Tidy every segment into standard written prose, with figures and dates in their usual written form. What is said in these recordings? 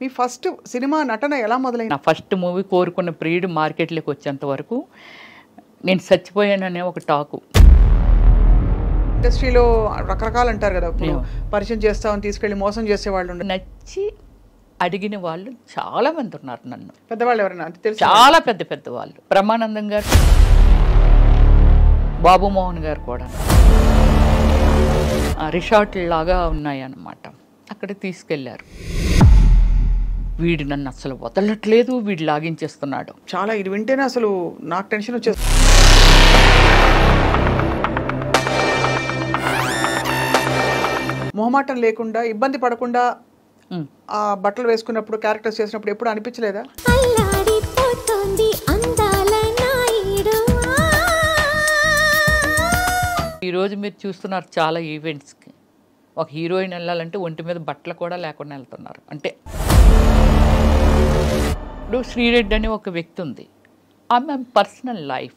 మీ first cinema నటన ఎలా మొదలైంది? నా ఫస్ట్ మూవీ కోరుకున్న ప్రియుడు మార్కెట్లోకి వచ్చేంత వరకు నేను చచ్చిపోయాననే ఒక టాకు. ఇండస్ట్రీలో రకరకాలు అంటారు కదా, ఇప్పుడు పరిచయం చేస్తామని తీసుకెళ్ళి మోసం చేసేవాళ్ళు ఉండరు. నచ్చి అడిగిన వాళ్ళు చాలా మంది ఉన్నారు. నన్ను పెద్దవాళ్ళు ఎవరైనా అంటే తెలుసు? చాలా పెద్ద పెద్ద వాళ్ళు, బ్రహ్మానందం గారు, బాబు మోహన్ గారు కూడా. రిసార్ట్ లాగా ఉన్నాయి అన్నమాట. అక్కడ తీసుకెళ్లారు. వీడు నన్ను అసలు వదలట్లేదు, వీడు లాగించేస్తున్నాడు. చాలా ఇది వింటేనే అసలు నాకు టెన్షన్ వచ్చేస్తుంది. మొహమాటం లేకుండా, ఇబ్బంది పడకుండా ఆ బట్టలు వేసుకున్నప్పుడు, క్యారెక్టర్స్ చేసినప్పుడు ఎప్పుడు అనిపించలేదా? ఈరోజు మీరు చూస్తున్నారు చాలా ఈవెంట్స్కి ఒక హీరోయిన్ వెళ్ళాలంటే ఒంటి మీద బట్టలు కూడా లేకుండా వెళ్తున్నారు. అంటే ఇప్పుడు శ్రీరెడ్డి అనే ఒక వ్యక్తి ఉంది, ఆమె పర్సనల్ లైఫ్.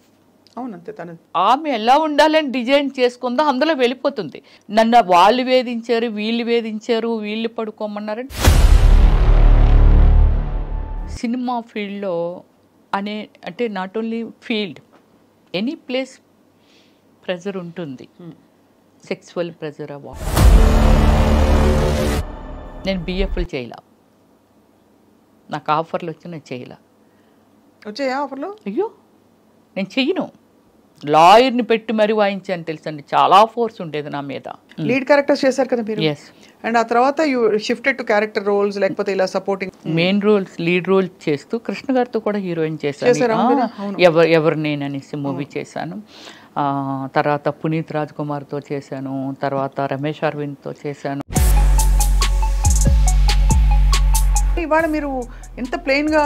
అవునంతే, తను ఆమె ఎలా ఉండాలని డిజైన్ చేసుకుందో అందులో వెళ్ళిపోతుంది. నన్ను వాళ్ళు వేధించారు, వీళ్ళు వేధించారు, వీళ్ళు పడుకోమన్నారని. సినిమా ఫీల్డ్లో అంటే not only field, any place pressure ఉంటుంది. సెక్సువల్ ప్రెజర్ అవ్వ. నేను బిఎఫ్లు చేయలా, నాకు ఆఫర్లు వచ్చి నేను చేయలా. వచ్చాయా ఆఫర్లు? అయ్యో నేను చెయ్యను. లాయర్ని పెట్టి మరీ వాయించాను తెలుసండి, చాలా ఫోర్స్ ఉండేది నా మీద. లీడ్ క్యారెక్టర్స్ చేశారు కదా మీరు? ఎస్. అండ్ ఆ తర్వాత you shifted to character roles, లేకపోతే ఇలా supporting main roles, lead role చేస్తూ కృష్ణ గారితో కూడా హీరోయిన్ చేశాను. ఎవరు నేను అనేసి మూవీ చేశాను. తర్వాత పునీత్ రాజ్ కుమార్తో చేశాను, తర్వాత రమేష్ అరవింద్తో చేశాను. ఇవాళ మీరు ఎంత ప్లెయిన్గా,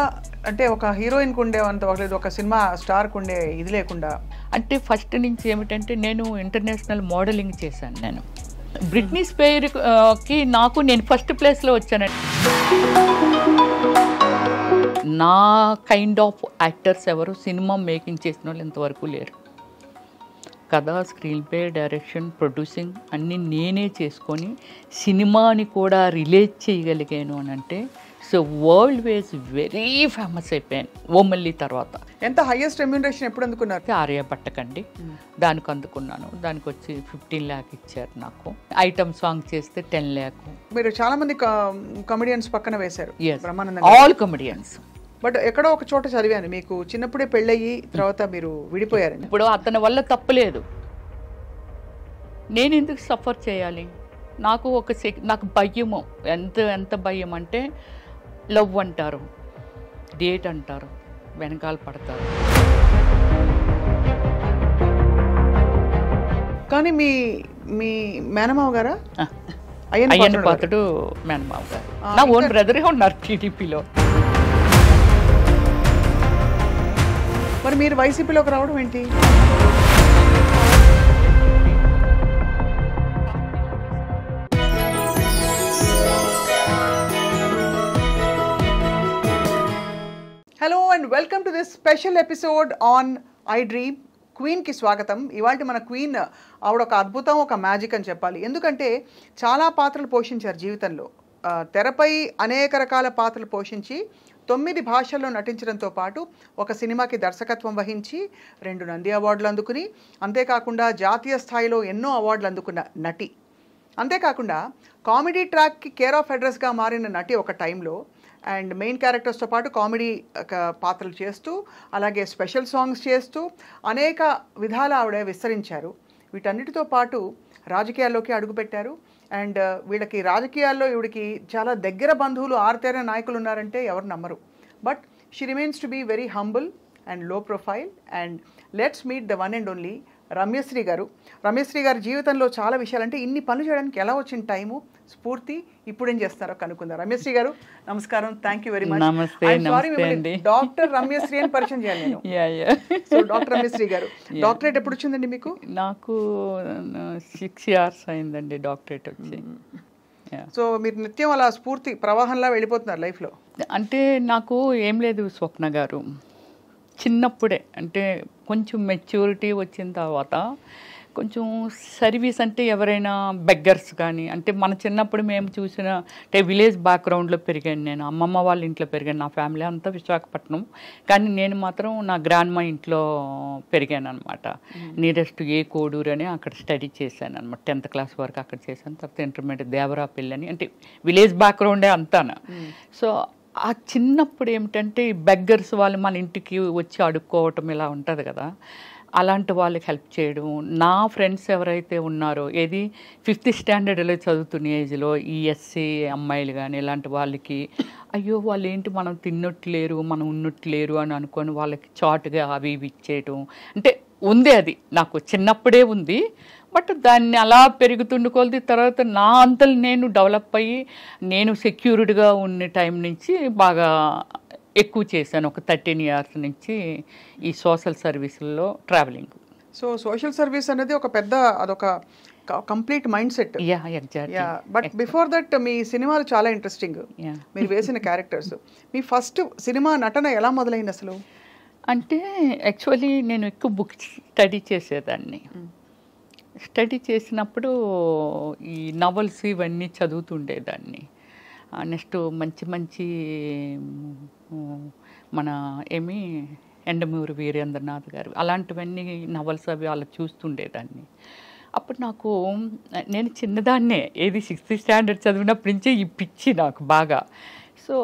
అంటే ఒక హీరోయిన్కి ఉండేవంత, ఒక సినిమా స్టార్కి ఉండే ఇది లేకుండా. అంటే ఫస్ట్ నుంచి ఏమిటంటే నేను ఇంటర్నేషనల్ మోడలింగ్ చేశాను. నేను బ్రిట్నీ స్పియర్కి నేను ఫస్ట్ ప్లేస్లో వచ్చానండి. నా కైండ్ ఆఫ్ యాక్టర్స్ ఎవరు సినిమా మేకింగ్ చేసిన వాళ్ళు ఇంతవరకు లేరు. కథ, స్క్రీన్ ప్లే, డైరెక్షన్, ప్రొడ్యూసింగ్ అన్నీ నేనే చేసుకొని సినిమాని కూడా రిలేట్ చేయగలిగాను అని అంటే so world wise very famous అయిపోయాను ఓమల్లి తర్వాత. ఎంత హైయెస్ట్ రెమ్యూనరేషన్ ఎప్పుడు అందుకున్నారు? ఆర్యభట్టకండి, దానికి అందుకున్నాను. దానికి వచ్చి 15 lakh ఇచ్చారు నాకు. ఐటమ్ సాంగ్ చేస్తే 10 lakh. మీరు చాలా మంది కమెడియన్స్ పక్కన వేశారు. All comedians. బట్ ఎక్కడో ఒక చోట చదివాను, మీకు చిన్నప్పుడే పెళ్ళయ్యి తర్వాత మీరు విడిపోయారు. ఇప్పుడు అతని వల్ల తప్పలేదు, నేను ఎందుకు సఫర్ చేయాలి? నాకు నాకు భయము, ఎంత భయం అంటే లవ్ అంటారు, డేట్ అంటారు, వెనకాల పడతారు. కానీ మీ మేనమావ గారా? అయ్యన్న పాత్రుడు మేనమావ గారు. నా ఓన్ బ్రదరే ఉన్నారు టీడీపీలో. మరి మీరు వైసీపీలోకి రావడం ఏంటి? Hello and welcome to this special episode on iDream. క్వీన్కి స్వాగతం. ఇవాళ మన క్వీన్ ఆవిడ ఒక అద్భుతం, ఒక మ్యాజిక్ అని చెప్పాలి. ఎందుకంటే చాలా పాత్రలు పోషించారు జీవితంలో. తెరపై అనేక రకాల పాత్రలు పోషించి 9 భాషల్లో నటించడంతో పాటు ఒక సినిమాకి దర్శకత్వం వహించి 2 నంది అవార్డులు అందుకుని, అంతేకాకుండా జాతీయ స్థాయిలో ఎన్నో అవార్డులు అందుకున్న నటి. అంతేకాకుండా కామెడీ ట్రాక్కి కేర్ ఆఫ్ అడ్రస్గా మారిన నటి ఒక టైంలో. అండ్ మెయిన్ క్యారెక్టర్స్తో పాటు కామెడీ పాత్రలు చేస్తూ, అలాగే స్పెషల్ సాంగ్స్ చేస్తూ అనేక విధాల ఆవిడ విస్తరించారు. వీటన్నిటితో పాటు రాజకీయాల్లోకి అడుగుపెట్టారు. అండ్ వీళ్ళకి రాజకీయాల్లో ఈవిడికి చాలా దగ్గర బంధువులు, ఆరుతేర నాయకులు ఉన్నారంటే ఎవరు నమ్మరు. But she remains to be very humble and low profile. And let's meet the one and only Ramyasri garu. Ramyasri గారి జీవితంలో చాలా విషయాలు, అంటే ఇన్ని పనులు చేయడానికి ఎలా వచ్చిన టైము, స్ఫూర్తి, ఇప్పుడేం చేస్తారో కనుక్కుందాం. రమ్యశ్రీ గారు నమస్కారం, thank you very much. Doctor Ramyasri అని పరిచయం చేయాలి నేను. సో డాక్టర్ రమ్యశ్రీ గారు, డాక్టరేట్ ఎప్పుడు వచ్చిందండి మీకు? నాకు 6 years అయిందండి డాక్టరేట్ వచ్చి. సో మీరు నిత్యం అలా స్ఫూర్తి ప్రవాహంలా వెళ్ళిపోతున్నారు లైఫ్లో? అంటే నాకు ఏం లేదు స్వప్న గారు, చిన్నప్పుడే అంటే కొంచెం మెచ్యూరిటీ వచ్చిన తర్వాత కొంచెం సర్వీస్ అంటే ఎవరైనా బెగ్గర్స్ కానీ, అంటే మన చిన్నప్పుడు మేము చూసిన అంటే విలేజ్ బ్యాక్గ్రౌండ్లో పెరిగాను నేను. అమ్మమ్మ వాళ్ళ ఇంట్లో పెరిగాను. నా ఫ్యామిలీ అంతా విశాఖపట్నం, కానీ నేను మాత్రం నా గ్రాండ్మా ఇంట్లో పెరిగాను అనమాట. నియరెస్ట్ ఏ కోడూరు అని అక్కడ స్టడీ చేశాను అనమాట. 10th క్లాస్ వరకు అక్కడ చేశాను. తర్వాత ఇంటర్మీడియట్ దేవరాపల్లి అని, అంటే విలేజ్ బ్యాక్గ్రౌండే అంతాను. సో ఆ చిన్నప్పుడు ఏమిటంటే ఈ బెగ్గర్స్ వాళ్ళు మన ఇంటికి వచ్చి అడుక్కోవటం ఇలా ఉంటుంది కదా, అలాంటి వాళ్ళకి హెల్ప్ చేయడం. నా ఫ్రెండ్స్ ఎవరైతే ఉన్నారో, ఏది 5th స్టాండర్డ్లో చదువుతున్న ఏజ్లో ఈ ఎస్సీ అమ్మాయిలు కానీ ఇలాంటి వాళ్ళకి, అయ్యో వాళ్ళు ఏంటి మనం తిన్నట్లేరు, మనం ఉన్నట్లేరు అని అనుకొని వాళ్ళకి చాటుగా అవి ఇవి ఇచ్చేయటం. అంటే ఉంది, అది నాకు చిన్నప్పుడే ఉంది. బట్ దాన్ని అలా పెరుగుతుండే కొలది తర్వాత నా అంతలు నేను డెవలప్ అయ్యి నేను సెక్యూర్డ్గా ఉన్న టైం నుంచి బాగా ఎక్కువ చేశాను. ఒక 13 years నుంచి ఈ సోషల్ సర్వీసుల్లో ట్రావెలింగ్. సో సోషల్ సర్వీస్ అనేది ఒక పెద్ద, అదొక complete mind set. But before that మీ సినిమాలు చాలా ఇంట్రెస్టింగ్, మీరు వేసిన క్యారెక్టర్స్. మీ ఫస్ట్ సినిమా నటన ఎలా మొదలైంది అసలు? అంటే యాక్చువల్లీ నేను ఎక్కువ బుక్స్ స్టడీ చేసేదాన్ని. స్టడీ చేసినప్పుడు ఈ నవల్స్ ఇవన్నీ చదువుతుండేదాన్ని. నెక్స్ట్ మంచి మంచి మన ఎండమూరి వీరేంద్రనాథ్ గారు అలాంటివన్నీ నవల్స్ అవి అలా చూస్తుండేదాన్ని. అప్పుడు నాకు, నేను చిన్నదాన్నే, ఏది 6th స్టాండర్డ్ చదివినప్పటి నుంచే ఈ పిచ్చి నాకు బాగా. సో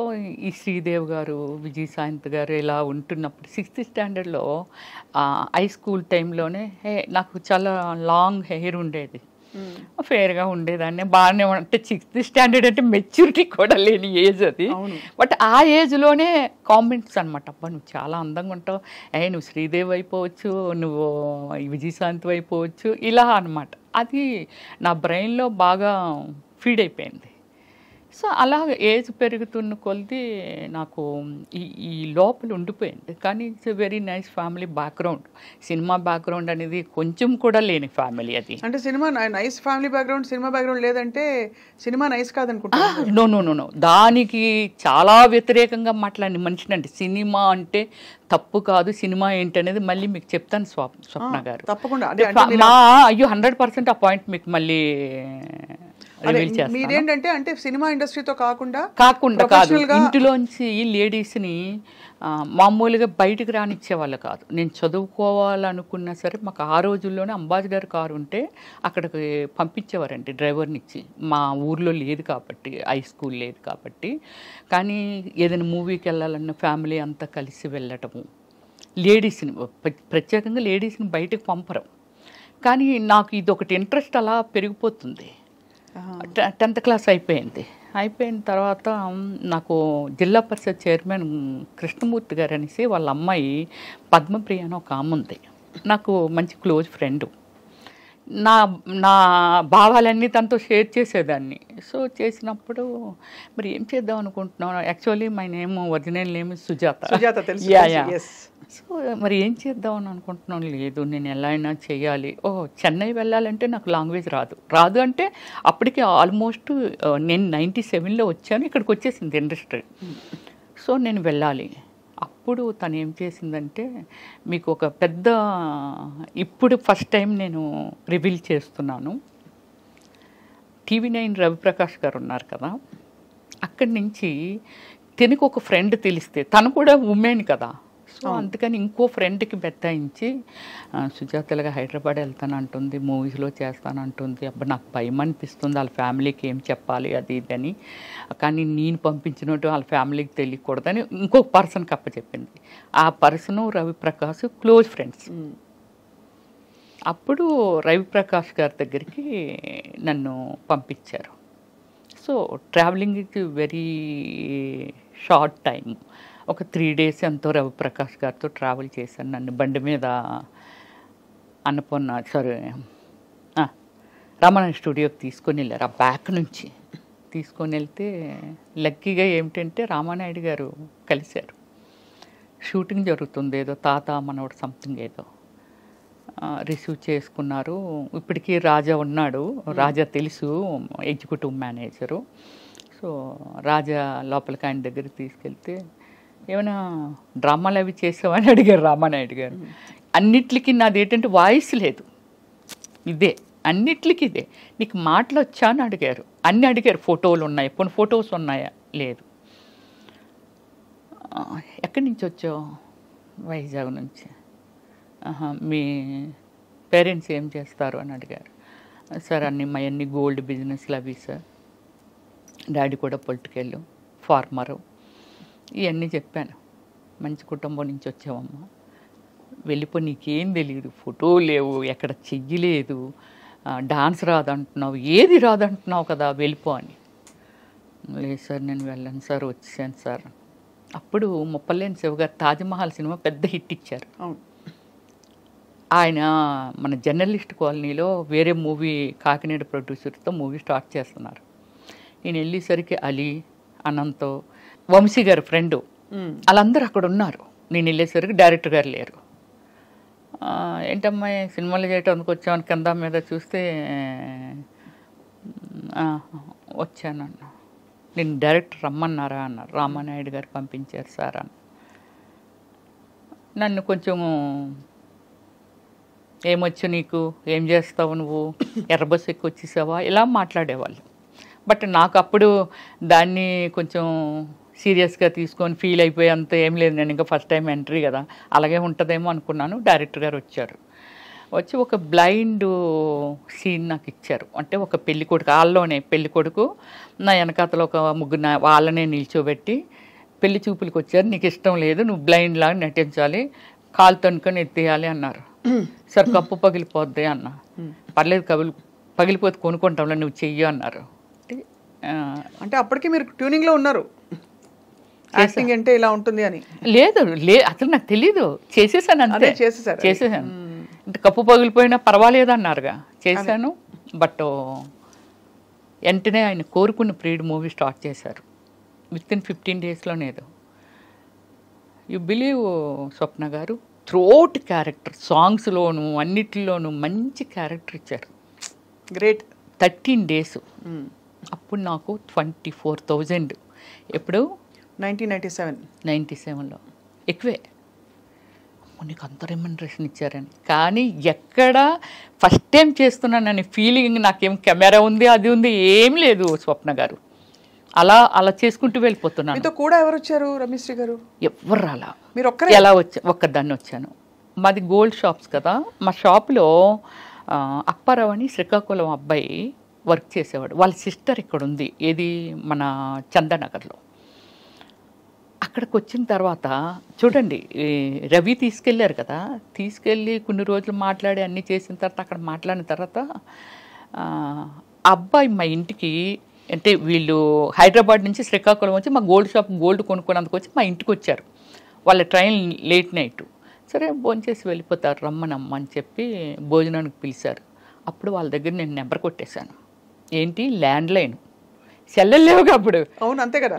ఈ శ్రీదేవ్ గారు, విజయశాంత్ గారు ఇలా ఉంటున్నప్పుడు 6th స్టాండర్డ్లో హై స్కూల్ టైంలోనే నాకు చాలా లాంగ్ హెయిర్ ఉండేది, ఫేర్గా ఉండేదాన్ని, బాగానే. అంటే 6th స్టాండర్డ్ అంటే మెచ్యూరిటీ కూడా లేని ఏజ్ అది. బట్ ఆ ఏజ్లోనే కామెంట్స్ అనమాట, అబ్బా నువ్వు చాలా అందంగా ఉంటావు, నువ్వు శ్రీదేవి అయిపోవచ్చు, నువ్వు విజయశాంతి అయిపోవచ్చు, ఇలా అనమాట. అది నా బ్రెయిన్లో బాగా ఫీడ్ అయిపోయింది. సో అలా ఏజ్ పెరుగుతున్న కొలది నాకు ఈ లోపల ఉండిపోయింది. కానీ it's a very nice family background. Cinema background అనేది కొంచెం కూడా లేని ఫ్యామిలీ అది. అంటే cinema nice family background, cinema background లేదంటే సినిమా నైస్ కాదనుకుంటా. నో, దానికి చాలా వ్యతిరేకంగా మాట్లాడిన మనిషిని. అంటే సినిమా అంటే తప్పు కాదు, సినిమా ఏంటనేది మళ్ళీ మీకు చెప్తాను స్వప్న గారు, తప్పకుండా. అయ్యో 100% ఆ పాయింట్ మీకు మళ్ళీ మీరేంటంటే, అంటే సినిమా ఇండస్ట్రీతో కాకుండా కాదు, ఇంటిలోంచి లేడీస్ని మామూలుగా బయటకు రానిచ్చేవాళ్ళు కాదు. నేను చదువుకోవాలనుకున్నా సరే మాకు ఆ రోజుల్లోనే అంబాసిడర్ కారు ఉంటే అక్కడికి పంపించేవారండి డ్రైవర్నిచ్చి. మా ఊర్లో లేదు కాబట్టి, హై స్కూల్ లేదు కాబట్టి. కానీ ఏదైనా మూవీకి వెళ్ళాలన్న ఫ్యామిలీ అంతా కలిసి వెళ్ళటము, లేడీస్ని ప్రత్యేకంగా లేడీస్ని బయటకు పంపరు. కానీ నాకు ఇది ఒకటి ఇంట్రెస్ట్ అలా పెరిగిపోతుంది. 10th క్లాస్ అయిపోయిన తర్వాత నాకు జిల్లా పరిషత్ చైర్మన్ కృష్ణమూర్తి గారు అనేసి వాళ్ళ అమ్మాయి పద్మప్రియ అని ఒక ఆమె ఉంది, నాకు మంచి క్లోజ్ ఫ్రెండ్. నా భావాలన్నీ తనతో షేర్ చేసేదాన్ని. సో చేసినప్పుడు మరి ఏం చేద్దాం అనుకుంటున్నాను, actually my name original name Sujatha. So మరి ఏం చేద్దాం అని అనుకుంటున్నాను. లేదు నేను ఎలా అయినా చేయాలి. చెన్నై వెళ్ళాలంటే నాకు లాంగ్వేజ్ రాదు అంటే అప్పటికి ఆల్మోస్ట్ నేను 97లో వచ్చాను, ఇక్కడికి వచ్చేసింది ఇండస్ట్రీ. సో నేను వెళ్ళాలి. అప్పుడు తను ఏం చేసిందంటే, మీకు ఒక పెద్ద, ఇప్పుడు ఫస్ట్ టైం నేను రివీల్ చేస్తున్నాను, TV9 రవిప్రకాష్ గారు ఉన్నారు కదా, అక్కడి నుంచి తనకు ఒక ఫ్రెండ్ తెలిస్తే, తను కూడా ఉమెన్ కదా, సో అందుకని ఇంకో ఫ్రెండ్కి బెత్తాయించి సుజాతలుగా హైదరాబాద్ వెళ్తానంటుంది, మూవీస్లో చేస్తానంటుంది. అబ్బా నాకు భయం అనిపిస్తుంది, వాళ్ళ ఫ్యామిలీకి ఏం చెప్పాలి అది ఇదని. కానీ నేను పంపించినట్టు వాళ్ళ ఫ్యామిలీకి తెలియకూడదని ఇంకొక పర్సన్కి అప్పచెప్పింది. ఆ పర్సను రవిప్రకాష్ క్లోజ్ ఫ్రెండ్స్. అప్పుడు రవిప్రకాష్ గారి దగ్గరికి నన్ను పంపించారు. So travelling it very short time, ఒక 3 days ఎంతో రవిప్రకాష్ గారితో ట్రావెల్ చేశాను. నన్ను బండి మీద రామానాయుడు స్టూడియోకి తీసుకొని వెళ్ళారు. ఆ బ్యాక్ నుంచి తీసుకొని వెళ్తే లక్కీగా ఏమిటంటే రామానాయుడు గారు కలిశారు. షూటింగ్ జరుగుతుంది, ఏదో తాత మనవడు సంథింగ్ ఏదో రిసీవ్ చేసుకున్నారు. ఇప్పటికీ రాజా ఉన్నాడు, రాజా తెలుసు, ఎగ్జిక్యూటివ్ మేనేజరు. సో రాజా లోపలికి ఆయన దగ్గరికి తీసుకెళ్తే, ఏమైనా డ్రామాలు అవి చేసావని అడిగారు రామానాయుడు గారు. అన్నిటికీ నాది ఏంటంటే వాయిస్ లేదు, ఇదే అన్నిట్లకి ఇదే. నీకు మాటలు వచ్చా అని అడిగారు, అన్నీ అడిగారు. ఫోటోలు ఉన్నాయి, కొన్ని ఫొటోస్ ఉన్నాయా? లేదు. ఎక్కడి నుంచి వచ్చావు? వైజాగ్ నుంచి. మీ పేరెంట్స్ ఏం చేస్తారు అని అడిగారు. సార్ మా అన్ని గోల్డ్ బిజినెస్లు అవి సార్, డాడీ కూడా పొలిటికల్ ఫార్మరు, ఇవన్నీ చెప్పాను. మంచి కుటుంబం నుంచి వచ్చావమ్మా, వెళ్ళిపో, నీకేం తెలియదు, ఫోటో లేవు, ఎక్కడ చెయ్యలేదు, డాన్స్ రాదంటున్నావు, ఏది రాదంటున్నావు కదా, వెళ్ళిపో అని. లేదు సార్ నేను వెళ్ళను సార్, వచ్చేసాను సార్. అప్పుడు ముప్పలేని శివ గారు తాజ్మహల్ సినిమా పెద్ద హిట్ ఇచ్చారు. ఆయన మన జర్నలిస్ట్ కాలనీలో వేరే మూవీ కాకినాడ ప్రొడ్యూసర్తో మూవీ స్టార్ట్ చేస్తున్నారు. నేను వెళ్ళేసరికి అలీ, అనంతో, వంశీ గారు ఫ్రెండు, వాళ్ళందరూ అక్కడ ఉన్నారు. నేను వెళ్ళేసరికి డైరెక్టర్ గారు లేరు. ఏంటమ్మా సినిమాలు చేయడానికి వచ్చామని కింద మీద చూస్తే వచ్చానన్న. నేను డైరెక్టర్ రమ్మన్నారా అన్నారు. రామానాయుడు గారు పంపించారు సార్ అని. నన్ను కొంచెం ఏమొచ్చు నీకు, ఏం చేస్తావు నువ్వు, ఎర్రబస్సు ఎక్కి వచ్చేసావా, ఇలా మాట్లాడేవాళ్ళు. బట్ నాకు అప్పుడు దాన్ని కొంచెం సీరియస్గా తీసుకొని ఫీల్ అయిపోయేంత ఏం లేదు. నేను ఇంకా ఫస్ట్ టైం ఎంట్రీ కదా, అలాగే ఉంటుందేమో అనుకున్నాను. డైరెక్టర్ గారు వచ్చారు. వచ్చి ఒక బ్లైండ్ సీన్ నాకు ఇచ్చారు. అంటే ఒక పెళ్లి కొడుకు, వాళ్ళలోనే పెళ్లి కొడుకు, నా వెనకాతలో ఒక ముగ్గురు వాళ్ళనే నిల్చోబెట్టి పెళ్లి చూపులకు వచ్చారు, నీకు ఇష్టం లేదు, నువ్వు బ్లైండ్ లాగా నటించాలి, కాలు తనుకొని ఎత్తేయాలి అన్నారు. సార్ కప్పు పగిలిపోద్ది అన్న. పర్లేదు, పగిలిపోతే కొనుక్కుంటాంలో, నువ్వు చెయ్యి అన్నారు. అంటే అప్పటికి మీరు ట్యూనింగ్లో ఉన్నారు, యాక్టింగ్ అంటే ఇలా ఉంటుంది అని? లేదు, అసలు నాకు తెలీదు, చేసేసాను అంతే. చేసేసాను. అంటే కప్పు పగిలిపోయినా పర్వాలేదు అన్నారుగా, చేశాను. బట్ వెంటనే ఆయన కోరుకున్న ప్రీడ్ మూవీ స్టార్ట్ చేశారు. వితిన్ 15 డేస్లోనేదో. యు బిలీవ్ స్వప్న గారు, త్రోట్ క్యారెక్టర్, సాంగ్స్లోను అన్నిటిలోనూ మంచి క్యారెక్టర్ ఇచ్చారు. గ్రేట్. 13 డేస్. అప్పుడు నాకు 24,000. ఎప్పుడు? 1997లో. ఎక్కువే. నీకు అంత రెమ్యునరేషన్ ఇచ్చారని. కానీ ఎక్కడ ఫస్ట్ టైం చేస్తున్నానని ఫీలింగ్, నాకేం కెమెరా ఉంది అది ఉంది ఏం లేదు స్వప్న గారు. అలా చేసుకుంటూ వెళ్ళిపోతున్నాను. మీతో కూడా ఎవరు వచ్చారు రమేశ్రీ గారు? ఎవరు రాలా. మీరు ఒక్కరే? ఎలా ఒక్కదాన్ని వచ్చాను. మాది గోల్డ్ షాప్స్ కదా, మా షాప్లో అప్పారావు అని శ్రీకాకుళం అబ్బాయి వర్క్ చేసేవాడు. వాళ్ళ సిస్టర్ ఇక్కడ ఉంది, ఏది మన చందానగర్లో. అక్కడికి వచ్చిన తర్వాత చూడండి, రవి తీసుకెళ్ళారు కదా, తీసుకెళ్ళి కొన్ని రోజులు మాట్లాడి అన్నీ చేసిన తర్వాత, అక్కడ మాట్లాడిన తర్వాత అబ్బాయి మా ఇంటికి, అంటే వీళ్ళు హైదరాబాద్ నుంచి శ్రీకాకుళం వచ్చి మా గోల్డ్ షాప్ గోల్డ్ కొనుక్కున్నందుకు వచ్చి మా ఇంటికి వచ్చారు. వాళ్ళ ట్రైన్ లేట్ నైట్. సరే భోంచేసి వెళ్ళిపోతారు, రమ్మనమ్మ అని చెప్పి భోజనానికి పిలిచారు. అప్పుడు వాళ్ళ దగ్గర నేను నెంబర్ కొట్టేశాను. ఏంటి? ల్యాండ్లైన్. సెల్లెలు లేవుగా అప్పుడు. అవును, అంతే కదా.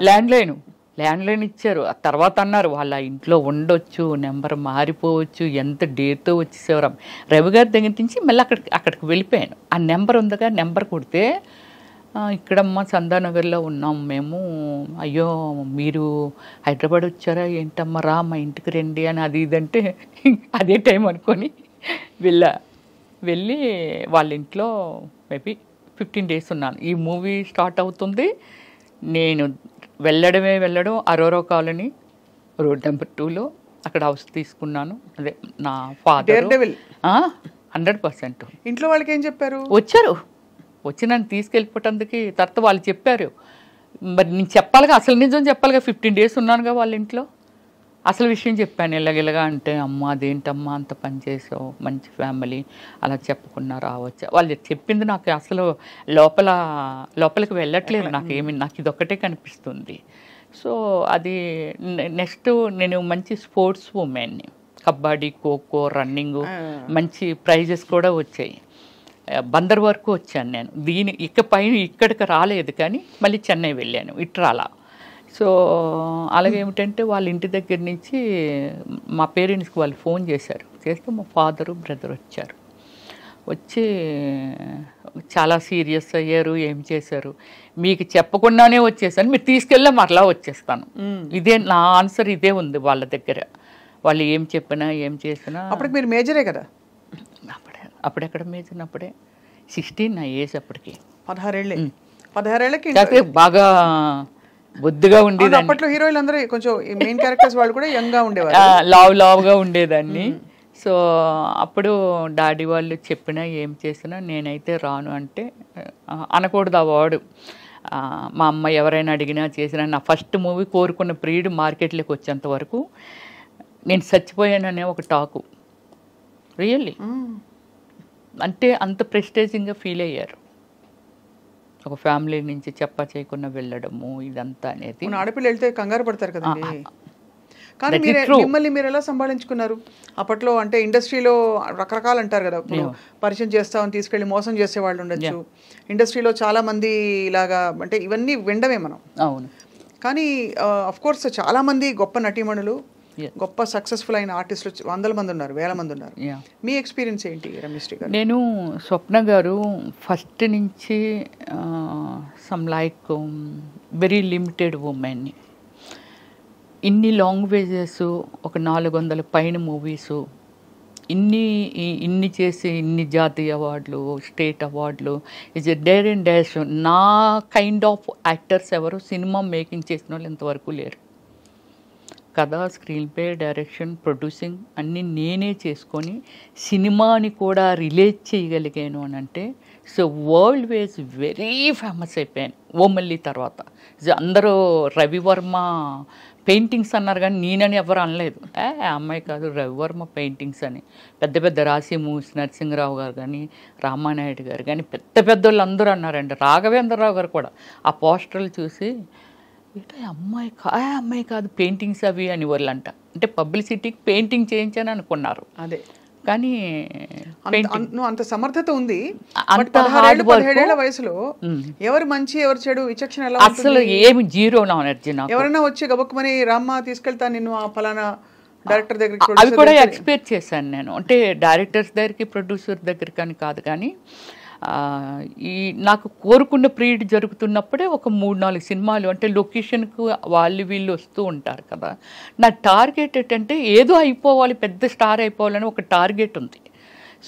ల్యాండ్లైన్ ఇచ్చారు. ఆ తర్వాత అన్నారు వాళ్ళ ఇంట్లో ఉండొచ్చు, నెంబర్ మారిపోవచ్చు, ఎంత డేట్తో వచ్చేసేవారు. రవి గారి దగ్గర నుంచి మళ్ళీ అక్కడికి వెళ్ళిపోయాను. ఆ నెంబర్ ఉందిగా, నెంబర్ కొడితే ఇక్కడమ్మ చందానగర్లో ఉన్నాం మేము, అయ్యో మీరు హైదరాబాద్ వచ్చారా ఏంటమ్మా, రా మా ఇంటికి రండి అని అది ఇదంటే అదే టైం అనుకొని వెళ్ళి వాళ్ళ ఇంట్లో మేబీ 15 డేస్ ఉన్నాను. ఈ మూవీ స్టార్ట్ అవుతుంది, నేను వెళ్ళడం అరోరా కాలనీ రోడ్ నెంబర్ 2లో అక్కడ హౌస్ తీసుకున్నాను. అదే నా ఫాదర్ 100%. ఇంట్లో వాళ్ళకి ఏం చెప్పారు? వచ్చి నన్ను తీసుకెళ్ళిపోవటానికి తర్వాత వాళ్ళు చెప్పారు. మరి నేను చెప్పాలిగా, అసలు నిజం చెప్పాలిగా. 15 డేస్ ఉన్నానుగా వాళ్ళ ఇంట్లో. అసలు విషయం చెప్పాను ఇలాగిలాగా. అంటే అమ్మ అదేంటమ్మా అంత పని చేసావు, మంచి ఫ్యామిలీ, అలా చెప్పకుండా రావచ్చా. వాళ్ళు చెప్పింది నాకు అసలు లోపలికి వెళ్ళట్లేదు. నాకు ఇదొక్కటే కనిపిస్తుంది. సో అది నెక్స్ట్ నేను మంచి స్పోర్ట్స్ ఉమెన్ని, కబడ్డీ, ఖోఖో, రన్నింగ్, మంచి ప్రైజెస్ కూడా వచ్చాయి. బందర్ వరకు వచ్చాను నేను. ఇక్కడికి రాలేదు, కానీ మళ్ళీ చెన్నై వెళ్ళాను, ఇట్రాలా. సో అలాగేమిటంటే వాళ్ళ ఇంటి దగ్గర నుంచి మా పేరెంట్స్కి వాళ్ళు ఫోన్ చేశారు. చేస్తే మా ఫాదరు బ్రదర్ వచ్చి చాలా సీరియస్ అయ్యారు. ఏం చేశారు? మీకు చెప్పకుండానే వచ్చేసాను, మీరు తీసుకెళ్ళా మరలా వచ్చేస్తాను. ఇదే నా ఆన్సర్, ఇదే ఉంది వాళ్ళ దగ్గర. వాళ్ళు ఏం చెప్పినా ఏం చేసినా. అప్పటికి మీరు మేజరే కదా? అప్పుడెక్కడ మేచినప్పుడే 16 నా ఏజ్ అప్పటికి. 16 16 కాకపోతే బాగా బొద్దుగా ఉండేదాన్ని. అప్పట్లో హీరోయిన్లు అందరూ కొంచెం మెయిన్ క్యారెక్టర్స్ వాళ్ళు కూడా యంగ్ గా ఉండేవారు, లావుగా ఉండేదాన్ని. సో అప్పుడు డాడీ వాళ్ళు చెప్పినా ఏం చేసినా నేనైతే రాను అంటే అనకూడదు ఆ వాడు. మా అమ్మ ఎవరైనా అడిగినా చేసినా నా ఫస్ట్ మూవీ కోరుకున్న ప్రియుడు మార్కెట్లోకి వచ్చేంత వరకు నేను చచ్చిపోయాననే ఒక టాకు. రియల్లీ అంటే అంత ప్రెస్టేజింగ్గా ఫీల్ అయ్యారు. ఒక ఫ్యామిలీ నుంచి చేయకుండా వెళ్ళడము ఇదంతా అనేది. ఆడపిల్ల వెళ్తే కంగారు పడతారు కదండి. కానీ మిమ్మల్ని మీరు ఎలా సంభాళించుకున్నారు అప్పట్లో? అంటే ఇండస్ట్రీలో రకరకాలు అంటారు కదా, ఇప్పుడు పరిచయం చేస్తామని తీసుకెళ్ళి మోసం చేసే వాళ్ళు ఉండొచ్చు. ఇండస్ట్రీలో చాలా మంది ఇలాగా, అంటే ఇవన్నీ వినడమే మనం. అవును. కానీ అఫ్ కోర్స్ చాలా మంది గొప్ప నటీమణులు, గొప్ప సక్సెస్ఫుల్ అయిన ఆర్టిస్టులు 100 మంది ఉన్నారు, 1000 మంది ఉన్నారు. మీ ఎక్స్పీరియన్స్ ఏంటి రమ్యశ్రీ గారు? నేను స్వప్న గారు ఫస్ట్ నుంచి సమ్ లైక్ వెరీ లిమిటెడ్ ఉమెన్ని, ఇన్ని లాంగ్వేజెస్, ఒక 400 పైన మూవీసు, ఇన్ని చేసి ఇన్ని జాతీయ అవార్డులు, స్టేట్ అవార్డులు, is a dare and dash. నా కైండ్ ఆఫ్ యాక్టర్స్ ఎవరు సినిమా మేకింగ్ చేసిన వాళ్ళు ఇంతవరకు లేరు. కథ, స్క్రీన్ ప్లే, డైరెక్షన్, ప్రొడ్యూసింగ్ అన్నీ నేనే చేసుకొని సినిమాని కూడా రిలేట్ చేయగలిగాను అని అంటే so world wise very famous అయిపోయాను ఓమల్లి తర్వాత. అందరూ రవివర్మ పెయింటింగ్స్ అన్నారు కానీ నేనని ఎవరు అనలేదు. అమ్మాయి కాదు రవివర్మ పెయింటింగ్స్ అని. పెద్ద పెద్ద రాసి మూవీస్ నరసింహరావు గారు కానీ, రామానాయుడు గారు కానీ, పెద్ద వాళ్ళు అందరూ అన్నారండి. రాఘవేంద్రరావు గారు కూడా ఆ పోస్టర్లు చూసి అమ్మాయి కాదు పెయింటింగ్స్ అవి అని వాళ్ళంట. అంటే పబ్లిసిటీకి పెయింటింగ్ చేయించని అనుకున్నారు. అదే కానీ అంత సమర్థత ఉంది. అంత హార్డ్ వర్క్. 17 వయసులో ఎవరు మంచి ఎవరు చెడు విచక్షణ ఎలా? అసలు ఏమి జీరో నాలెడ్జ్. ఎవరైనా వచ్చి గబుక్కుమని రామ్మ తీసుకెళ్తా నిన్ను ఆ ఫలానా డైరెక్టర్ దగ్గరికి, అవి కూడా ఎక్స్పెక్ట్ చేశాను నేను. అంటే డైరెక్టర్స్ దగ్గరికి, ప్రొడ్యూసర్ దగ్గరికి అని కాదు, కానీ ఈ నాకు కోరుకున్న పీరియడ్ జరుగుతున్నప్పుడే ఒక 3-4 సినిమాలు, అంటే లొకేషన్కు వాళ్ళు వీళ్ళు వస్తూ ఉంటారు కదా. నా టార్గెట్ ఏంటంటే ఏదో అయిపోవాలి, పెద్ద స్టార్ అయిపోవాలని ఒక టార్గెట్ ఉంది.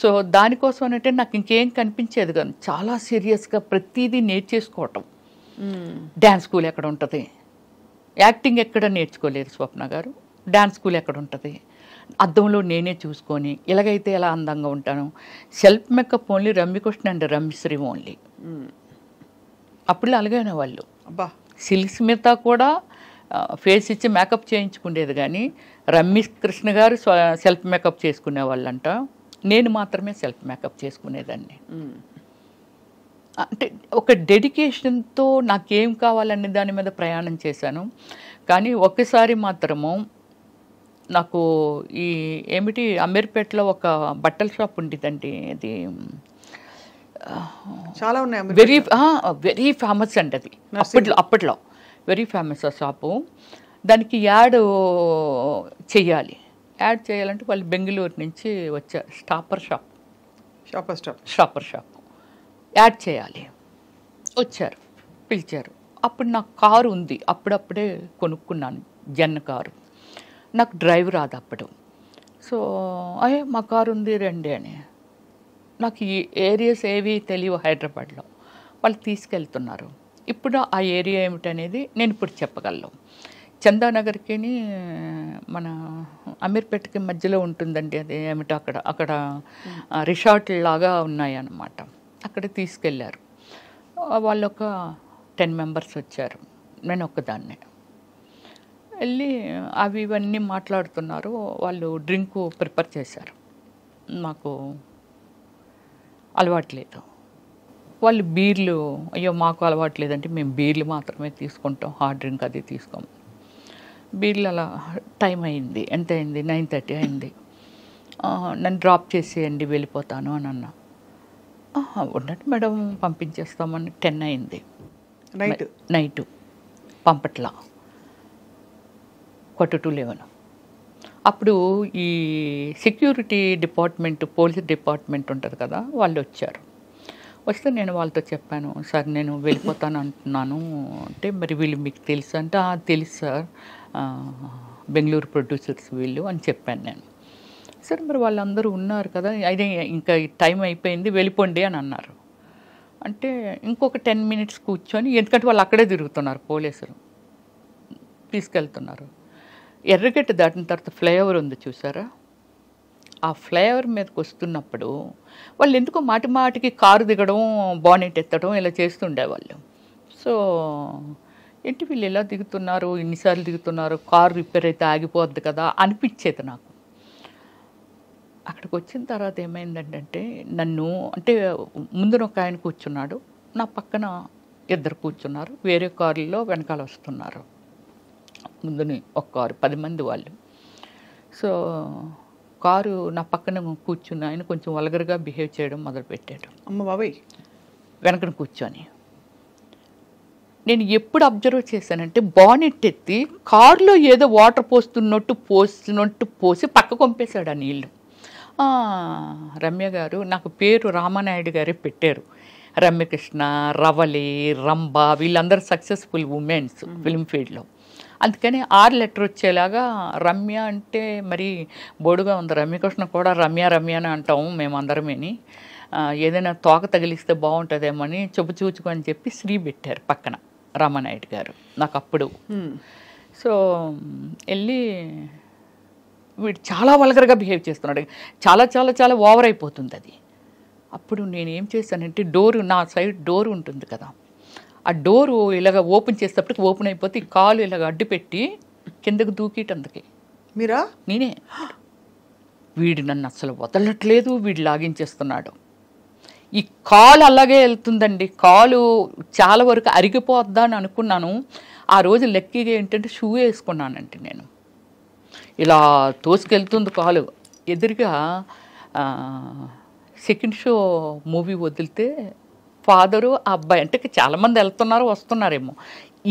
సో దానికోసం అంటే నాకు ఇంకేం కనిపించేది కాదు. చాలా సీరియస్గా ప్రతిదీ నేర్చేసుకోవటం. డ్యాన్స్ స్కూల్ ఎక్కడ ఉంటుంది, యాక్టింగ్ ఎక్కడ నేర్చుకోలేదు స్వప్న గారు. డ్యాన్స్ స్కూల్ ఎక్కడ ఉంటుంది, అద్దంలో నేనే చూసుకొని ఇలాగైతే ఎలా అందంగా ఉంటాను. Self makeup only Ramyakrishna and Ramyasri only. అప్పుడు అలాగైనా వాళ్ళు. సిల్క్ స్మిత కూడా ఫేస్ ఇచ్చి మేకప్ చేయించుకునేది, కానీ రమ్యకృష్ణ గారు సెల్ఫ్ మేకప్ చేసుకునే వాళ్ళంట. నేను మాత్రమే సెల్ఫ్ మేకప్ చేసుకునేదాన్ని. అంటే ఒక డెడికేషన్తో నాకేం కావాలనే దాని మీద ప్రయాణం చేశాను. కానీ ఒక్కసారి మాత్రము నాకు ఈ ఏమిటి అమీర్పేటలో ఒక బట్టల షాప్ ఉండేదండి. అది చాలా ఉన్నాయి, వెరీ ఫేమస్ అండి అది. అప్పట్లో వెరీ ఫేమస్ ఆ షాపు. దానికి యాడ్ చేయాలంటే వాళ్ళు బెంగళూరు నుంచి వచ్చారు. షాపర్ షాప్ యాడ్ చేయాలి వచ్చారు, పిలిచారు. అప్పుడు నాకు కారు ఉంది, అప్పుడప్పుడే కొనుక్కున్నాను జెన్ కారు. నాకు డ్రైవ్ రాదు అప్పుడు. సో మా కారు ఉంది రండి అని. నాకు ఈ ఏరియాస్ ఏవి తెలియవు హైదరాబాద్లో. వాళ్ళు తీసుకెళ్తున్నారు. ఇప్పుడు ఆ ఏరియా ఏమిటనేది నేను ఇప్పుడు చెప్పగలను. చందానగర్కి మన అమీర్పేటకి మధ్యలో ఉంటుందండి. అది ఏమిటో అక్కడ రిసార్ట్ లాగా ఉన్నాయన్నమాట. అక్కడ తీసుకెళ్ళారు. వాళ్ళు ఒక 10 మెంబర్స్ వచ్చారు, నేను ఒక్కదాన్నే. వెళ్ళి అవి ఇవన్నీ మాట్లాడుతున్నారు. వాళ్ళు డ్రింక్ ప్రిపేర్ చేశారు, నాకు అలవాట్లేదు. వాళ్ళు బీర్లు, అయ్యో మాకు అలవాట్లేదంటే మేము బీర్లు మాత్రమే తీసుకుంటాం, హార్డ్ డ్రింక్ అది తీసుకోము. బీర్లు అలా టైం అయింది. ఎంత అయింది? 9:30 అయింది. నన్ను డ్రాప్ చేసేయండి వెళ్ళిపోతాను అని అన్నా. ఉన్నట్టు మేడం పంపించేస్తామని 10 అయింది నైట్. పంపట్లా 10:45. అప్పుడు ఈ సెక్యూరిటీ డిపార్ట్మెంట్, పోలీస్ డిపార్ట్మెంట్ ఉంటుంది కదా, వాళ్ళు వచ్చారు. వస్తే నేను వాళ్ళతో చెప్పాను, సార్ నేను వెళ్ళిపోతాను అంటున్నాను అంటే, మరి వీళ్ళు మీకు తెలుసు అంటే, తెలుసు సార్, బెంగళూరు ప్రొడ్యూసర్స్ వీళ్ళు అని చెప్పాను నేను. సరే మరి వాళ్ళందరూ ఉన్నారు కదా, అయితే ఇంకా టైం అయిపోయింది వెళ్ళిపోండి అని అన్నారు. అంటే ఇంకొక 10 minutes కూర్చొని, ఎందుకంటే వాళ్ళు అక్కడే తిరుగుతున్నారు, పోలీసులు తీసుకెళ్తున్నారు. ఎర్రగడ్డ దాటిన తర్వాత ఫ్లైఓవర్ ఉంది చూసారా, ఆ ఫ్లైఓవర్ మీదకి వస్తున్నప్పుడు వాళ్ళు ఎందుకో మాటి మాటికి కారు దిగడం, బానెట్ ఎత్తడం ఇలా చేస్తుండేవాళ్ళు. సో ఏంటి వీళ్ళు ఎలా దిగుతున్నారు, ఇన్నిసార్లు దిగుతున్నారు, కారు రిపేర్ అయితే ఆగిపోద్ది కదా అనిపించేది నాకు. అక్కడికి వచ్చిన తర్వాత ఏమైందంటే, నన్ను అంటే ముందున ఒక ఆయన కూర్చున్నాడు, నా పక్కన ఇద్దరు కూర్చున్నారు, వేరే కారులో వెనకాల వస్తున్నారు. ముందుని ఒక కారు 10 మంది వాళ్ళు. సో కారు నా పక్కన కూర్చున్న ఆయన కొంచెం వల్గర్గా బిహేవ్ చేయడం మొదలుపెట్టాడు. అమ్మ బాబాయ్. వెనకన కూర్చొని నేను ఎప్పుడు అబ్జర్వ్ చేశానంటే, బానెట్ ఎత్తి కారులో ఏదో వాటర్ పోస్తున్నట్టు పోసి పక్క పంపేశాడు ఆ నీళ్ళు. రమ్య గారు, నాకు పేరు రామానాయుడు గారే పెట్టారు. రమ్యకృష్ణ, రవలి, రంభ వీళ్ళందరూ సక్సెస్ఫుల్ ఉమెన్స్ ఫిల్మ్ ఫీల్డ్లో. అందుకని 6 letter వచ్చేలాగా రమ్య అంటే మరి బోడుగా ఉంది. రమ్యకృష్ణ కూడా రమ్య అని అంటాము మేమందరమేని. ఏదైనా తోక తగిలిస్తే బాగుంటుందేమని చూచుకు అని చెప్పి శ్రీ పెట్టారు పక్కన రామానాయుడు గారు నాకు అప్పుడు. సో వెళ్ళి వీడు చాలా వల్గర్గా బిహేవ్ చేస్తున్నాడు, చాలా చాలా చాలా ఓవర్ అయిపోతుంది అది. అప్పుడు నేనేం చేశానంటే, నా సైడ్ డోర్ ఉంటుంది కదా, ఆ డోరు ఇలాగ ఓపెన్ చేసేటప్పటికి ఓపెన్ అయిపోతే ఈ కాలు ఇలాగ అడ్డు పెట్టి కిందకు దూకిటందుకే. మీరా? నేనే. వీడు నన్ను అసలు వదలట్లేదు, వీడు లాగించేస్తున్నాడు. ఈ కాలు అలాగే వెళ్తుందండి, కాలు చాలా వరకు అరిగిపోద్దా అని అనుకున్నాను. ఆ రోజు లక్కీగా ఏంటంటే షూ వేసుకున్నానంటే నేను, ఇలా తోసుకెళ్తుంది కాలు. ఎదురుగా సెకండ్ షో మూవీ వదిలితే ఫాదరు ఆ అబ్బాయి, అంటే చాలామంది వెళ్తున్నారు వస్తున్నారేమో,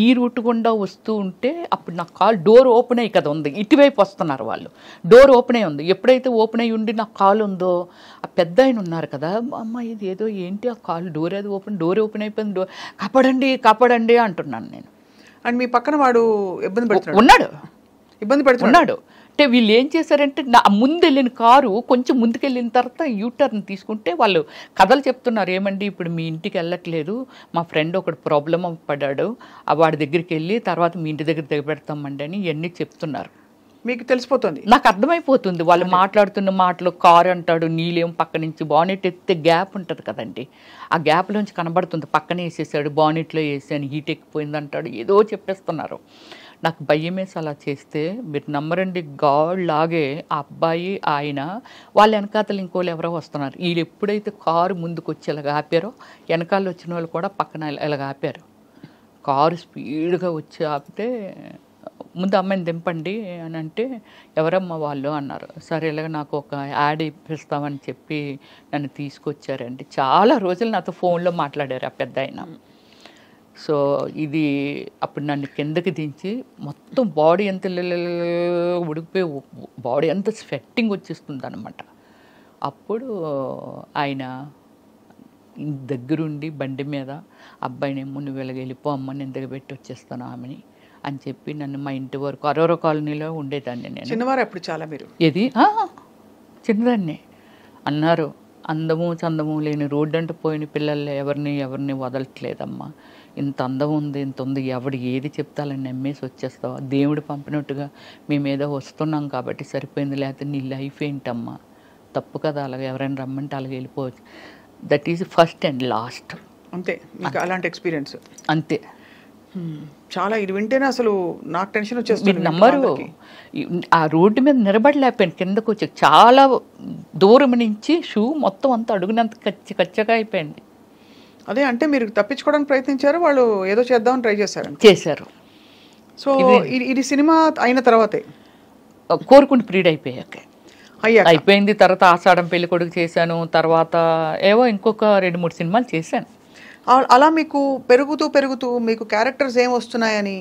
ఈ రూట్ గుండా వస్తూ ఉంటే అప్పుడు నా కాలు డోర్ ఓపెన్ అయ్యి కదా ఉంది, ఇటువైపు వస్తున్నారు వాళ్ళు, డోర్ ఓపెన్ అయ్యి ఉంది. ఎప్పుడైతే ఓపెన్ అయ్యి ఉండి నా కాలు ఉందో, ఆ పెద్ద ఆయన ఉన్నారు కదా, అమ్మ ఇది ఏదో ఏంటి ఆ కాలు డోర్ ఏదో డోర్ ఓపెన్ అయిపోయింది, డోర్ కాపాడండి అంటున్నాను నేను. అండ్ మీ పక్కన వాడు ఇబ్బంది పెడుతున్నాడు, ఇబ్బంది పెడుతున్నాడు. అంటే వీళ్ళు ఏం చేశారంటే, నా ముందు వెళ్ళిన కారు కొంచెం ముందుకెళ్ళిన తర్వాత యూటర్న్ తీసుకుంటే వాళ్ళు కథలు చెప్తున్నారు, ఏమండి ఇప్పుడు మీ ఇంటికి వెళ్ళట్లేదు, మా ఫ్రెండ్ ఒకడు ప్రాబ్లం పడ్డాడు, వాడి దగ్గరికి వెళ్ళి తర్వాత మీ ఇంటి దగ్గర దిగబెడతామండి అని ఇవన్నీ చెప్తున్నారు. మీకు తెలిసిపోతుంది? నాకు అర్థమైపోతుంది వాళ్ళు మాట్లాడుతున్న మాటలు. కారు అంటాడు, నీళ్ళేం పక్క నుంచి బానెట్ ఎత్తే గ్యాప్ ఉంటుంది కదండి, ఆ గ్యాప్లోంచి కనబడుతుంది, పక్కనే వేసేసాడు, బానెట్లో వేసాను, హీట్ ఎక్కిపోయింది అంటాడు, ఏదో చెప్పేస్తున్నారు. నాకు భయం వేసి అలా చేస్తే, మీరు నమ్మరండి, గాడ్ లాగే ఆ అబ్బాయి ఆయన వాళ్ళ వెనకాతలు ఇంకోళ్ళు ఎవరో వస్తున్నారు. వీళ్ళు ఎప్పుడైతే కారు ముందుకు వచ్చి ఇలాగ ఆపారో, వెనకాల వచ్చిన వాళ్ళు కూడా పక్కన ఇలాగ ఆపారు. కారు స్పీడ్గా వచ్చి ఆపితే, ముందు అమ్మాయిని దింపండి అని అంటే, ఎవరమ్మా వాళ్ళు అన్నారు. సరే ఇలాగ నాకు ఒక యాడ్ ఇప్పిస్తామని చెప్పి నన్ను తీసుకొచ్చారండి. చాలా రోజులు నాతో ఫోన్లో మాట్లాడారు ఆ పెద్ద ఆయన. సో ఇది అప్పుడు నన్ను కిందకి దించి మొత్తం బాడీ ఎంత ఉడికిపోయి, బాడీ అంతా స్వెట్టింగ్ వచ్చేస్తుంది అనమాట. అప్పుడు ఆయన దగ్గరుండి బండి మీద అబ్బాయినేమో నువ్వు ఇలాగ వెళ్ళిపో అమ్మ, నేను దిగబెట్టి వచ్చేస్తాను ఆమెని అని చెప్పి నన్ను మా ఇంటి వరకు అరోరా కాలనీలో ఉండేదాన్ని నేను. చిన్నవారు అప్పుడు చాలా మీరు? ఏది చిన్నదాన్ని అన్నారు. అందము చందము లేని రోడ్డు అంటూ పోయిన పిల్లల్ని ఎవరిని వదలట్లేదమ్మా, ఇంత అందం ఉంది, ఇంత ఉంది, ఎవడు ఏది చెప్తాలని నమ్మేసి వచ్చేస్తావా, దేవుడు పంపినట్టుగా మేము ఏదో వస్తున్నాం కాబట్టి సరిపోయింది, లేకపోతే నీ లైఫ్ ఏంటమ్మా, తప్పు కదా, అలాగే ఎవరైనా రమ్మంటే అలాగే వెళ్ళిపోవచ్చు. That is first and last. అంతే, మీకు అలాంటి ఎక్స్పీరియన్స్? అంతే. చాలా ఇది వింటేనే అసలు నాకు టెన్షన్ వచ్చేస్తుంది. మీరు నమ్మరు, ఆ రోడ్డు మీద నిలబడలేకపోయాను, కిందకు వచ్చి చాలా దూరం నుంచి షూ మొత్తం అంతా అడుగునంత కచ్చగా అయిపోయింది. అదే, అంటే మీరు తప్పించుకోవడానికి ప్రయత్నించారు, వాళ్ళు ఏదో చేద్దామని ట్రై చేశారు. సో ఇది సినిమా అయిన తర్వాతే, కోరుకుంటూ ప్రీడ్ అయిపోయింది. తర్వాత ఆషాఢం పెళ్లి కొడుకు చేశాను, తర్వాత ఏవో ఇంకొక 2-3 సినిమాలు చేశాను. అలా మీకు పెరుగుతూ మీకు క్యారెక్టర్స్ ఏం వస్తున్నాయని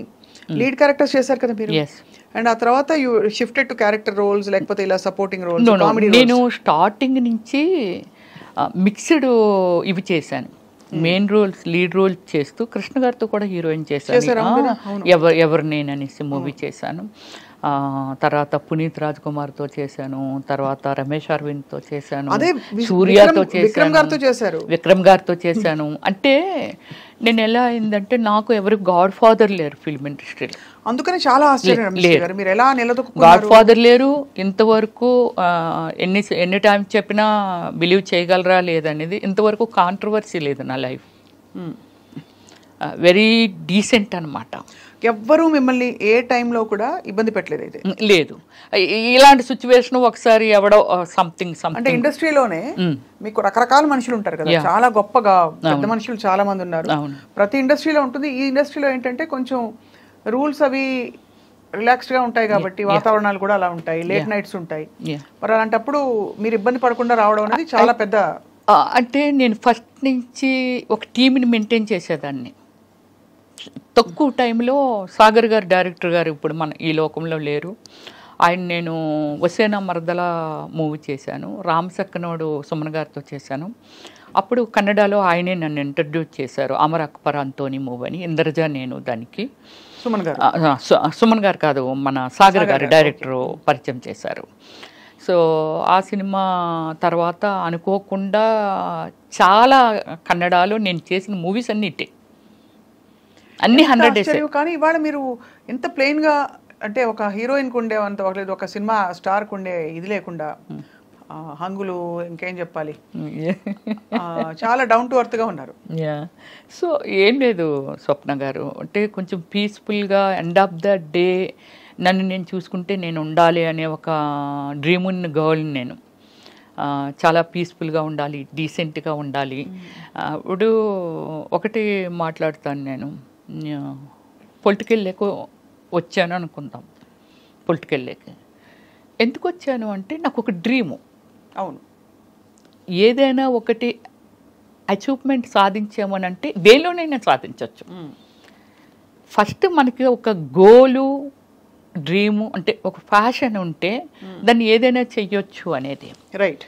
లీడ్ క్యారెక్టర్స్ చేశారు కదా మీరు. అండ్ ఆ తర్వాత you shifted to character roles, లేకపోతే ఇలా సపోర్టింగ్ రోల్స్? నేను స్టార్టింగ్ నుంచి మిక్స్డ్ ఇవి చేశాను, మెయిన్ రోల్స్, లీడ్ రోల్ చేస్తూ కృష్ణ గారితో కూడా హీరోయిన్ చేశాను. ఎవరు నేననేసి మూవీ చేశాను. తర్వాత పునీత్ రాజ్ కుమార్తో చేశాను, తర్వాత రమేష్ అరవింద్తో చేశాను, అదే సూర్యతో విక్రమ్ గారితో చేశారు. విక్రమ్ గారితో చేశాను. అంటే నేను ఎలా అయిందంటే నాకు ఎవరు గాడ్ ఫాదర్ లేరు ఫిల్మ్ ఇండస్ట్రీలో. అందుకని చాలా ఆశ్చర్యం గారు, మీరు ఎలా నిలదొక్కున్నారు? గాడ్ ఫాదర్ లేరు. ఇంతవరకు ఎన్ని టైమ్స్ చెప్పినా బిలీవ్ చేయగలరా లేదనేది ఇంతవరకు కాంట్రవర్సీ లేదు నా లైఫ్. వెరీ డీసెంట్ అనమాట. ఎవ్వరూ మిమ్మల్ని ఏ టైంలో కూడా ఇబ్బంది పెట్టలేదు అయితే? లేదు. ఇలాంటి సిచ్యువేషన్ ఒకసారి ఎవడో సంథింగ్ అంటే ఇండస్ట్రీలోనే మీకు రకరకాల మనుషులు ఉంటారు కదా, చాలా గొప్పగా పెద్ద మనుషులు చాలా మంది ఉన్నారు. ప్రతి ఇండస్ట్రీలో ఉంటుంది. ఈ ఇండస్ట్రీలో ఏంటంటే కొంచెం రూల్స్ అవి రిలాక్స్డ్ గా ఉంటాయి కాబట్టి వాతావరణాలు కూడా అలా ఉంటాయి, లేట్ నైట్స్ ఉంటాయి. మరి అలాంటప్పుడు మీరు ఇబ్బంది పడకుండా రావడం అనేది చాలా పెద్ద. అంటే నేను ఫస్ట్ నుంచి ఒక టీంని మెయింటైన్ చేసేదాన్ని. తక్కువ టైంలో సాగర్ గారు డైరెక్టర్ గారు ఇప్పుడు మన ఈ లోకంలో లేరు. ఆయన నేను వసేనా మరదల మూవీ చేశాను, రామ్ సక్కనోడు సుమన్ గారితో చేశాను. అప్పుడు కన్నడలో ఆయనే నన్ను ఇంట్రడ్యూస్ చేశారు, అమర్ అక్బర్ అంతోని మూవీ అని. ఇంద్రజ నేను దానికి సుమన్ గారు కాదు, మన సాగర్ గారు డైరెక్టరు పరిచయం చేశారు. సో ఆ సినిమా తర్వాత అనుకోకుండా చాలా కన్నడలో నేను చేసిన మూవీస్ అన్నిటి అన్ని 100 days. కానీ ఇవాళ మీరు ఎంత ప్లెయిన్ గా, అంటే ఒక హీరోయిన్ కు ఉండే అంత ఒక సినిమా స్టార్ కు ఉండే ఇది లేకుండా హంగులు ఇంకేం చెప్పాలి, చాలా డౌన్ టు ఎర్త్ గా ఉన్నారు. సో ఏం లేదు స్వప్న గారు, అంటే కొంచెం పీస్ఫుల్గా ఎండ్ ఆఫ్ ద డే నన్ను నేను చూసుకుంటే నేను ఉండాలి అనే ఒక డ్రీమ్ ఉన్న గర్ల్ని నేను. చాలా పీస్ఫుల్గా ఉండాలి, డీసెంట్గా ఉండాలి. ఇప్పుడు ఒకటి మాట్లాడుతాను, నేను పొలిటికల్ లేక వచ్చాను అనుకుందాం. పొలిటికల్ లేక ఎందుకు వచ్చాను అంటే నాకు ఒక డ్రీము. అవును, ఏదైనా ఒకటి అచీవ్మెంట్ సాధించామనంటే దేనిలోనైనా సాధించవచ్చు. ఫస్ట్ మనకి ఒక గోలు డ్రీము అంటే ఒక ఫ్యాషన్ ఉంటే దాన్ని ఏదైనా చెయ్యొచ్చు అనేది. రైట్.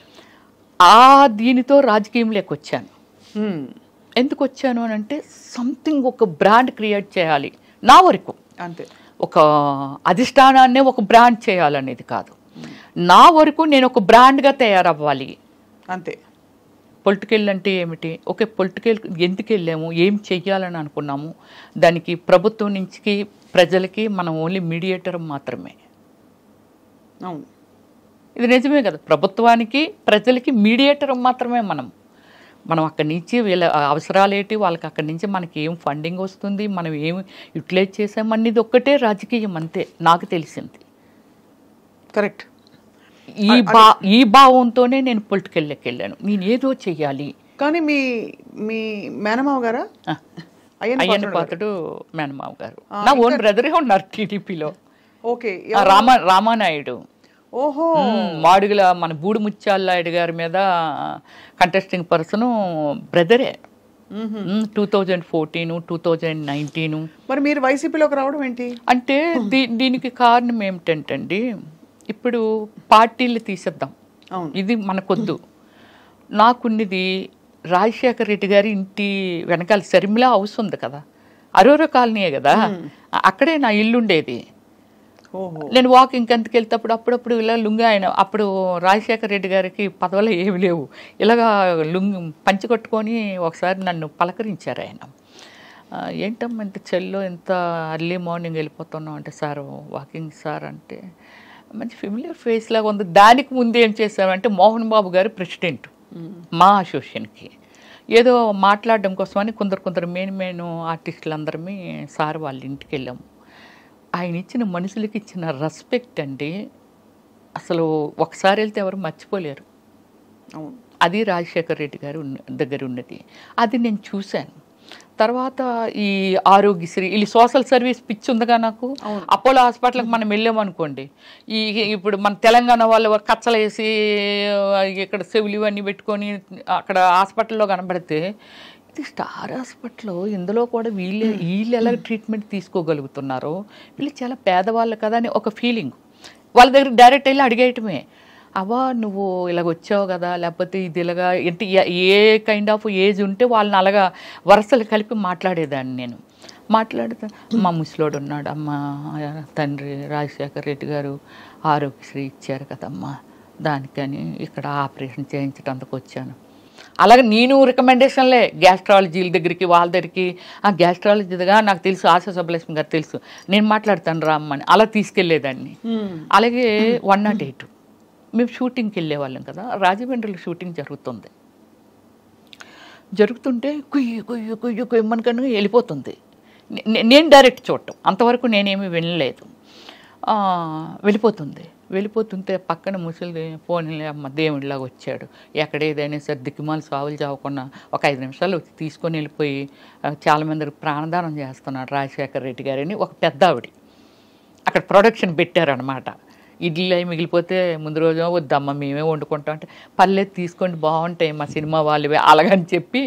దీనితో రాజకీయంలోకి వచ్చాను. ఎందుకు వచ్చాను అని అంటే సంథింగ్ ఒక బ్రాండ్ క్రియేట్ చేయాలి నా వరకు. అంతే, ఒక అధిష్టానాన్నే ఒక బ్రాండ్ చేయాలనేది కాదు, నా వరకు నేను ఒక బ్రాండ్గా తయారవ్వాలి. అంతే. పొలిటికల్ అంటే ఏమిటి, ఓకే పొలిటికల్ ఎందుకు వెళ్ళాము, ఏం చెయ్యాలని అనుకున్నాము, దానికి ప్రభుత్వం నుంచి ప్రజలకి మనం ఓన్లీ మీడియేటర్ మాత్రమే. అవును, ఇది నిజమే కదా, ప్రభుత్వానికి ప్రజలకి మీడియేటర్ మాత్రమే మనం అక్కడి నుంచి వీళ్ళ అవసరాలు ఏంటి, వాళ్ళకి అక్కడి నుంచి మనకి ఏం ఫండింగ్ వస్తుంది, మనం ఏం యూటిలైజ్ చేసామనేది ఒక్కటే రాజకీయం, అంతే నాకు తెలిసింది. కరెక్ట్. ఈ భావంతోనే నేను పొలిటికల్లోకి వెళ్ళాను, నేను ఏదో చెయ్యాలి. కానీ మీ మీ మేనమావ గారా? అయ్యన్న పాత్రుడు మేనమావ గారు నా ఓన్ బ్రదరే ఉన్నారు టీడీపీలో. ఓకే. రామానాయుడు. ఓహో. మాడుగుల మన బూడి ముత్యాలనాయుడు గారి మీద కంటెస్టింగ్ పర్సన్ బ్రదరే. 2014, 2019. మరి మీరు వైసీపీలోకి రావడం ఏంటి అంటే దీనికి కారణం ఏమిటంటండి, ఇప్పుడు పార్టీలు తీసేద్దాం, ఇది మనకొద్దు. నాకున్నది రాజశేఖర రెడ్డి గారి ఇంటి వెనకాల శర్మిలా హౌస్ ఉంది కదా, అరోరా కాలనీయే కదా, అక్కడే నా ఇల్లు ఉండేది. నేను వాకింగ్ అంతకు వెళ్తేప్పుడు అప్పుడప్పుడు ఇలా లుంగి, ఆయన అప్పుడు రాజశేఖర రెడ్డి గారికి పదవులు ఏమి లేవు, ఇలాగా లుంగి పంచి కట్టుకొని ఒకసారి నన్ను పలకరించారు ఆయన. ఏంటమ్మా ఇంత చెల్లో ఇంత అర్లీ మార్నింగ్ వెళ్ళిపోతున్నాం అంటే, సార్ వాకింగ్ సార్ అంటే, మంచి ఫెమిలియర్ ఫేస్ లాగా ఉంది. దానికి ముందు ఏం చేశామంటే మోహన్ బాబు గారు ప్రెసిడెంట్ మా అసోసియేషన్కి, ఏదో మాట్లాడడం కోసమని కొందరు మెయిన్ ఆర్టిస్టులు అందరమే సార్ వాళ్ళ ఇంటికి వెళ్ళాము. ఆయన ఇచ్చిన మనుషులకి ఇచ్చిన రెస్పెక్ట్ అండి అసలు ఒకసారి వెళ్తే ఎవరు మర్చిపోలేరు. అది రాజశేఖర రెడ్డి గారు దగ్గర ఉన్నది, అది నేను చూశాను. తర్వాత ఈ ఆరోగ్యశ్రీ వీళ్ళు సోషల్ సర్వీస్ పిచ్చి ఉందిగా నాకు. అపోలో హాస్పిటల్కి మనం వెళ్ళామనుకోండి, ఇప్పుడు మన తెలంగాణ వాళ్ళు కచ్చలు వేసి ఇక్కడ చెవులు ఇవన్నీ పెట్టుకొని అక్కడ హాస్పిటల్లో కనబడితే, ఇది స్టార్ హాస్పిటల్, ఇందులో కూడా వీళ్ళు ఎలా ట్రీట్మెంట్ తీసుకోగలుగుతున్నారో, వీళ్ళు చాలా పేదవాళ్ళు కదా అని ఒక ఫీలింగ్. వాళ్ళ దగ్గర డైరెక్ట్ వెళ్ళి అడిగేయటమే, అవ్వా నువ్వు ఇలాగ వచ్చావు కదా, లేకపోతే ఇది ఇలాగా అంటే ఏ కైండ్ ఆఫ్ ఏజ్ ఉంటే వాళ్ళని అలాగా వరుసలు కలిపి మాట్లాడేదాన్ని నేను. మాట్లాడుతా మా ముసలోడు ఉన్నాడు, అమ్మ తండ్రి రాజశేఖర్ రెడ్డి గారు ఆరోగ్యశ్రీ ఇచ్చారు కదమ్మా, దానికని ఇక్కడ ఆపరేషన్ చేయించడానికి వచ్చాను. అలాగే నేను రికమెండేషన్లే గ్యాస్ట్రాలజీల దగ్గరికి వాళ్ళ దగ్గరికి, ఆ గ్యాస్ట్రాలజీగా నాకు తెలుసు, ఆశా సుబ్బలక్ష్మి గారు తెలుసు, నేను మాట్లాడతాను రామ్మని అలా తీసుకెళ్లేదాన్ని. అలాగే 108 మేము షూటింగ్కి వెళ్ళేవాళ్ళం కదా, రాజమండ్రిలో షూటింగ్ జరుగుతుంటే కుయ్యి కుయ్యి కుయ్యి కుయ్యమనికన్నా వెళ్ళిపోతుంది. నేను డైరెక్ట్ చూడటం అంతవరకు నేనేమీ వినలేదు. వెళ్ళిపోతుంటే పక్కన ముసలిది ఫోన్లే అమ్మ దేవుడిలాగా వచ్చాడు, ఎక్కడ ఏదైనా సరే దిక్కుమాలు సావులు చావకుండా ఒక 5 నిమిషాలు వచ్చి తీసుకొని వెళ్ళిపోయి చాలామందికి ప్రాణదానం చేస్తున్నాడు రాజశేఖర్ రెడ్డి గారని ఒక పెద్ద ఆవిడ అక్కడ ప్రొడక్షన్ పెట్టారనమాట. ఇడ్లీ మిగిలిపోతే ముందు రోజు వద్దమ్మ మేమే వండుకుంటాం అంటే, పర్లేదు తీసుకోండి బాగుంటాయి మా సినిమా వాళ్ళవే అలాగని చెప్పి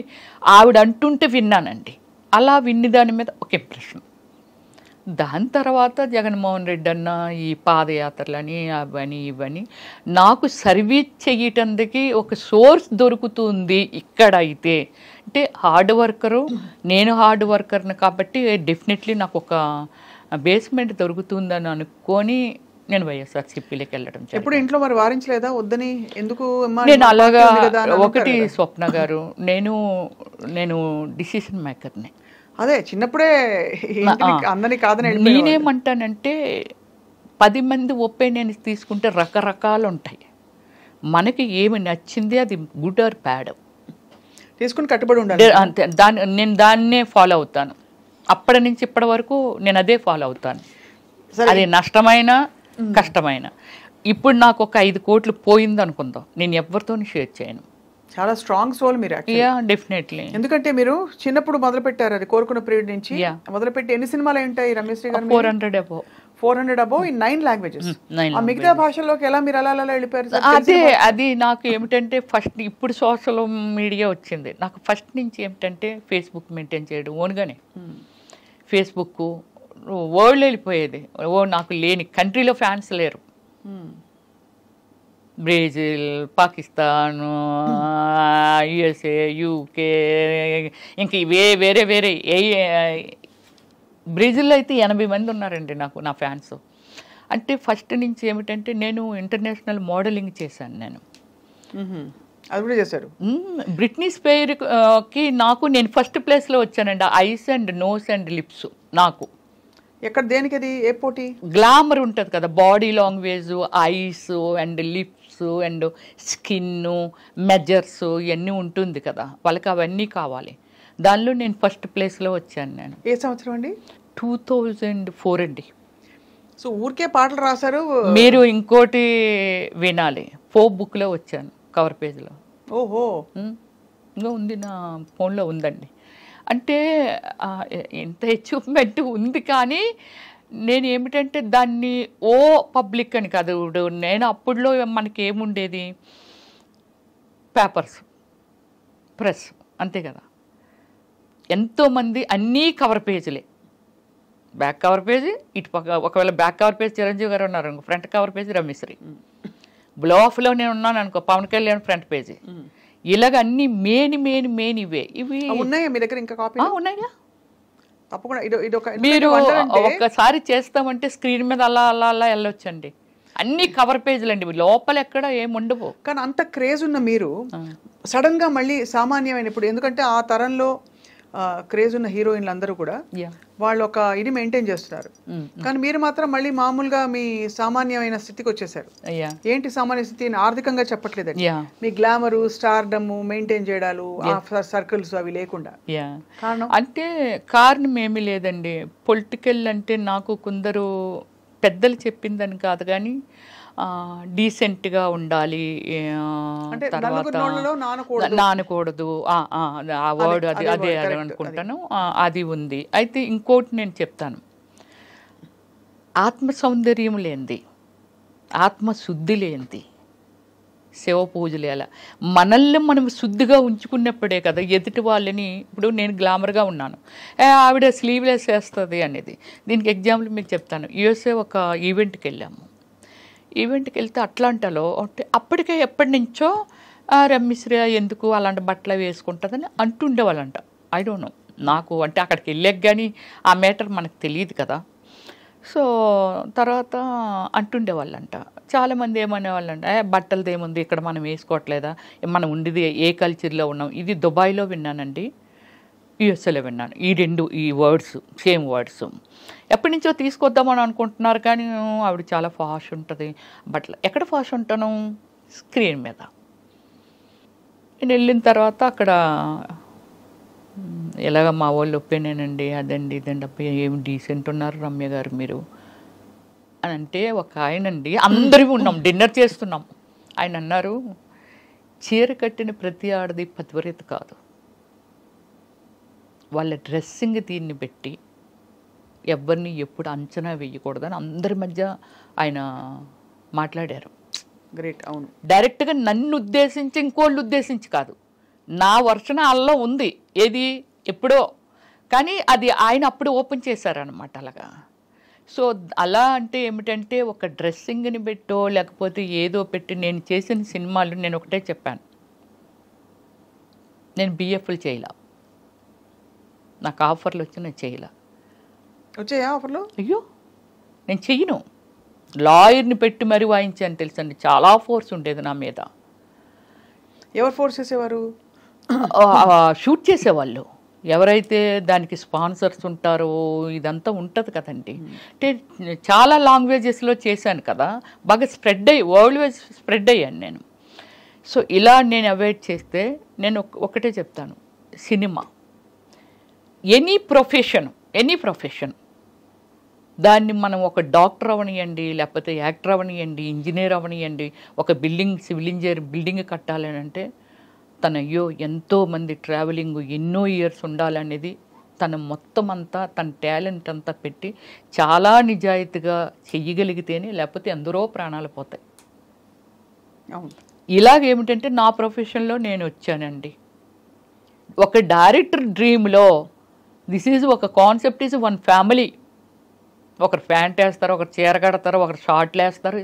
ఆవిడ అంటుంటే విన్నానండి. అలా విన్ని దాని మీద ఒక ఇంప్రెషన్. దాని తర్వాత జగన్మోహన్ రెడ్డి అన్న ఈ పాదయాత్రలని అవని ఇవని నాకు సర్వీస్ చేయటానికి ఒక సోర్స్ దొరుకుతుంది ఇక్కడ. అయితే అంటే హార్డ్ వర్కరు, నేను హార్డ్ వర్కర్ని కాబట్టి డెఫినెట్లీ నాకు ఒక బేస్మెంట్ దొరుకుతుందని అనుకొని నేను వైఎస్ఆర్సీపీలోకి వెళ్ళడం. ఎప్పుడు ఇంట్లో మరి వారించలేదా వద్దని? ఎందుకు నేను అలాగా ఒకటి స్వప్న గారు, నేను డిసిషన్ మేకర్ని. అదే చిన్నప్పుడే అందరినీ కాదని నేనేమంటానంటే 10 మంది ఒపీనియన్స్ తీసుకుంటే రకరకాలు ఉంటాయి. మనకి ఏమి నచ్చింది అది గుడ్ ఆర్ బ్యాడ్ తీసుకుని కట్టుబడి ఉండాలి అంతే. నేను దాన్నే ఫాలో అవుతాను. అప్పటి నుంచి ఇప్పటి వరకు నేను అదే ఫాలో అవుతాను. అది నష్టమైన కష్టమైన. ఇప్పుడు నాకు ఒక 5 కోట్లు పోయింది అనుకుందాం, నేను ఎవరితో షేర్ చేయను. చాలా స్ట్రాంగ్ సోల్ మీరు. డెఫినెట్లీ. ఎందుకంటే మీరు చిన్నప్పుడు మొదలు పెట్టారు, అది కోరుకున్న పీరియడ్ నుంచి మొదలుపెట్టి ఎన్ని సినిమాలు ఉంటాయి రమేష్ గారు? 400 అబౌవ్ ఇన్ 9 లాంగ్వేజెస్. ఆ మిగతా భాషల్లోకి ఎలా మీరు అలా వెళ్ళిపోయారు? అది నాకు ఏమిటంటే ఫస్ట్ ఇప్పుడు సోషల్ మీడియా వచ్చింది, నాకు ఫస్ట్ నుంచి ఏమిటంటే ఫేస్బుక్ మెయింటైన్ చేయడం ఓన్గానే. ఫేస్బుక్ వరల్డ్ వెళ్ళిపోయేది. నాకు లేని కంట్రీలో ఫ్యాన్స్ లేరు. బ్రెజిల్, పాకిస్తాన్, యుఎస్ఏ, యూకే, ఇంక ఇవే వేరే బ్రెజిల్లో అయితే 80 మంది ఉన్నారండి నాకు నా ఫ్యాన్స్. అంటే ఫస్ట్ నుంచి ఏమిటంటే నేను ఇంటర్నేషనల్ మోడలింగ్ చేశాను. నేను అది కూడా చేశారు. బ్రిట్నీ స్పైర్కి నేను ఫస్ట్ ప్లేస్లో వచ్చానండి. Eyes and nose and lips నాకు. ఎక్కడ దేనికి? అది ఏ పోటీ? గ్లామర్ ఉంటుంది కదా, body language, eyes and lips and skin measures ఇవన్నీ ఉంటుంది కదా, వాళ్ళకి అవన్నీ కావాలి. దానిలో నేను ఫస్ట్ ప్లేస్లో వచ్చాను. నేను ఏ సంవత్సరం అండి? 2004 అండి. సో ఊరికే పాటలు రాశారు మీరు? ఇంకోటి వినాలి, బుక్లో వచ్చాను కవర్ పేజ్లో. ఓహో, ఇంకా ఉంది, నా ఫోన్లో ఉందండి. అంటే ఎంత అచీవ్మెంట్ ఉంది. కానీ నేను ఏమిటంటే దాన్ని పబ్లిక్ అని కాదు. నేను అప్పుడులో మనకి ఏముండేది, పేపర్స్, ప్రెస్, అంతే కదా. ఎంతోమంది అన్నీ కవర్ పేజీలే, బ్యాక్ కవర్ పేజీ ఇటు పక్క. ఒకవేళ బ్యాక్ కవర్ పేజ్ చిరంజీవి గారు ఉన్నారు అనుకో, ఫ్రంట్ కవర్ పేజీ రమేశ్వరి. బ్లోఫ్లో నేను ఉన్నాను అనుకో, పవన్ కళ్యాణ్ ఫ్రంట్ పేజీ. ఇలాగ అన్ని మెయిన్ ఇవే. ఇవి ఉన్నాయా మీ దగ్గర? ఇంకా కాపీ ఉన్నాయా? తప్పకుండా. మీరు ఒక్కసారి చేస్తామంటే స్క్రీన్ మీద అలా వెళ్ళొచ్చండి. అన్ని కవర్ పేజీలు అండి, లోపల ఎక్కడ ఏముండవు. కానీ అంత క్రేజ్ ఉన్న మీరు సడన్ గా మళ్ళీ సామాన్యమైన, ఇప్పుడు ఎందుకంటే ఆ తరంలో క్రేజ్ ఉన్న హీరోయిన్లు అందరూ కూడా వాళ్ళు ఒక ఇది మెయింటైన్ చేస్తున్నారు. కానీ మీరు మాత్రం మళ్ళీ మామూలుగా మీ సామాన్యమైన స్థితికి వచ్చేసారు. ఏంటి సామాన్య స్థితి? ఆర్థికంగా చెప్పట్లేదండి, మీ గ్లామరు, స్టార్డమ్ మెయింటైన్ చేయడాలు, సర్కిల్స్ అవి లేకుండా. అంటే కారణం ఏమీ లేదండి. పొలిటికల్ అంటే నాకు కొందరు పెద్దలు చెప్పిందని కాదు, కానీ డీసెంట్గా ఉండాలి, తర్వాత నానకూడదు, ఆ వర్డ్ అదే అనుకుంటాను, అది ఉంది. అయితే ఇంకోటి నేను చెప్తాను, ఆత్మ సౌందర్యం లేనిది, ఆత్మశుద్ధి లేనిది శివ పూజలు ఎలా మనల్ని మనం శుద్ధిగా ఉంచుకున్నప్పుడే కదా ఎదుటి వాళ్ళని. ఇప్పుడు నేను గ్లామర్గా ఉన్నాను, ఆవిడ స్లీవ్లెస్ వేస్తుంది అనేది. దీనికి ఎగ్జాంపుల్ మీకు చెప్తాను. యూఎస్ఏ ఒక ఈవెంట్కి వెళ్ళాము. ఈవెంట్కి వెళ్తే అట్లాంటాలో అప్పటికే ఎప్పటి నుంచో రమ్మిశ్రీ ఎందుకు అలాంటి బట్టలు వేసుకుంటుందని అంటుండేవాళ్ళంట. ఐ డోంట్ నో, నాకు అంటే అక్కడికి వెళ్ళాక కానీ ఆ మ్యాటర్ మనకు తెలియదు కదా. సో తర్వాత అంటుండేవాళ్ళంట, చాలామంది ఏమనేవాళ్ళంట, బట్టలది ఏముంది ఇక్కడ మనం వేసుకోవట్లేదా, మనం ఉండేది ఏ కల్చర్లో ఉన్నాం. ఇది దుబాయ్లో విన్నానండి, యుఎస్ఏలో విన్నాను ఈ వర్డ్స్, సేమ్ వర్డ్స్. ఎప్పటి నుంచో తీసుకొద్దామని అనుకుంటున్నారు కానీ ఆవిడ చాలా ఫాస్ట్ ఉంటుంది బట్టలు. ఎక్కడ ఫాస్ట్ ఉంటాను, స్క్రీన్ మీద. నేను వెళ్ళిన తర్వాత అక్కడ ఎలాగ మా వాళ్ళు ఒపీనియన్ అండి, అదండి ఇదండి, అబ్బాయి ఏమి డీసెంట్ ఉన్నారు రమ్య గారు మీరు అని అంటే, ఒక ఆయనండి, అందరివి ఉన్నాం డిన్నర్ చేస్తున్నాం, ఆయన అన్నారు, చీర కట్టిన ప్రతి ఆడది పతివ్రత కాదు, వాళ్ళ డ్రెస్సింగ్ దీన్ని పెట్టి ఎవరిని ఎప్పుడు అంచనా వేయకూడదని అందరి మధ్య ఆయన మాట్లాడారు. గ్రేట్. అవును, డైరెక్ట్గా నన్ను ఉద్దేశించి ఇంకోళ్ళు ఉద్దేశించి కాదు, నా వర్షన అల్లో ఉంది ఏది ఎప్పుడో, కానీ అది ఆయన అప్పుడు ఓపెన్ చేశారనమాట అలాగా. సో అలా అంటే ఏమిటంటే ఒక డ్రెస్సింగ్ని పెట్టో లేకపోతే ఏదో పెట్టి నేను చేసిన సినిమాలు నేను ఒకటే చెప్పాను, నేను బిఎఫ్లు చేయలా, నాకు ఆఫర్లు వచ్చి నేను చేయలా. వచ్చాయా ఆఫర్లు? అయ్యో నేను చెయ్యను, లాయర్ని పెట్టి మరీ వాయించాను తెలుసండి, చాలా ఫోర్స్ ఉండేది నా మీద. ఎవరు ఫోర్స్ చేసేవారు? షూట్ చేసేవాళ్ళు ఎవరైతే దానికి స్పాన్సర్స్ ఉంటారో ఇదంతా ఉంటుంది కదండి. అంటే చాలా లాంగ్వేజెస్లో చేశాను కదా, బాగా స్ప్రెడ్ అయ్యి వరల్డ్ వైజ్ స్ప్రెడ్ అయ్యాను నేను. సో ఇలా నేను అవాయిడ్ చేస్తే నేను ఒకటే చెప్తాను, సినిమా ఎనీ ప్రొఫెషన్ దాన్ని మనం ఒక డాక్టర్ అవనియండి, లేకపోతే యాక్టర్ అవనియండి, ఇంజనీర్ అవనియండి, ఒక సివిల్ ఇంజనీర్ బిల్డింగ్ కట్టాలని అంటే అయ్యో ఎంతోమంది ట్రావెలింగ్ ఎన్నో ఇయర్స్ ఉండాలనేది తన మొత్తం అంతా తన టాలెంట్ అంతా పెట్టి చాలా నిజాయితీగా చెయ్యగలిగితేనే, లేకపోతే ఎందరో ప్రాణాలు పోతాయి. ఇలాగేమిటంటే నా ప్రొఫెషన్లో నేను వచ్చానండి, ఒక డైరెక్టర్ డ్రీమ్లో దిస్ ఈజ్ ఒక కాన్సెప్ట్ ఈజ్ వన్ ఫ్యామిలీ, ఒకరు ప్యాంట్ వేస్తారు, ఒకరు చీర కడతారు, ఒకరు షార్ట్లు వేస్తారు,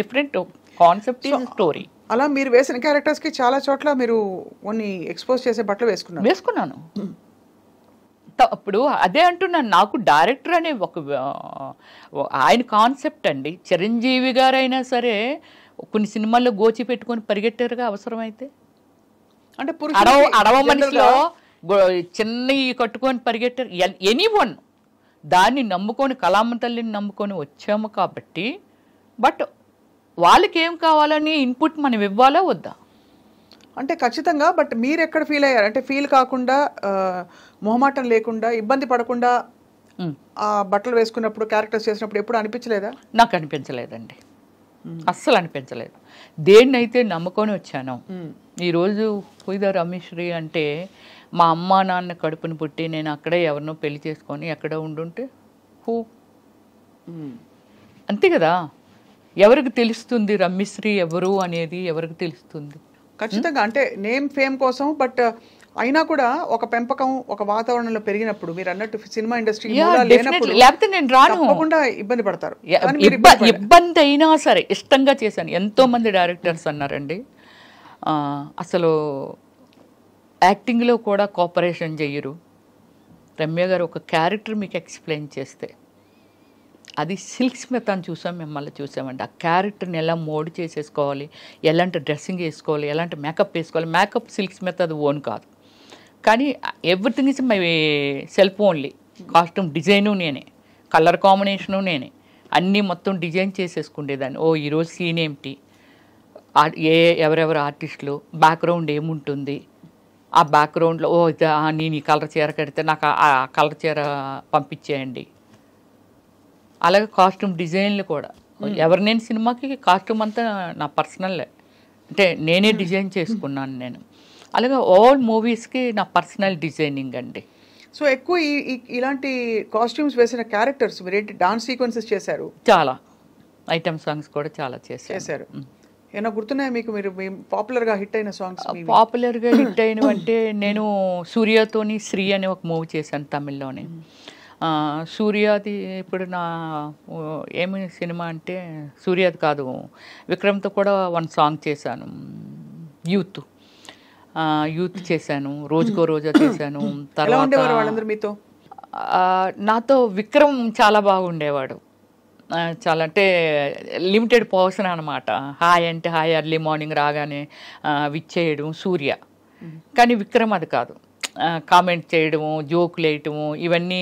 డిఫరెంట్ కాన్సెప్ట్ ఈజ్ స్టోరీ. అలా మీరు వేసిన క్యారెక్టర్స్కి చాలా చోట్ల మీరు కొన్ని ఎక్స్పోజ్ చేసే బట్టలు వేసుకున్నాను. అప్పుడు అదే అంటున్నాను, నాకు డైరెక్టర్ అనే ఆయన కాన్సెప్ట్ అండి. చిరంజీవి గారైనా సరే కొన్ని సినిమాల్లో గోచి పెట్టుకొని పరిగెట్టారుగా అవసరమైతే. అంటే అడవ మనిషిలో చిన్న కట్టుకొని పరిగెట్టారు. ఎనీవన్ దాన్ని నమ్ముకొని, కళామ తల్లిని నమ్ముకొని వచ్చాము కాబట్టి, బట్ వాళ్ళకి ఏం కావాలని ఇన్పుట్ మనం ఇవ్వాలా వద్దా అంటే ఖచ్చితంగా. బట్ మీరు ఎక్కడ ఫీల్ అయ్యారు అంటే, ఫీల్ కాకుండా మొహమాటం లేకుండా ఇబ్బంది పడకుండా ఆ బట్టలు వేసుకున్నప్పుడు, క్యారెక్టర్స్ చేసినప్పుడు ఎప్పుడు అనిపించలేదా? నాకు అనిపించలేదండి, అస్సలు అనిపించలేదు. దేన్నైతే నమ్ముకొని వచ్చాను. ఈరోజు పుయిదా రమేశ్వరి అంటే మా అమ్మ నాన్న కడుపుని పుట్టి నేను అక్కడే ఎవరినో పెళ్లి చేసుకొని ఎక్కడో ఉండుంటే అంతే కదా, ఎవరికి తెలుస్తుంది రమ్యశ్రీ ఎవరు అనేది, ఎవరికి తెలుస్తుంది? ఖచ్చితంగా. అంటే నేమ్ ఫేమ్ కోసం, బట్ అయినా కూడా ఒక పెంపకం, ఒక వాతావరణంలో పెరిగినప్పుడు మీరు అన్నట్టు సినిమా ఇండస్ట్రీ లేకపోతే నేను రాను, తప్పకుండా ఇబ్బంది పడతారు. ఇబ్బంది అయినా సరే ఇష్టంగా చేశాను. ఎంతో మంది డైరెక్టర్స్ అన్నారండి, అసలు యాక్టింగ్లో కూడా కోఆపరేషన్ చెయ్యరు. రమ్య గారు ఒక క్యారెక్టర్ మీకు ఎక్స్ప్లెయిన్ చేస్తే, అది సిల్క్ స్మిత్ అని మిమ్మల్ని చూసామండి. ఆ క్యారెక్టర్ని ఎలా మోడ్ చేసేసుకోవాలి, ఎలాంటి డ్రెస్సింగ్ వేసుకోవాలి, ఎలాంటి మేకప్ వేసుకోవాలి. మేకప్ సిల్క్ స్మిత్ అది ఓన్ కాదు, కానీ everything is my self only. Costume design నేనే, కలర్ కాంబినేషను నేనే, అన్నీ మొత్తం డిజైన్ చేసేసుకుండేదాన్ని. ఈరోజు సీన్ ఏమిటి, ఎవరెవరు ఆర్టిస్టులు, బ్యాక్గ్రౌండ్ ఏముంటుంది, ఆ బ్యాక్గ్రౌండ్లో నేను ఈ కలర్ చీర కడితే నాకు ఆ కలర్ చీర పంపించేయండి. అలాగే కాస్ట్యూమ్ డిజైన్లు కూడా నేను సినిమాకి కాస్ట్యూమ్ అంతా నా పర్సనల్, అంటే నేనే డిజైన్ చేసుకున్నాను నేను. అలాగే ఆల్ మూవీస్కి నా పర్సనల్ డిజైనింగ్ అండి. సో ఎక్కువ ఇలాంటి కాస్ట్యూమ్స్ వేసిన క్యారెక్టర్స్ మీరు డాన్స్ సీక్వెన్సెస్ చేశారు, చాలా ఐటమ్ సాంగ్స్ కూడా చాలా చేశారు. ఏమైనా గుర్తున్నాయా మీకు? మీరు పాపులర్గా హిట్ అయిన సాంగ్స్? పాపులర్గా హిట్ అయినవంటే నేను సూర్యతోని శ్రీ అనే ఒక మూవీ చేశాను తమిళ్లోనే. సూర్యాది ఇప్పుడు నా ఏమి సినిమా అంటే సూర్యాది కాదు, విక్రమ్తో కూడా వన్ సాంగ్ చేశాను, యూత్. యూత్ చేశాను, రోజుకో రోజా చేశాను. ఎలా ఉండేవారు తర్వాత వాళ్ళందరూ మీతో? నాతో విక్రమ్ చాలా బాగుండేవాడు. చాలా అంటే లిమిటెడ్ పర్సన్ అనమాట. హాయ్ అంటే హాయ్, ఎర్లీ మార్నింగ్ రాగానే విచ్ చేయడం సూర్య. కానీ విక్రమ్ అది కాదు. కామెంట్ చేయడము, జోకులు వేయటము, ఇవన్నీ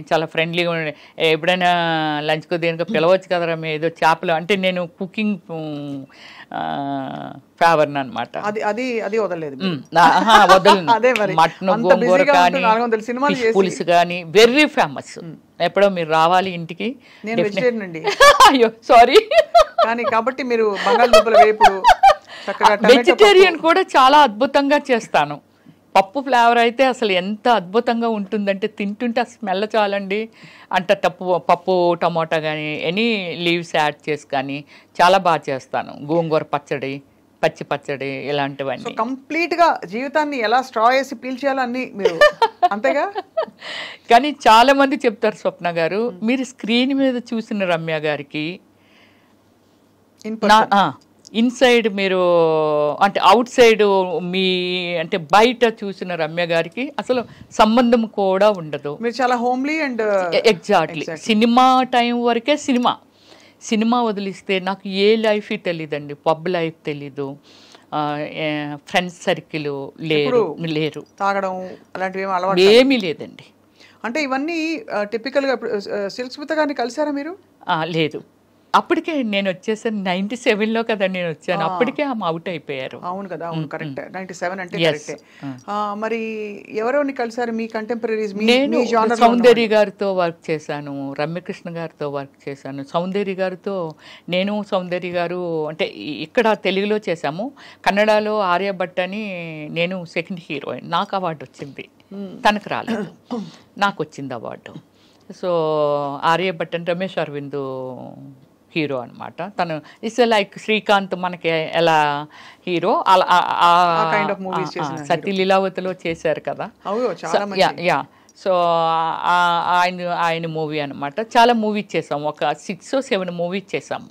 చాలా ఫ్రెండ్లీగా ఉండే. ఎప్పుడైనా లంచ్కో దేనికో పిలవచ్చు కదరా ఏదో చేపలు అంటే, నేను కుకింగ్ ఫేవర్ని అనమాట. అది వదలలేదు. వదలను. మటన్, గోంగూర కానీ, ఫిష్ పులుసు కానీ వెరీ ఫేమస్. ఎప్పుడో మీరు రావాలి ఇంటికి. నేను వెజిటేరియన్ అండి. అయ్యో సారీ. కానీ కాబట్టి మీరు బంగాళదుంపల వేపుడు, వెజిటేరియన్ కూడా చాలా అద్భుతంగా చేస్తాను. పప్పు ఫ్లేవర్ అయితే అసలు ఎంత అద్భుతంగా ఉంటుందంటే, తింటుంటే ఆ స్మెల్ చాలండి. అంటే పప్పు టమోటా కానీ ఎనీ లీవ్స్ యాడ్ చేసి కానీ చాలా బాగా చేస్తాను. గోంగూర పచ్చడి, పచ్చి పచ్చడి, ఇలాంటివన్నీ. కంప్లీట్గా జీవితాన్ని ఎలా స్ట్రా వేసి పీల్చేయాలని మీరు అంతేగా. కానీ చాలా మంది చెప్తారు, స్వప్న గారు మీరు స్క్రీన్ మీద చూసిన రమ్య గారికి ఇన్సైడ్ మీరు అంటే అవుట్ సైడ్ మీ అంటే బయట చూసిన రమ్య గారికి అసలు సంబంధం కూడా ఉండదు. మీరు చాలా homely and exactly. Cinema time వరకే సినిమా వదిలిస్తే నాకు ఏ లైఫ్ తెలియదండి. పబ్ లైఫ్ తెలీదు, ఫ్రెండ్స్ సర్కిల్ లేరు, తాగడం అలాంటివి ఏమీ లేదండి. అంటే ఇవన్నీ టిపికల్గా. సిల్క్ స్మిత గారిని కలిసారా మీరు? లేదు, అప్పటికే నేను వచ్చేసాను 97లో కదా నేను వచ్చాను. అప్పటికే ఆమె అవుట్ అయిపోయారు. అవును కదా, అవును కరెక్ట్. 97 అంటే కరెక్టే. మరి ఎవరెవరిని కలిసారు మీ కంటెంపరీస్? నేను సౌందర్య గారితో వర్క్ చేశాను, రమ్యకృష్ణ గారితో వర్క్ చేశాను. సౌందర్య గారితో నేను, సౌందర్య గారు అంటే ఇక్కడ తెలుగులో చేశాము. కన్నడలో ఆర్యభట్ అని నేను సెకండ్ హీరోయిన్. నాకు అవార్డు వచ్చింది, తనకు రాలేదు, నాకు వచ్చింది అవార్డు. సో ఆర్యభట్ అని రమేష్ అరవింద్ హీరో అనమాట. తను ఇట్స్ లైక్ శ్రీకాంత్ మనకి ఎలా హీరో అలా సతీ లీలావతిలో చేశారు కదా. యా. సో ఆయన మూవీ అనమాట. చాలా మూవీస్ చేసాము, ఒక 6 or 7 మూవీస్ చేసాము.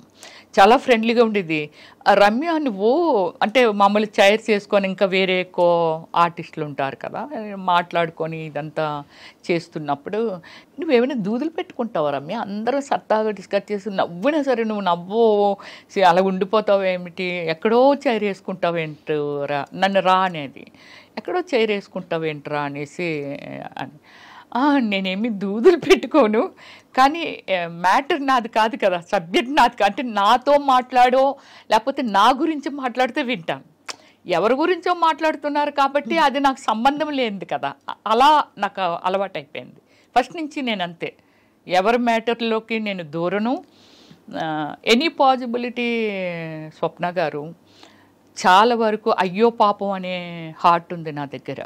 చాలా ఫ్రెండ్లీగా ఉండేది. రమ్య నువ్వు అంటే మామూలు చైర్స్ వేసుకొని ఇంకా వేరే ఎక్కువ ఆర్టిస్టులు ఉంటారు కదా, మాట్లాడుకొని ఇదంతా చేస్తున్నప్పుడు నువ్వేమైనా దూదులు పెట్టుకుంటావా రమ్య? అందరూ సరదాగా డిస్కస్ చేసి నవ్వినా సరే నువ్వు నవ్వు అలా ఉండిపోతావు ఏమిటి, ఎక్కడో చైర్ వేసుకుంటావేంట్రా, నన్ను రా అనేది, ఎక్కడో చైర్ వేసుకుంటావేంట్రా అనేసి అని. నేనేమి దూదులు పెట్టుకోను, కానీ మ్యాటర్ నాది కాదు కదా, సబ్జెక్ట్ నాది కాదు. అంటే నాతో మాట్లాడో లేకపోతే నా గురించి మాట్లాడితే వింటాను. ఎవరి గురించో మాట్లాడుతున్నారు కాబట్టి అది నాకు సంబంధం లేనిది కదా. అలా నాకు అలవాటు అయిపోయింది ఫస్ట్ నుంచి. నేను అంతే, ఎవరి మ్యాటర్లోకి నేను దూరను. ఎనీ పాసిబిలిటీ స్వప్న గారు చాలా వరకు అయ్యో పాపం అనే హార్ట్ ఉంది నా దగ్గర.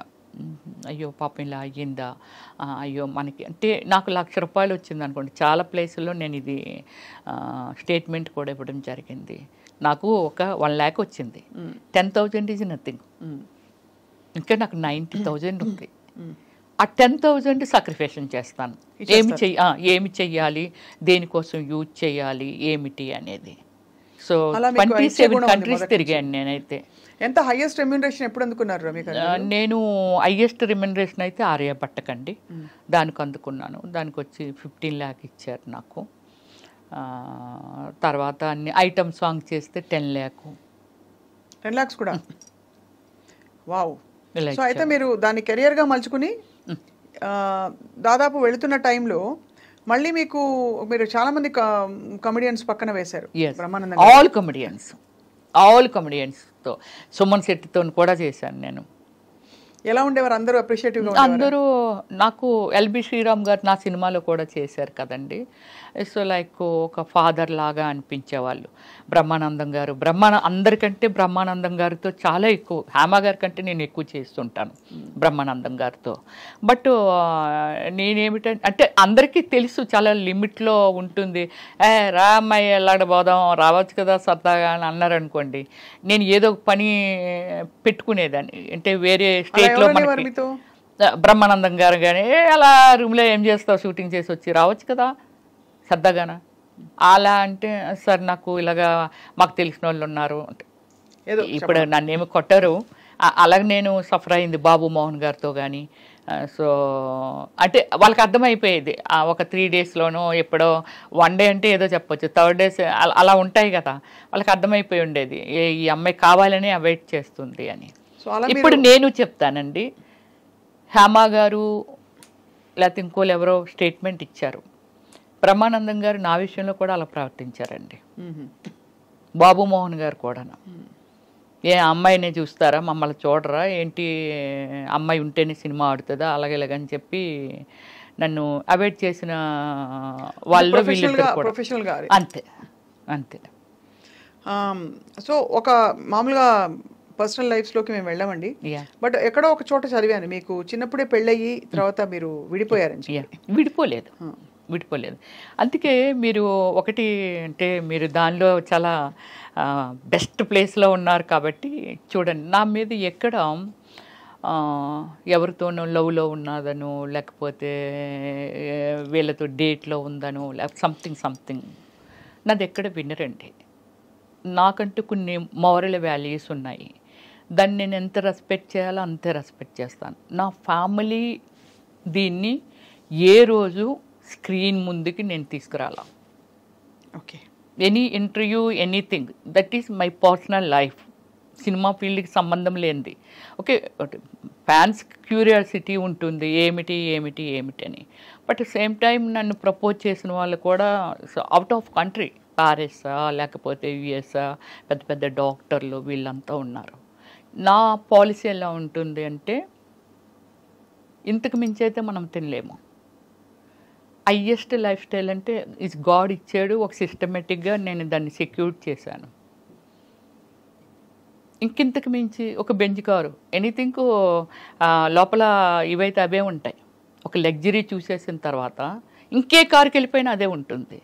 అయ్యో పాపం ఇలా అయ్యిందా, అయ్యో మనకి అంటే నాకు ₹1,00,000 వచ్చింది అనుకోండి. చాలా ప్లేసుల్లో నేను ఇది స్టేట్మెంట్ కూడా ఇవ్వడం జరిగింది. నాకు ఒక 1 lakh వచ్చింది, 10,000 ఈజ్ నథింగ్. ఇంకా నాకు 90,000 ఉంది. ఆ 10,000 సాక్రిఫికేషన్ చేస్తాను. ఏమి చెయ్యాలి, దేనికోసం యూజ్ చేయాలి, ఏమిటి అనేది. సో 27 కంట్రీస్ తిరిగాను నేనైతే. ఎంత హైయెస్ట్ రెమ్యూనరేషన్ ఎప్పుడు అందుకున్నారు రమ్య గారు? నేను హైయెస్ట్ రెమ్యూనరేషన్ అయితే ఆర్యభట్టకండి, దానికి అందుకున్నాను. దానికి వచ్చి 15 lakh ఇచ్చారు నాకు. తర్వాత అన్ని ఐటమ్ సాంగ్ చేస్తే 10 lakh. 10 lakhs కూడా. వావ్. సో అయితే మీరు దాన్ని కెరియర్గా మలుచుకుని దాదాపు వెళుతున్న టైంలో మళ్ళీ మీరు చాలా మంది కమెడియన్స్ పక్కన వేశారు. ఆల్ కమెడియన్స్తో, సుమన్ శెట్టితో కూడా చేశాను నేను. ఎలా ఉండేవారు అందరూ? అప్రిషియేటివ్గా అందరూ. నాకు ఎల్బి శ్రీరామ్ గారు నా సినిమాలో కూడా చేశారు కదండి. సో లైక్ ఒక ఫాదర్ లాగా అనిపించేవాళ్ళు. బ్రహ్మానందం గారు, అందరికంటే బ్రహ్మానందం గారితో చాలా ఎక్కువ, హేమ గారి కంటే నేను ఎక్కువ చేస్తుంటాను బ్రహ్మానందం గారితో. బట్ నేనేమిటంటే అంటే అందరికీ తెలుసు చాలా లిమిట్లో ఉంటుంది. రా అమ్మాయి వెళ్ళాడబోదాం, రావచ్చు కదా సరదాగా అని అన్నారు అనుకోండి, నేను ఏదో ఒక పని పెట్టుకునేదాన్ని. అంటే వేరే స్టేట్లో బ్రహ్మానందం గారు కానీ అలా రూమ్లో ఏం చేస్తావు, షూటింగ్ చేసి వచ్చి రావచ్చు కదా సరదాగానా అలా అంటే, సార్ నాకు ఇలాగా మాకు తెలిసిన వాళ్ళు ఉన్నారు అంటే, ఇప్పుడు నన్నేమి కొట్టరు, అలాగే నేను సఫర్ అయింది బాబు మోహన్ గారితో కానీ. సో అంటే వాళ్ళకి అర్థమైపోయేది ఒక 3 డేస్లోనో ఎప్పుడో 1 డే అంటే ఏదో చెప్పొచ్చు, 3rd డేస్ అలా ఉంటాయి కదా, వాళ్ళకి అర్థమైపోయి ఉండేది ఈ అమ్మాయి కావాలని అవాయిడ్ చేస్తుంది అని. ఇప్పుడు నేను చెప్తానండి, హేమా గారు లేకపోతే ఇంకోళ్ళు ఎవరో స్టేట్మెంట్ ఇచ్చారు, బ్రహ్మానందం గారు నా విషయంలో కూడా అలా ప్రవర్తించారండి, బాబు మోహన్ గారు కూడా. ఏ అమ్మాయినే చూస్తారా, మమ్మల్ని చూడరా ఏంటి, అమ్మాయి ఉంటేనే సినిమా ఆడుతుందా అలాగే ఇలాగని చెప్పి నన్ను అవాయిడ్ చేసిన వాళ్ళు అంతే అంతే. సో ఒక మామూలుగా పర్సనల్ లైఫ్స్లోకి మేము వెళ్ళామండి, బట్ ఎక్కడో ఒక చోట చదివాను మీకు చిన్నప్పుడే పెళ్ళయ్యి తర్వాత మీరు విడిపోయారని. విడిపోలేదు. అందుకే మీరు ఒకటి అంటే మీరు దానిలో చాలా బెస్ట్ ప్లేస్లో ఉన్నారు కాబట్టి చూడండి, నా మీద ఎక్కడ ఎవరితోనో లవ్లో ఉన్నదను లేకపోతే వీళ్ళతో డేట్లో ఉందను లేకపోతే సంథింగ్ నాది ఎక్కడ వినరండి. నాకంటూ కొన్ని మోరల్ వాల్యూస్ ఉన్నాయి, దాన్ని నేను ఎంత రెస్పెక్ట్ చేయాలో అంతే రెస్పెక్ట్ చేస్తాను. నా ఫ్యామిలీ దీన్ని ఏ రోజు స్క్రీన్ ముందుకి నేను తీసుకురాలా. Okay, any interview anything that is my personal life, cinema ఫీల్డ్కి సంబంధం లేనిది. ఓకే, ఫ్యాన్స్ క్యూరియాసిటీ ఉంటుంది ఏమిటి అని, బట్ సేమ్ టైం నన్ను ప్రపోజ్ చేసిన వాళ్ళు కూడా అవుట్ ఆఫ్ కంట్రీ, పారిసా లేకపోతే యుఎస్ఆ పెద్ద పెద్ద డాక్టర్లు వీళ్ళంతా ఉన్నారు. నా పాలసీ ఎలా ఉంటుంది అంటే ఇంతకు మించి అయితే మనం తినలేము. హైయెస్ట్ లైఫ్ స్టైల్ అంటే ఇస్ గాడ్ ఇచ్చాడు, ఒక సిస్టమేటిక్గా నేను దాన్ని సెక్యూర్ చేశాను. ఇంకింతకు మించి ఒక బెంచ్ కారు ఎనీథింగ్ లోపల ఇవైతే అవే ఉంటాయి. ఒక లగ్జరీ చూసేసిన తర్వాత ఇంకే కారుకి వెళ్ళిపోయినా అదే ఉంటుంది.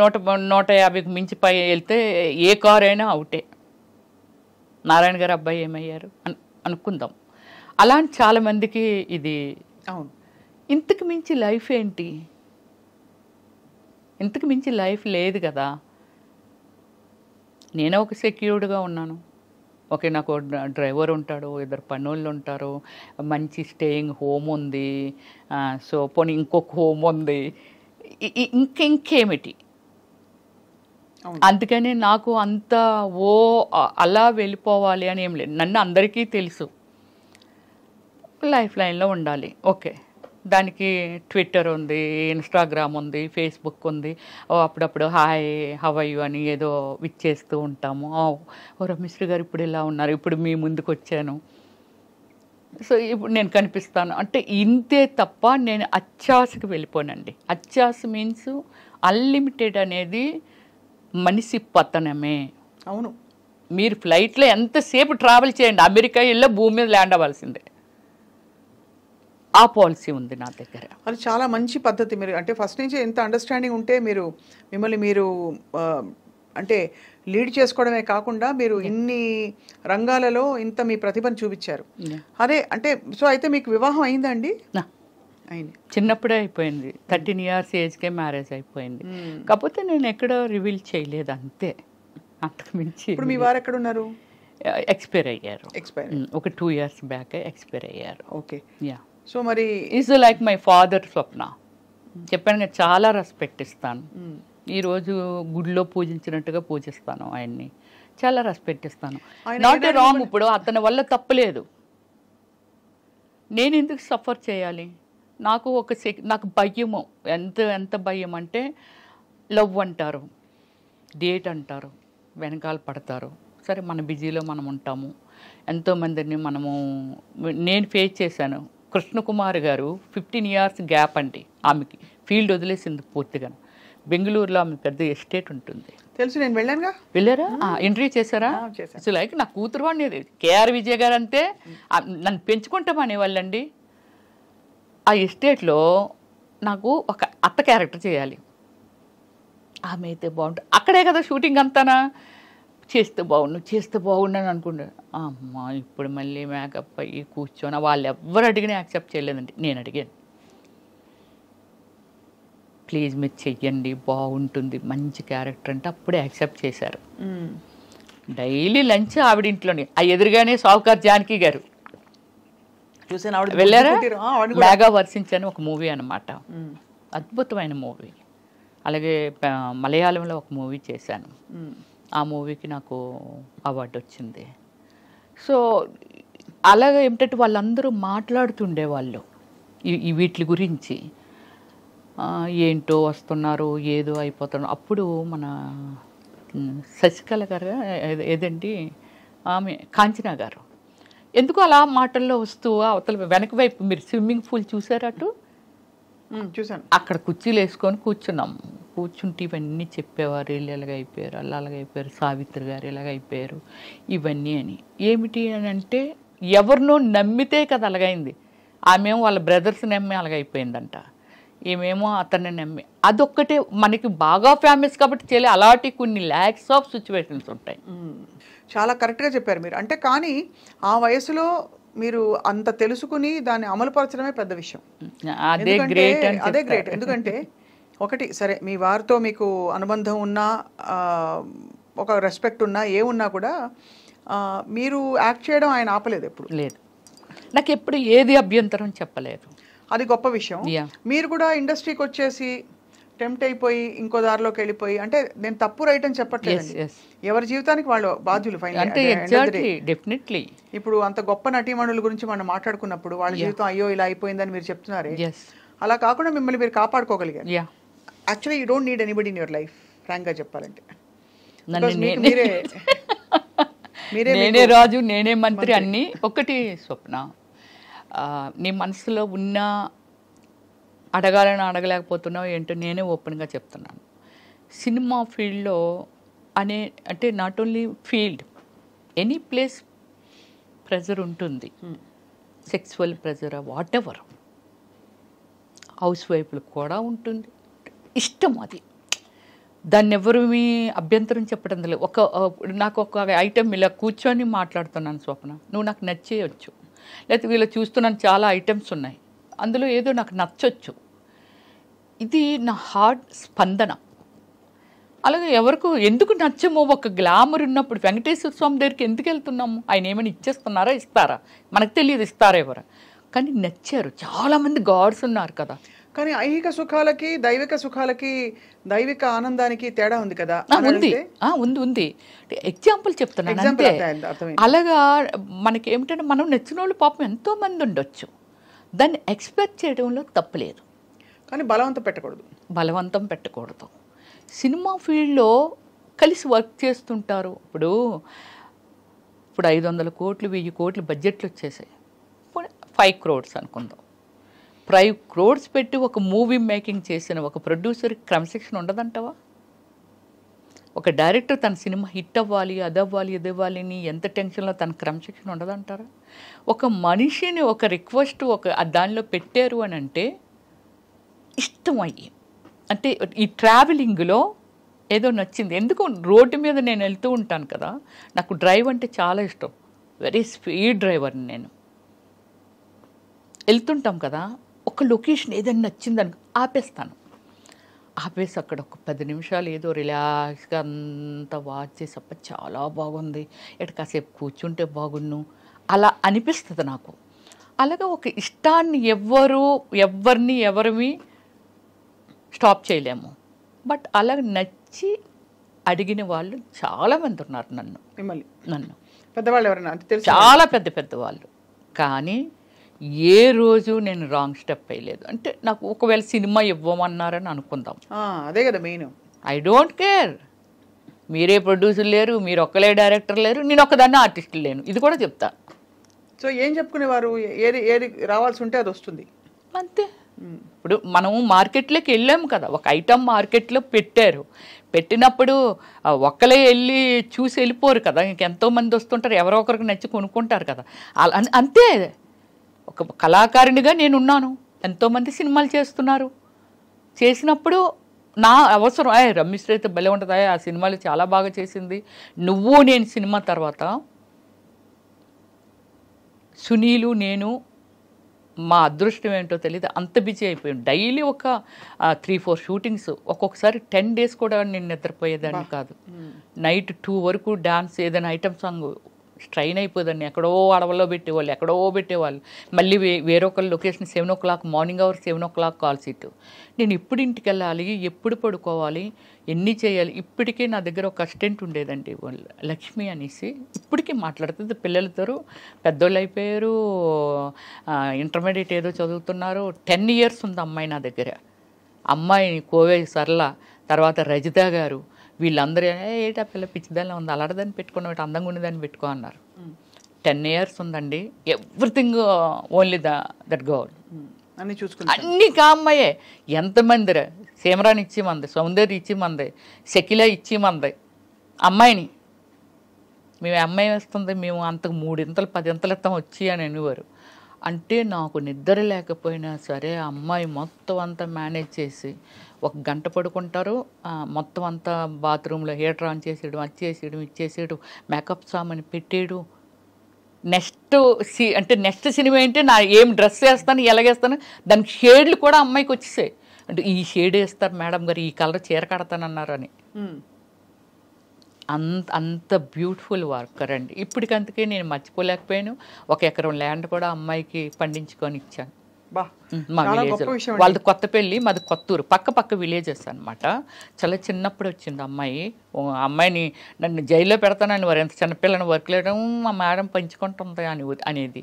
150కి మించి పై వెళ్తే ఏ కారు అయినా అవుటే. నారాయణ గారు అబ్బాయి ఏమయ్యారు అనుకుందాం. అలాంటి చాలామందికి ఇది అవును. ఇంతకు మించి లైఫ్ ఏంటి, ఇంతకు మించి లైఫ్ లేదు కదా. నేనే ఒక సెక్యూర్డ్గా ఉన్నాను. ఓకే, నాకు డ్రైవర్ ఉంటాడు, 2 పనులు ఉంటారు, మంచి స్టేయింగ్ హోమ్ ఉంది, సో పోనీ ఇంకొక హోమ్ ఉంది, ఇంకేమిటి. అందుకని నాకు అంత అలా వెళ్ళిపోవాలి అని ఏం లేదు. నన్ను అందరికీ తెలుసు, లైఫ్ లైన్లో ఉండాలి. ఓకే, దానికి ట్విట్టర్ ఉంది, ఇన్స్టాగ్రామ్ ఉంది, ఫేస్బుక్ ఉంది. అప్పుడప్పుడు హాయ్ హౌ ఆర్ యు అని ఏదో విచ్చేస్తూ ఉంటాము. ఓ రమేశ్వరి గారు ఇప్పుడు ఇలా ఉన్నారు, ఇప్పుడు మీ ముందుకు వచ్చాను, సో ఇప్పుడు నేను కనిపిస్తాను అంటే ఇంతే తప్ప నేను అత్యాశకి వెళ్ళిపోనండి. అత్యాశ మీన్స్ అన్లిమిటెడ్ అనేది మనిషి పతనమే. అవును, మీరు ఫ్లైట్లో ఎంతసేపు ట్రావెల్ చేయండి, అమెరికా వెళ్ళి భూమి మీద ల్యాండ్ అవ్వాల్సిందే. ఆ పాలసీ ఉంది నా దగ్గర. అది చాలా మంచి పద్ధతి. మీరు అంటే ఫస్ట్ నుంచి ఎంత అండర్స్టాండింగ్ ఉంటే మీరు మిమ్మల్ని మీరు అంటే లీడ్ చేసుకోవడమే కాకుండా మీరు ఇన్ని రంగాలలో ఇంత మీ ప్రతిభను చూపించారు. అదే అంటే సో అయితే మీకు వివాహం అయిందండి? అయింది, చిన్నప్పుడే అయిపోయింది. 13 years ఏజ్కే మ్యారేజ్ అయిపోయింది. కాకపోతే నేను ఎక్కడ రివీల్ చేయలేదు అంతే, అంతకు మించి. ఇప్పుడు మీ వారు ఎక్కడ ఉన్నారు? ఎక్స్పైర్ అయ్యారు. ఒక 2 years బ్యాక్ ఎక్స్పైర్ అయ్యారు. Okay, yeah. సో మరి ఈజ్ లైక్ మై ఫాదర్ స్వప్న. చెప్పాను కదా, చాలా రెస్పెక్ట్ ఇస్తాను. ఈరోజు గుడిలో పూజించినట్టుగా పూజిస్తాను ఆయన్ని, చాలా రెస్పెక్ట్ ఇస్తాను. నాట్ ఏ రాంగ్, ఇప్పుడు అతని వల్ల తప్పలేదు, నేను ఎందుకు సఫర్ చేయాలి? నాకు నాకు భయము, ఎంత భయం అంటే లవ్ అంటారు, డేట్ అంటారు, వెనకాల పడతారు. సరే, మన బిజీలో మనం ఉంటాము, ఎంతోమందిని నేను ఫేస్ చేశాను. కృష్ణకుమార్ గారు 15 years గ్యాప్ అండి, ఆమెకి ఫీల్డ్ వదిలేసింది పూర్తిగా. బెంగళూరులో ఆమె పెద్ద ఎస్టేట్ ఉంటుంది, తెలుసు, నేను వెళ్ళానుగా. వెళ్ళారా? ఇంటర్వ్యూ చేశారా? అసలు లైక్ నా కూతురు వాడిని కేఆర్ విజయ్ గారు అంతే నన్ను పెంచుకుంటామనేవాళ్ళండి. ఆ ఎస్టేట్లో నాకు ఒక అత్త క్యారెక్టర్ చేయాలి, ఆమె అయితే బాగుంటుంది. అక్కడే కదా షూటింగ్ అంతానా, చేస్తే బాగుండు అని అనుకుంటా. అమ్మా, ఇప్పుడు మళ్ళీ మేకప్ అయ్యి కూర్చొని వాళ్ళు ఎవరు అడిగినా యాక్సెప్ట్ చేయలేదండి. నేను అడిగాను, ప్లీజ్ మీరు చెయ్యండి బాగుంటుంది మంచి క్యారెక్టర్ అంటే అప్పుడే యాక్సెప్ట్ చేశారు. డైలీ లంచ్ ఆవిడ ఇంట్లోనే. ఆ ఎదురుగానే సావుకార్ జానకి గారు చూసాను ఆవిడ వెళ్ళారా? పుట్టిరు. ఆవిడ కూడా. మేఘా వర్షించని ఒక మూవీ అనమాట, అద్భుతమైన మూవీ. అలాగే మలయాళంలో ఒక మూవీ చేశాను, ఆ మూవీకి నాకు అవార్డు వచ్చింది. సో అలాగే ఏమిటంటే వాళ్ళందరూ మాట్లాడుతుండేవాళ్ళు ఈ వీటి గురించి. ఏంటో వస్తున్నారు, ఏదో అయిపోతున్నారు. అప్పుడు మన శశికళ గారు ఏదండి ఆమె కాంచనా గారు ఎందుకు అలా మాటల్లో వస్తూ అవతల వెనక వైపు, మీరు స్విమ్మింగ్ పూల్ చూసారటు, చూసాను. అక్కడ కుర్చీలు వేసుకొని కూర్చున్నాం. కూర్చుంటే ఇవన్నీ చెప్పేవారు, వీళ్ళు ఎలాగ అయిపోయారు, అలా అలాగైపోయారు, సావిత్రి గారు ఎలాగ అయిపోయారు, ఇవన్నీ అని. ఏమిటి అని అంటే ఎవరినో నమ్మితే కదా అలాగైంది. ఆమెమో వాళ్ళ బ్రదర్స్ నమ్మి అలాగైపోయిందంట, ఏమేమో అతన్ని నమ్మి. అదొక్కటే మనకి బాగా ఫేమస్ కాబట్టి చేయలే. అలాంటి కొన్ని ల్యాక్స్ ఆఫ్ సిచ్యువేషన్స్ ఉంటాయి. చాలా కరెక్ట్గా చెప్పారు మీరు. అంటే కానీ ఆ వయసులో మీరు అంత తెలుసుకుని దాన్ని అమలుపరచడమే పెద్ద విషయం. అదే గ్రేట్. అదే గ్రేట్. ఎందుకంటే ఒకటి సరే, మీ వారితో మీకు అనుబంధం ఉన్నా, ఒక రెస్పెక్ట్ ఉన్నా, ఏమున్నా కూడా మీరు యాక్ట్ చేయడం ఆయన ఆపలేదు ఎప్పుడు. లేదు, నాకు ఎప్పుడు ఏది అభ్యంతరం చెప్పలేదు. అది గొప్ప విషయం. మీరు కూడా ఇండస్ట్రీకి వచ్చేసి టెంప్ట్ అయిపోయి ఇంకో దారిలోకి వెళ్ళిపోయి, అంటే నేను తప్పు రైట్ అని చెప్పట్లేదు, ఎవరి జీవితానికి వాళ్ళు బాధ్యులు. డెఫినెట్లీ ఇప్పుడు అంత గొప్ప నటీమణుల గురించి మనం మాట్లాడుకున్నప్పుడు వాళ్ళ జీవితం అయ్యో ఇలా అయిపోయిందని మీరు చెప్తున్నారే, అలా కాకుండా మిమ్మల్ని మీరు కాపాడుకోగలిగారు. Actually you don't need anybody in your life, ఫ్రాంక్గా చెప్పాలంటే. నేనే రాజు, నేనే మంత్రి అన్నీ. ఒకటి స్వప్న, నీ మనసులో ఉన్న అడగాలని అడగలేకపోతున్నావు ఏంటో నేనే ఓపెన్గా చెప్తున్నాను. సినిమా ఫీల్డ్లో అంటే not only field, any place pressure ఉంటుంది. Sexual pressure, whatever. House వైఫ్లకు కూడా ఉంటుంది. ఇష్టం అది, దాన్ని ఎవరు మీ అభ్యంతరం చెప్పడం లేదు. నాకు ఒక ఐటెం ఇలా కూర్చొని మాట్లాడుతున్నాను స్వప్న, నువ్వు నాకు నచ్చేయచ్చు, లేకపోతే వీళ్ళు చూస్తున్నాను చాలా ఐటమ్స్ ఉన్నాయి, అందులో ఏదో నాకు నచ్చొచ్చు, ఇది నా హార్ట్ స్పందన. అలాగే ఎవరికి ఎందుకు నచ్చమో, ఒక గ్లామర్ ఉన్నప్పుడు వెంకటేశ్వర స్వామి దగ్గరికి ఎందుకు వెళ్తున్నాము, ఆయన ఏమైనా ఇచ్చేస్తున్నారా, ఇస్తారా మనకు తెలియదు, ఇస్తారా ఎవరు, కానీ నచ్చారు. చాలామంది గాడ్స్ ఉన్నారు కదా. కానీ ఐహిక సుఖాలకి దైవిక సుఖాలకి, దైవిక ఆనందానికి తేడా ఉంది కదా. ఉంది. ఎగ్జాంపుల్ చెప్తున్నాను అంతే. అలాగా మనకి ఏమిటంటే మనం నచ్చిన వాళ్ళు పాపం ఎంతో మంది ఉండొచ్చు, దాన్ని ఎక్స్పెక్ట్ చేయడంలో తప్పులేదు, కానీ బలవంతం పెట్టకూడదు. సినిమా ఫీల్డ్లో కలిసి వర్క్ చేస్తుంటారు. ఇప్పుడు 500 కోట్లు 1000 కోట్లు బడ్జెట్లు వచ్చేసాయి. 5 crores అనుకుందాం. 5 crores పెట్టి ఒక మూవీ మేకింగ్ చేసిన ఒక ప్రొడ్యూసర్కి క్రమశిక్షణ ఉండదంటావా? ఒక డైరెక్టర్ తన సినిమా హిట్ అవ్వాలి, అదవ్వాలి, ఇదవ్వాలి అని ఎంత టెన్షన్లో తన క్రమశిక్షణ ఉండదంటారా? ఒక మనిషిని ఒక రిక్వెస్ట్ దానిలో పెట్టారు అని అంటే ఇష్టం అయ్యి, అంటే ఈ ట్రావెలింగ్లో ఏదో నచ్చింది. ఎందుకు రోడ్డు మీద నేను వెళ్తూ ఉంటాను కదా, నాకు డ్రైవ్ అంటే చాలా ఇష్టం, వెరీ స్పీడ్ డ్రైవర్ని నేను. వెళ్తుంటాం కదా, ఒక లొకేషన్ ఏదైనా నచ్చిందని ఆపేసి అక్కడ ఒక 10 నిమిషాలు ఏదో రిలాక్స్గా అంతా వాచ్ చేసి, అప్ప చాలా బాగుంది, ఎటు కాసేపు కూర్చుంటే బాగున్ను అలా అనిపిస్తుంది నాకు. అలాగే ఒక ఇష్టాన్ని ఎవరిని స్టాప్ చేయలేము. బట్ అలా నచ్చి అడిగిన వాళ్ళు చాలామంది ఉన్నారు నన్ను పెద్దవాళ్ళు ఎవరైనా చాలా పెద్ద వాళ్ళు. కానీ ఏ రోజు నేను రాంగ్ స్టెప్ వేయలేదు. అంటే నాకు ఒకవేళ సినిమా ఇవ్వమన్నారని అనుకుందాం, అదే కదా మెయిన్. ఐ డోంట్ కేర్, మీరే ప్రొడ్యూసర్ లేరు, మీరు ఒక్కలే డైరెక్టర్ లేరు, నేను ఒక్కదాన్ని ఆర్టిస్ట్ లేను, ఇది కూడా చెప్తా. సో ఏం చెప్పుకునేవారు, ఏది రావాల్సి ఉంటే అది వస్తుంది అంతే. ఇప్పుడు మనం మార్కెట్లోకి వెళ్ళాము కదా, ఒక ఐటమ్ మార్కెట్లో పెట్టినప్పుడు ఒక్కలే వెళ్ళి చూసి వెళ్ళిపోరు కదా, ఇంకెంతోమంది వస్తుంటారు, ఎవరో ఒకరికి నచ్చి కొనుక్కుంటారు కదా. అలా అంతే. ఒక కళాకారునిగా నేనున్నాను, ఎంతోమంది సినిమాలు చేసినప్పుడు నా అవసరం, రమ్యశ్రీ అయితే భలే ఉంటుంది, ఆ సినిమాలు చాలా బాగా చేసింది. నేను సినిమా తర్వాత సునీలు నేను మా అదృష్టం ఏంటో తెలియదు, అంత బిజీ అయిపోయాం. డైలీ ఒక 3-4 షూటింగ్స్, ఒక్కొక్కసారి 10 days కూడా నేను నిద్రపోయేదాన్ని కాదు. నైట్ 2 వరకు డాన్స్ ఏదైనా ఐటమ్ సాంగ్ స్ట్రైన్ అయిపోదండి. ఎక్కడో అడవుల్లో పెట్టేవాళ్ళు, ఎక్కడో పెట్టేవాళ్ళు. మళ్ళీ వేరొకరు location 7 o'clock, morning hour 7 o'clock call sheet. నేను ఎప్పుడు ఇంటికి వెళ్ళాలి, ఎప్పుడు పడుకోవాలి, ఎన్ని చేయాలి. ఇప్పటికీ నా దగ్గర ఒక అసిస్టెంట్ ఉండేదండి, లక్ష్మి అనేసి. ఇప్పటికీ మాట్లాడుతుంది. పిల్లలతో పెద్దోళ్ళు అయిపోయారు, ఇంటర్మీడియట్ ఏదో చదువుతున్నారు. 10 years ఉంది అమ్మాయి నా దగ్గర. అమ్మాయి కోవే సరళ, తర్వాత రజిత గారు, వీళ్ళందరూ ఏటా పిల్ల పిచ్చిదాన్ని ఉంది, అలాడదాన్ని పెట్టుకున్న అందంగా ఉండేదాన్ని పెట్టుకో అన్నారు. 10 years ఉందండి. Everything only that girl. అన్నీ చూసుకుని అన్నీ కామ్మాయే. ఎంతమంది సీమరాని ఇచ్చి మంది, సౌందర్య ఇచ్చి మంది, శకిల ఇచ్చి మంది అమ్మాయిని. మేము అమ్మాయి వేస్తుంది, మేము అంతకు 3 ఇంతలు 10 ఇంతలు ఇస్తాం వచ్చి అని అనేవారు. అంటే నాకు నిద్ర లేకపోయినా సరే అమ్మాయి మొత్తం అంతా మేనేజ్ చేసి 1 గంట పడుకుంటారు, మొత్తం అంతా బాత్రూంలో హీటర్ ఆన్ చేసేయడం, అది చేసేయడం, ఇది చేసేయడం, మేకప్ సామాన్ పెట్టేయడం. నెక్స్ట్ సినిమా ఏంటి, నా ఏం డ్రెస్ వేస్తాను, ఎలాగేస్తాను, దానికి షేడ్లు కూడా అమ్మాయికి వచ్చేసాయి. అంటే ఈ షేడ్ వేస్తారు మేడం గారు, ఈ కలర్ చీర కడతానన్నారని. అంత బ్యూటిఫుల్ వర్కర్ అండి. ఇప్పటికంతకే నేను మర్చిపోలేకపోయాను. 1 ఎకరం ల్యాండ్ కూడా అమ్మాయికి పండించుకొని ఇచ్చాను మా విలేజ్. వాళ్ళది కొత్త పెళ్ళి, మాది కొత్తూరు, పక్క విలేజెస్ అనమాట. చాలా చిన్నప్పుడు వచ్చింది అమ్మాయి. అమ్మాయిని నన్ను జైల్లో పెడతానని వారు, ఎంత చిన్నపిల్లని వర్క్ లేయడం మా మేడం పంచుకుంటుంది అనేది.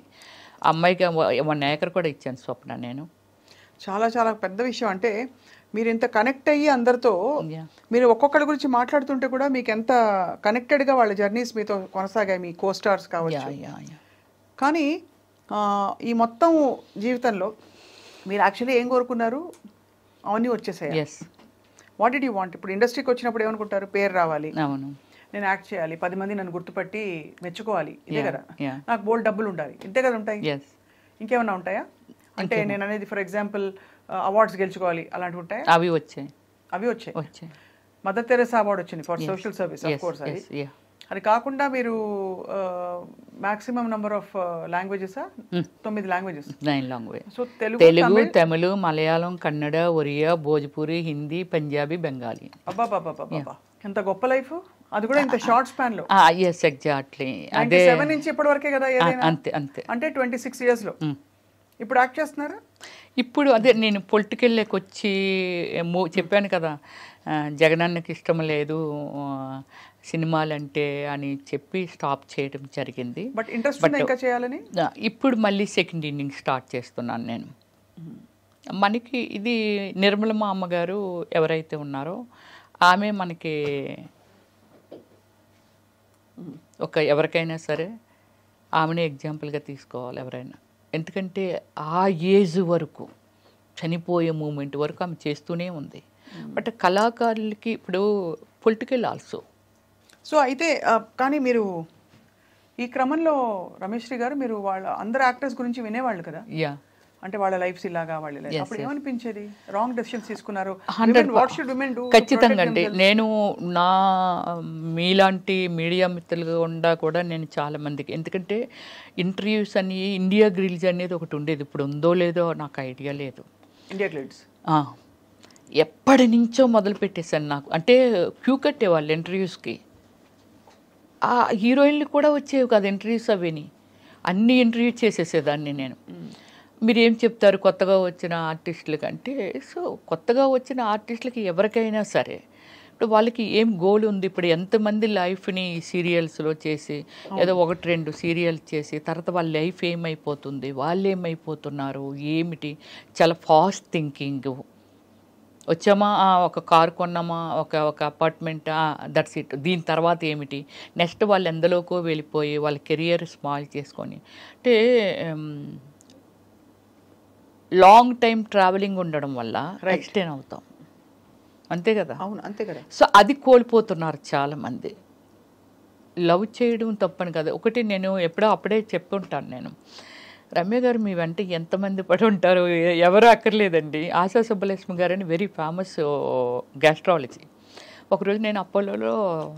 అమ్మాయికి 1 acre కూడా ఇచ్చాను స్వప్న నేను. చాలా చాలా పెద్ద విషయం. అంటే మీరు ఇంత కనెక్ట్ అయ్యి అందరితో, మీరు ఒక్కొక్కరి గురించి మాట్లాడుతుంటే కూడా మీకు ఎంత కనెక్టెడ్గా వాళ్ళ జర్నీస్ మీతో కొనసాగాయి, మీ కోస్టార్స్ కావచ్చు. కానీ ఈ మొత్తం జీవితంలో మీరు యాక్చువల్లీ ఏం కోరుకున్నారు, అవన్నీ వచ్చేసాయి. What did you want? ఇప్పుడు ఇండస్ట్రీకి వచ్చినప్పుడు ఏమనుకుంటారు, పేరు రావాలి, నేను యాక్ట్ చేయాలి, 10 మంది నన్ను గుర్తుపట్టి మెచ్చుకోవాలి, ఇదే కదా, నాకు బోల్డ్ డబ్బులు ఉండాలి, ఇంతే కదా ఉంటాయి. ఇంకేమన్నా ఉంటాయా? అంటే నేను అనేది ఫర్ ఎగ్జాంపుల్ అవార్డ్స్ గెలుచుకోవాలి, అలాంటివి ఉంటాయి. అవి వచ్చాయి. మదర్ తెరెసా అవార్డు వచ్చింది for social service, of course. అది కాకుండా మీరు maximum number of languages 9 languages. 9 language. So Telugu, Tamil, Malayalam, Kannada, Oriya, Bhojpuri, Hindi, Punjabi, Bengali. అబ్బా, ఎంత గొప్ప లైఫ్. అది కూడా ఇంత షార్ట్ స్పాన్ లో. ఎగ్జాక్ట్లీ. అదే 7 నుంచి ఇప్పటి వరకే కదా ఏదైనా. అంతే. అంటే 26 years లో ఇప్పుడు యాక్ట్ చేస్తున్నారా? ఇప్పుడు అదే నేను పొలిటికల్లోకి వచ్చి చెప్పాను కదా, జగనన్నకి ఇష్టం లేదు సినిమాలంటే అని చెప్పి స్టాప్ చేయడం జరిగింది. బట్ ఇంట్రెస్ట్ ఉందా ఇంకా చేయాలని? ఇప్పుడు మళ్ళీ సెకండ్ ఇన్నింగ్ స్టార్ట్ చేస్తున్నాను నేను. మనకి ఇది నిర్మలమ్మ అమ్మగారు ఎవరైతే ఉన్నారో ఆమె మనకి ఎవరికైనా సరే ఆమెనే ఎగ్జాంపుల్గా తీసుకోవాలి ఎవరైనా. ఎందుకంటే ఆ ఏజ్ వరకు, చనిపోయే మూమెంట్ వరకు ఆమె చేస్తూనే ఉంది. బట్ కళాకారులకి ఇప్పుడు పొలిటికల్ ఆల్సో. సో అయితే కానీ మీరు ఈ క్రమంలో రమేష్ శ్రీ గారు, మీరు వాళ్ళ అందరు యాక్టర్స్ గురించి వినేవాళ్ళు కదా, అంటే వాళ్ళ లైఫ్స్ ఇలాగా, వాళ్ళ లైఫ్ అప్పుడు ఏమనిపించేది? రాంగ్ డెసిషన్స్ తీసుకున్నారు. ఖచ్చితంగా అండి. నేను నా మీలాంటి మీడియా మిత్రులుగా ఉండా కూడా నేను చాలా మందికి, ఎందుకంటే ఇంటర్వ్యూస్ అని ఇండియా గ్రిల్స్ అనేది ఒకటి ఉండేది, ఇప్పుడు ఉందో లేదో నాకు ఐడియా లేదు. ఇండియా గ్రిల్స్ ఎప్పటి నుంచో మొదలు పెట్టేశాను. నాకు అంటే క్యూ కట్టేవాళ్ళు ఇంటర్వ్యూస్కి. ఆ హీరోయిన్లు కూడా వచ్చేవి కాదు ఇంటర్వ్యూస్, అవిని అన్ని ఇంటర్వ్యూ చేసేసేదాన్ని నేను. మీరు ఏం చెప్తారు కొత్తగా వచ్చిన ఆర్టిస్టులకి అంటే, సో కొత్తగా వచ్చిన ఆర్టిస్టులకి ఎవరికైనా సరే ఇప్పుడు వాళ్ళకి ఏం గోల్ ఉంది, ఇప్పుడు ఎంతమంది లైఫ్ని సీరియల్స్లో చేసి ఏదో 1-2 సీరియల్స్ చేసి తర్వాత వాళ్ళ లైఫ్ ఏమైపోతుంది, వాళ్ళు ఏమైపోతున్నారు ఏమిటి, చాలా ఫాస్ట్ థింకింగ్. వచ్చామా, ఒక కారు కొన్నామా, ఒక అపార్ట్మెంట్, దట్స్ ఇట్. దీని తర్వాత ఏమిటి, నెక్స్ట్ వాళ్ళు ఎందులోకో వెళ్ళిపోయి వాళ్ళ కెరియర్ స్మాల్ చేసుకొని, అంటే లాంగ్ టైం ట్రావెలింగ్ ఉండడం వల్ల ఎక్స్టెండ్ అవుతాం, అంతే కదా. అవును, అంతే కదా. సో అది కోల్పోతున్నారు చాలామంది. లవ్ చేయడం తప్పని కదా. ఒకటి నేను అప్పుడే చెప్పుంటాను నేను, రమ్య గారు మీ వెంట ఎంతమంది పడి ఉంటారు, ఎవరు అక్కర్లేదండి. ఆశా సుబ్బలక్ష్మి గారని వెరీ ఫేమస్ గ్యాస్ట్రాలజీ. ఒకరోజు నేను అపోలోలో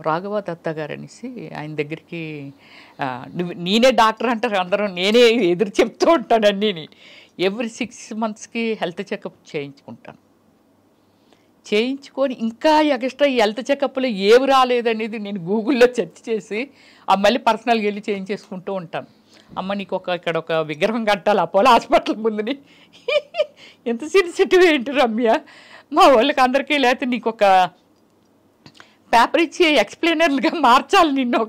రాఘవ దత్తా గారు అనేసి ఆయన దగ్గరికి, నేనే డాక్టర్ అంటారు అందరూ, నేనే ఎదురు చెప్తూ ఉంటాను అన్నీని. ఎవ్రీ 6 monthsకి హెల్త్ చెకప్ చేయించుకుంటాను. చేయించుకొని ఇంకా ఎక్స్ట్రా హెల్త్ చెకప్లో ఏవి రాలేదనేది నేను గూగుల్లో సెర్చ్ చేసి మళ్ళీ పర్సనల్గా వెళ్ళి చేయించేసుకుంటూ ఉంటాను. అమ్మ నీకు ఇక్కడ ఒక విగ్రహం కట్టాలి అపోలో హాస్పిటల్ ముందుని. ఎంత సెన్సిటివ్ ఏంటి రమ్య, మా వాళ్ళకి అందరికీ లేకపోతే నీకు ఒక పేపర్ ఇచ్చి ఎక్స్ప్లెయినర్లుగా మార్చాలి నిన్ను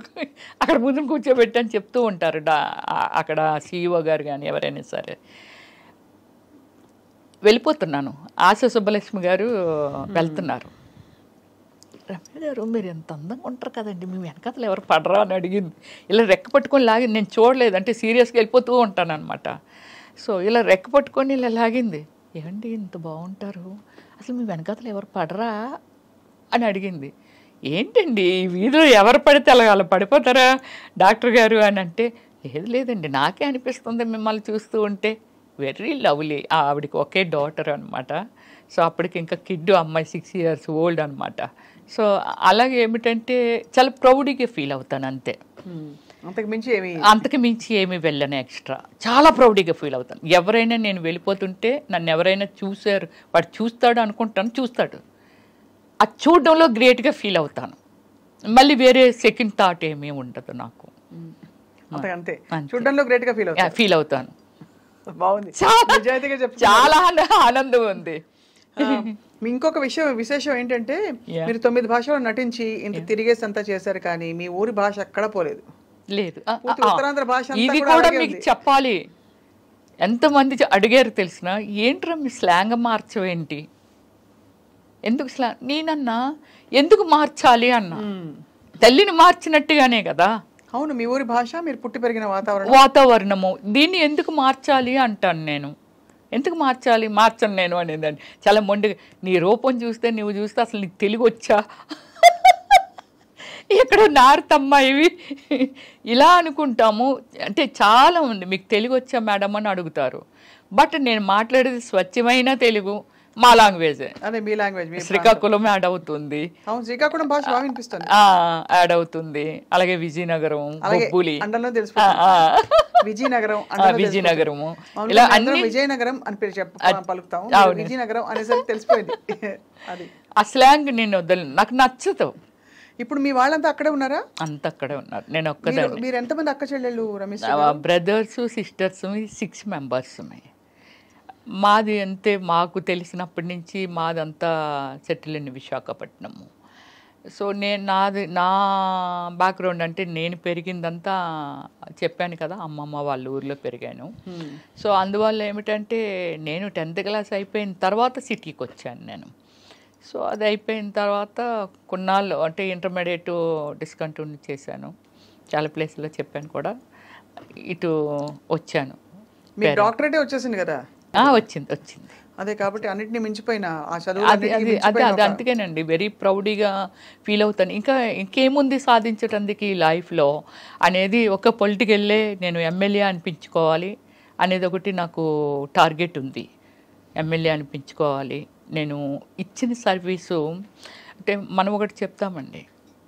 అక్కడ ముందు కూర్చోబెట్టి అని చెప్తూ ఉంటారు అక్కడ సిఇఓ గారు కానీ ఎవరైనా సరే. వెళ్ళిపోతున్నాను, ఆశా సుబ్బలక్ష్మి గారు వెళ్తున్నారు. రమ్య గారు మీరు ఎంత అందంగా ఉంటారు కదండి, మీ వెనకాతలు ఎవరు పడరా అని అడిగింది. ఇలా రెక్క పట్టుకొని లాగింది, నేను చూడలేదు అంటే సీరియస్గా వెళ్ళిపోతూ ఉంటాను అనమాట. సో ఇలా రెక్క పట్టుకొని ఇలా లాగింది. ఏమండి ఇంత బాగుంటారు, అసలు మీ వెనకాతలు ఎవరు పడరా అని అడిగింది. ఏంటండి ఈ వీధిలో ఎవరు పడితే అలా పడిపోతారా డాక్టర్ గారు అని అంటే, లేదండి నాకే అనిపిస్తుంది మిమ్మల్ని చూస్తూ ఉంటే. Very lovely. ఆవిడకి ఒకే డాటర్ అనమాట. సో అప్పటికి ఇంకా కిడ్ అమ్మాయి 6 years ఓల్డ్ అనమాట. సో అలాగే ఏమిటంటే చాలా ప్రౌడ్గా ఫీల్ అవుతాను అంతే, అంతకు మించి ఏమి వెళ్ళను ఎక్స్ట్రా. చాలా ప్రౌడ్గా ఫీల్ అవుతాను. ఎవరైనా నేను వెళ్ళిపోతుంటే నన్ను ఎవరైనా చూశారు, వాడు చూస్తాడు అనుకుంటాను, చూస్తాడు, అది చూడడంలో గ్రేట్గా ఫీల్ అవుతాను. మళ్ళీ వేరే సెకండ్ థాట్ ఏమీ ఉండదు నాకు. అంతే చూడడంలో గ్రేట్గా ఫీల్ అవుతాను. బాగుంది, చాలా ఆనందం ఉంది. ఇంకొక విశేషం ఏంటంటే మీరు 9 భాషల్లో నటించి ఇంత తిరిగేసి అంతా చేశారు, కానీ మీ ఊరి భాష ఎక్కడ పోలేదు. లేదు, ఉత్తరాంధ్ర భాష ఇది కూడా మీకు చెప్పాలి. ఎంతమంది అడిగారు తెలిసిన, ఏంట్రా మీ స్లాంగ్ మార్చవేంటి, ఎందుకు స్లాంగ్? నేనన్నా ఎందుకు మార్చాలి అన్నా, తల్లిని మార్చినట్టుగానే కదా. అవును, మీ ఊరి భాష, మీరు పుట్టి పెరిగిన వాతావరణము, దీన్ని ఎందుకు మార్చాలి అంటాను నేను. ఎందుకు మార్చను నేను అనేదాన్ని. చాలా మొండిగా, నీ రూపం చూస్తే నువ్వు చూస్తే అసలు నీకు తెలుగు వచ్చా, ఎక్కడో నార్తమ్మా ఇవి ఇలా అనుకుంటాము. అంటే చాలా ఉంది, మీకు తెలుగు వచ్చా మేడం అని అడుగుతారు. బట్ నేను మాట్లాడేది స్వచ్ఛమైన తెలుగు, మా లాంగ్వేజ్. అదే మీ లాంగ్వేజ్. శ్రీకాకుళం యాడ్ అవుతుంది, శ్రీకాకుళం భాష బాగా వినిపిస్తుంది, యాడ్ అవుతుంది. అలాగే విజయనగరం, బొబ్బులి, విజయనగరము, ఇలా అన్ని విజయనగరం అని పేరు పలుకుతాం. విజయనగరం అనేసరికి తెలిసిపోయింది. అది ఆ స్లాంగ్ నేను వదలను, నాకు నచ్చదు. ఇప్పుడు మీ వాళ్ళంతా అక్కడే ఉన్నారా? అంత అక్కడే ఉన్నారు, నేను ఒక్కదాన్ని. మీరు ఎంతమంది అక్క చెల్లెళ్ళు రమేష్? Brothers sisters 6 members. మాది అంతే, మాకు తెలిసినప్పటి నుంచి మాదంతా సెటిల్ ఇన్ విశాఖపట్నము. సో నా బ్యాక్గ్రౌండ్ అంటే నేను పెరిగిందంతా చెప్పాను కదా, అమ్మమ్మ వాళ్ళ ఊర్లో పెరిగాను. సో అందువల్ల ఏమిటంటే నేను 10th class అయిపోయిన తర్వాత సిటీకి వచ్చాను నేను. సో అది అయిపోయిన తర్వాత కొన్నాళ్ళు అంటే ఇంటర్మీడియట్ డిస్కంటిన్యూ చేశాను, చాలా ప్లేస్లో చెప్పాను కూడా, ఇటు వచ్చాను. మీ డాక్టరేటే వచ్చేసింది కదా? వచ్చింది. అదే కాబట్టి అన్నిటిని మించిపోయిన ఆ చదువు అది అందుకేనండి వెరీ ప్రౌడ్గా ఫీల్ అవుతాను. ఇంకేముంది సాధించటానికి ఈ లైఫ్లో అనేది, ఒక పొలిటికల్లే నేను ఎమ్మెల్యే అనిపించుకోవాలి అనేది ఒకటి నాకు టార్గెట్ ఉంది. ఎమ్మెల్యే అనిపించుకోవాలి. నేను ఇచ్చిన సర్వీసు అంటే మనం ఒకటి చెప్తామండి,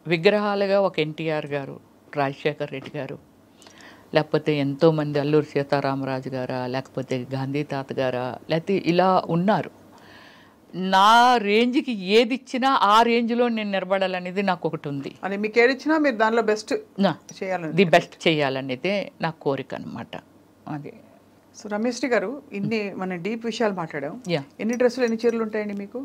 విగ్రహాలుగా ఒక ఎన్టీఆర్ గారు, రాజశేఖర్ రెడ్డి గారు, లేకపోతే ఎంతోమంది అల్లూరి సీతారామరాజు గారా, లేకపోతే గాంధీ తాత గారా, లేకపోతే ఇలా ఉన్నారు. నా రేంజ్కి ఏది ఇచ్చినా ఆ రేంజ్లో నేను నిలబడాలనేది నాకు ఒకటి ఉంది. అని మీకు ఏది ఇచ్చినా మీరు దానిలో బెస్ట్ చేయాలని, ది బెస్ట్ చేయాలనేదే నా కోరిక అనమాట. అది. సో రమేష్ గారు, ఇన్ని మన డీప్ విషయాలు మాట్లాడాం. ఎన్ని డ్రెస్సులు, ఎన్ని చీరలు ఉంటాయండి మీకు?